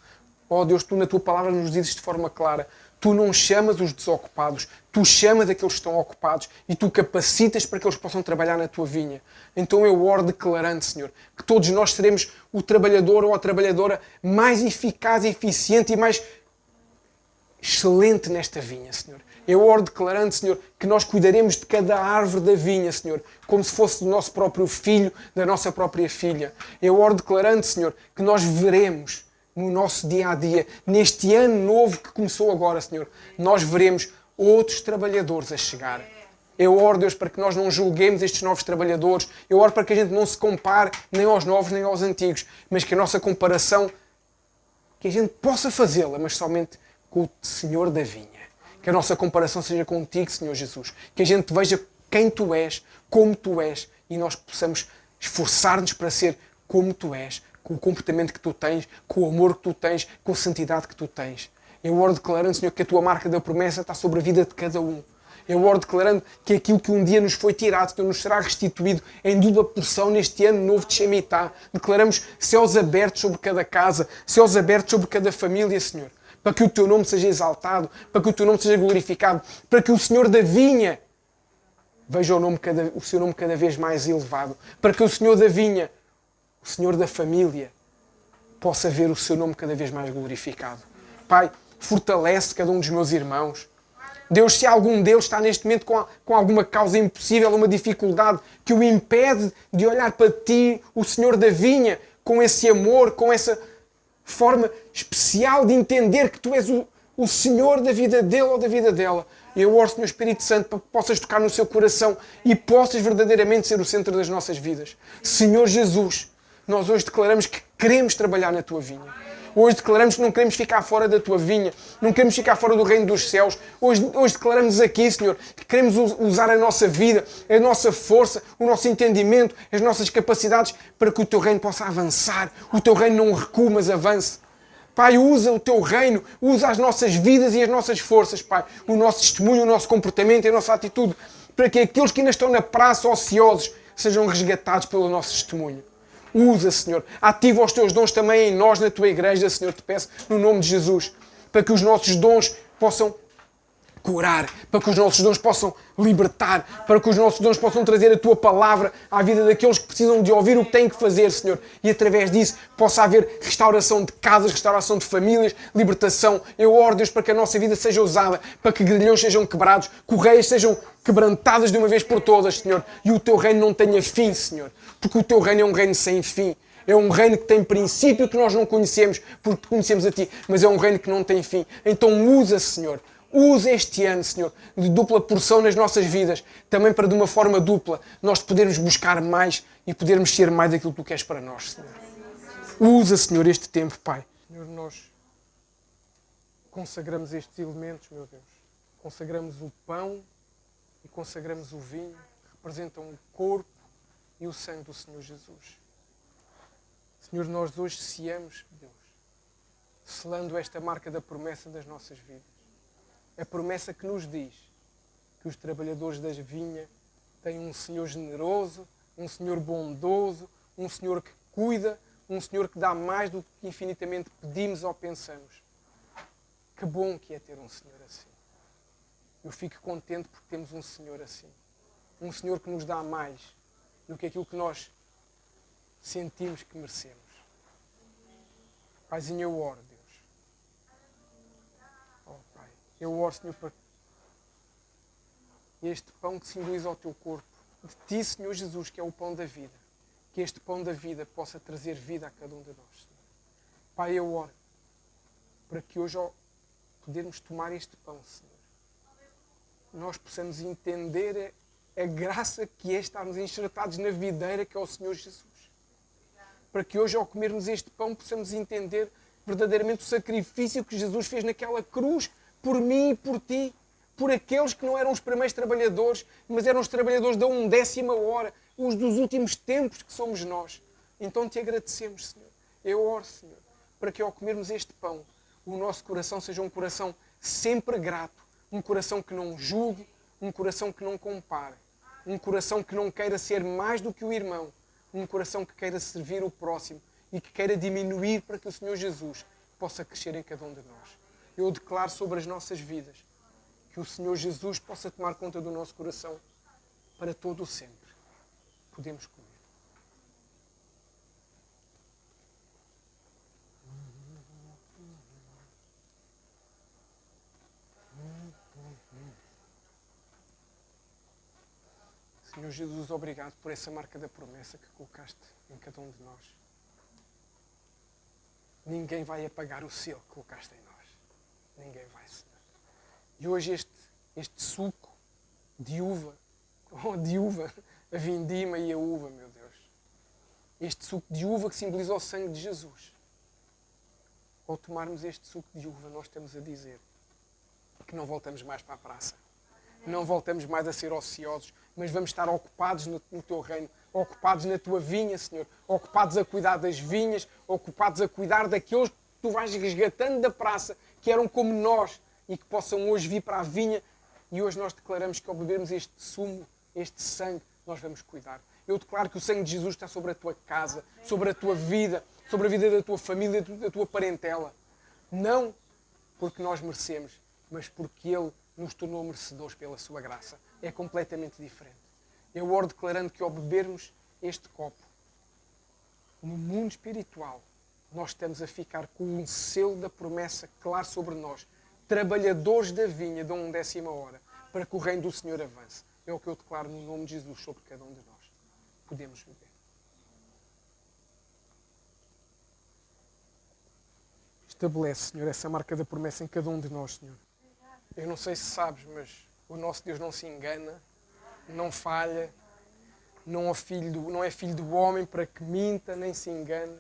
Oh Deus, Tu na Tua palavra nos dizes de forma clara, Tu não chamas os desocupados, Tu chamas aqueles que estão ocupados e Tu capacitas para que eles possam trabalhar na Tua vinha. Então eu oro declarando, Senhor, que todos nós seremos o trabalhador ou a trabalhadora mais eficaz, eficiente e mais excelente nesta vinha, Senhor. Eu oro declarando, Senhor, que nós cuidaremos de cada árvore da vinha, Senhor, como se fosse do nosso próprio filho, da nossa própria filha. Eu oro declarando, Senhor, que nós veremos no nosso dia-a-dia, neste ano novo que começou agora, Senhor, nós veremos outros trabalhadores a chegar. Eu oro, Deus, para que nós não julguemos estes novos trabalhadores. Eu oro para que a gente não se compare nem aos novos nem aos antigos, mas que a nossa comparação, que a gente possa fazê-la, mas somente com o Senhor da vinha. Que a nossa comparação seja contigo, Senhor Jesus. Que a gente veja quem Tu és, como Tu és, e nós possamos esforçar-nos para ser como Tu és, com o comportamento que Tu tens, com o amor que Tu tens, com a santidade que Tu tens. Eu oro declarando, Senhor, que a Tua marca da promessa está sobre a vida de cada um. Eu oro declarando que aquilo que um dia nos foi tirado, Senhor, nos será restituído em dupla porção neste ano novo de Shemitah. Declaramos céus abertos sobre cada casa, céus abertos sobre cada família, Senhor. Para que o Teu nome seja exaltado, para que o Teu nome seja glorificado, para que o Senhor da vinha veja o Seu nome cada vez mais elevado, para que o Senhor da vinha, o Senhor da família, possa ver o seu nome cada vez mais glorificado. Pai, fortalece cada um dos meus irmãos. Deus, se algum deles está neste momento com alguma causa impossível, uma dificuldade que o impede de olhar para Ti, o Senhor da vinha, com esse amor, com essa forma especial de entender que Tu és o Senhor da vida dele ou da vida dela. Eu oro, Senhor Espírito Santo, para que possas tocar no seu coração e possas verdadeiramente ser o centro das nossas vidas. Senhor Jesus, nós hoje declaramos que queremos trabalhar na Tua vinha. Hoje declaramos que não queremos ficar fora da Tua vinha, não queremos ficar fora do reino dos céus. Hoje declaramos aqui, Senhor, que queremos usar a nossa vida, a nossa força, o nosso entendimento, as nossas capacidades para que o Teu reino possa avançar. O Teu reino não recua, mas avance. Pai, usa o Teu reino, usa as nossas vidas e as nossas forças, Pai. O nosso testemunho, o nosso comportamento e a nossa atitude, para que aqueles que ainda estão na praça ociosos sejam resgatados pelo nosso testemunho. Usa, Senhor. Ativa os Teus dons também em nós, na Tua igreja, Senhor, te peço, no nome de Jesus, para que os nossos dons possam curar, para que os nossos dons possam libertar, para que os nossos dons possam trazer a Tua palavra à vida daqueles que precisam de ouvir o que têm que fazer, Senhor. E através disso possa haver restauração de casas, restauração de famílias, libertação. Eu oro, Deus, para que a nossa vida seja usada, para que grilhões sejam quebrados, correias sejam quebrantadas de uma vez por todas, Senhor. E o Teu reino não tenha fim, Senhor. Porque o Teu reino é um reino sem fim. É um reino que tem princípio que nós não conhecemos, porque conhecemos a Ti. Mas é um reino que não tem fim. Então usa, Senhor. Usa este ano, Senhor, de dupla porção nas nossas vidas, também para de uma forma dupla nós podermos buscar mais e podermos ser mais daquilo que Tu queres para nós, Senhor. Usa, Senhor, este tempo, Pai. Senhor, nós consagramos estes elementos, meu Deus. Consagramos o pão e consagramos o vinho, que representam o corpo e o sangue do Senhor Jesus. Senhor, nós hoje ceamos, Deus, selando esta marca da promessa das nossas vidas. A promessa que nos diz que os trabalhadores da vinha têm um Senhor generoso, um Senhor bondoso, um Senhor que cuida, um Senhor que dá mais do que infinitamente pedimos ou pensamos. Que bom que é ter um Senhor assim. Eu fico contente porque temos um Senhor assim. Um Senhor que nos dá mais do que aquilo que nós sentimos que merecemos. Paizinho, eu oro, Deus. Eu oro, Senhor, para este pão que simboliza o Teu corpo, de Ti, Senhor Jesus, que é o pão da vida, que este pão da vida possa trazer vida a cada um de nós, Senhor. Pai, eu oro para que hoje, ao podermos tomar este pão, Senhor, nós possamos entender a graça que é estarmos enxertados na videira que é o Senhor Jesus. Para que hoje, ao comermos este pão, possamos entender verdadeiramente o sacrifício que Jesus fez naquela cruz, por mim e por ti, por aqueles que não eram os primeiros trabalhadores, mas eram os trabalhadores da 1/10 hora, os dos últimos tempos que somos nós. Então te agradecemos, Senhor. Eu oro, Senhor, para que ao comermos este pão, o nosso coração seja um coração sempre grato, um coração que não julgue, um coração que não compare, um coração que não queira ser mais do que o irmão, um coração que queira servir o próximo e que queira diminuir para que o Senhor Jesus possa crescer em cada um de nós. Eu declaro sobre as nossas vidas que o Senhor Jesus possa tomar conta do nosso coração para todo o sempre. Podemos comer. Senhor Jesus, obrigado por essa marca da promessa que colocaste em cada um de nós. Ninguém vai apagar o selo que colocaste em nós. Ninguém vai, Senhor. E hoje este suco de uva, a vindima e a uva, meu Deus. Este suco de uva que simboliza o sangue de Jesus. Ao tomarmos este suco de uva, nós estamos a dizer que não voltamos mais para a praça. Não voltamos mais a ser ociosos, mas vamos estar ocupados no Teu reino, ocupados na Tua vinha, Senhor, ocupados a cuidar das vinhas, ocupados a cuidar daqueles que Tu vais resgatando da praça, que eram como nós e que possam hoje vir para a vinha. E hoje nós declaramos que ao bebermos este sumo, este sangue, nós vamos cuidar. Eu declaro que o sangue de Jesus está sobre a tua casa, sobre a tua vida, sobre a vida da tua família, da tua parentela. Não porque nós merecemos, mas porque Ele nos tornou merecedores pela sua graça. É completamente diferente. Eu oro declarando que ao bebermos este copo, no mundo espiritual, nós estamos a ficar com um selo da promessa claro sobre nós. Trabalhadores da vinha de 1/10 hora, para que o reino do Senhor avance. É o que eu declaro no nome de Jesus sobre cada um de nós. Podemos viver. Estabelece, Senhor, essa marca da promessa em cada um de nós, Senhor. Eu não sei se sabes, mas o nosso Deus não se engana, não falha, não é filho do homem para que minta, nem se engane.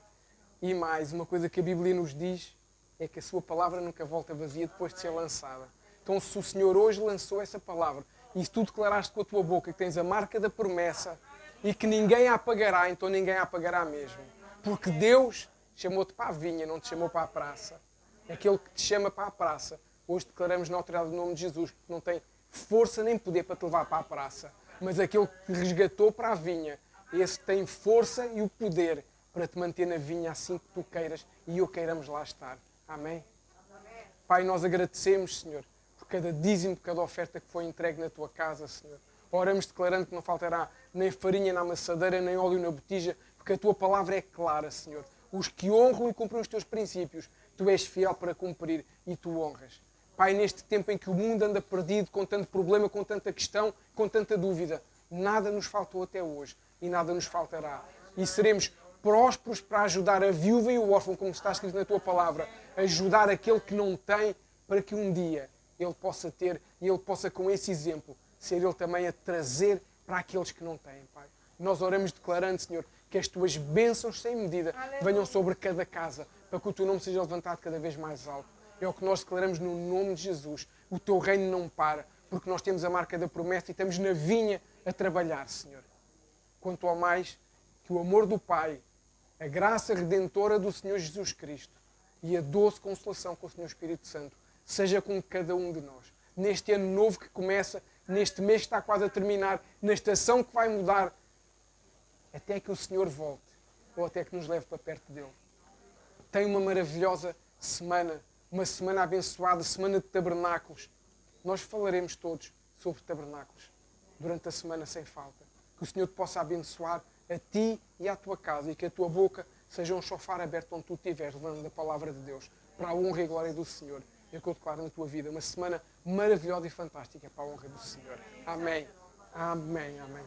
E mais, uma coisa que a Bíblia nos diz é que a sua palavra nunca volta vazia depois de ser lançada. Então, se o Senhor hoje lançou essa palavra e se tu declaraste com a tua boca que tens a marca da promessa e que ninguém a apagará, então ninguém a apagará mesmo. Porque Deus chamou-te para a vinha, não te chamou para a praça. Aquele que te chama para a praça, hoje declaramos na autoridade do nome de Jesus, que não tem força nem poder para te levar para a praça. Mas aquele que te resgatou para a vinha, esse tem força e o poder para te manter na vinha assim que tu queiras e eu queiramos lá estar. Amém? Amém. Pai, nós agradecemos, Senhor, por cada dízimo, por cada oferta que foi entregue na tua casa, Senhor. Oramos declarando que não faltará nem farinha na amassadeira, nem óleo na botija, porque a tua palavra é clara, Senhor. Os que honram e cumprem os teus princípios, tu és fiel para cumprir e tu honras. Pai, neste tempo em que o mundo anda perdido, com tanto problema, com tanta questão, com tanta dúvida, nada nos faltou até hoje e nada nos faltará. E seremos prósperos para ajudar a viúva e o órfão, como está escrito na tua palavra, ajudar aquele que não tem, para que um dia ele possa ter e ele possa, com esse exemplo, ser ele também a trazer para aqueles que não têm, Pai. Nós oramos declarando, Senhor, que as tuas bênçãos sem medida venham sobre cada casa, para que o teu nome seja levantado cada vez mais alto. É o que nós declaramos no nome de Jesus. O teu reino não para, porque nós temos a marca da promessa e estamos na vinha a trabalhar, Senhor. Quanto ao mais, que o amor do Pai, a graça redentora do Senhor Jesus Cristo e a doce consolação com o Senhor Espírito Santo seja com cada um de nós. Neste ano novo que começa, neste mês que está quase a terminar, na estação que vai mudar, até que o Senhor volte ou até que nos leve para perto dele. Tenha uma maravilhosa semana, uma semana abençoada, semana de tabernáculos. Nós falaremos todos sobre tabernáculos durante a semana sem falta. Que o Senhor te possa abençoar a ti e à tua casa e que a tua boca seja um chofar aberto onde tu estiveres, levando a palavra de Deus para a honra e glória do Senhor. É o que eu declaro na tua vida. Uma semana maravilhosa e fantástica para a honra do Senhor. Amém. Amém. Amém.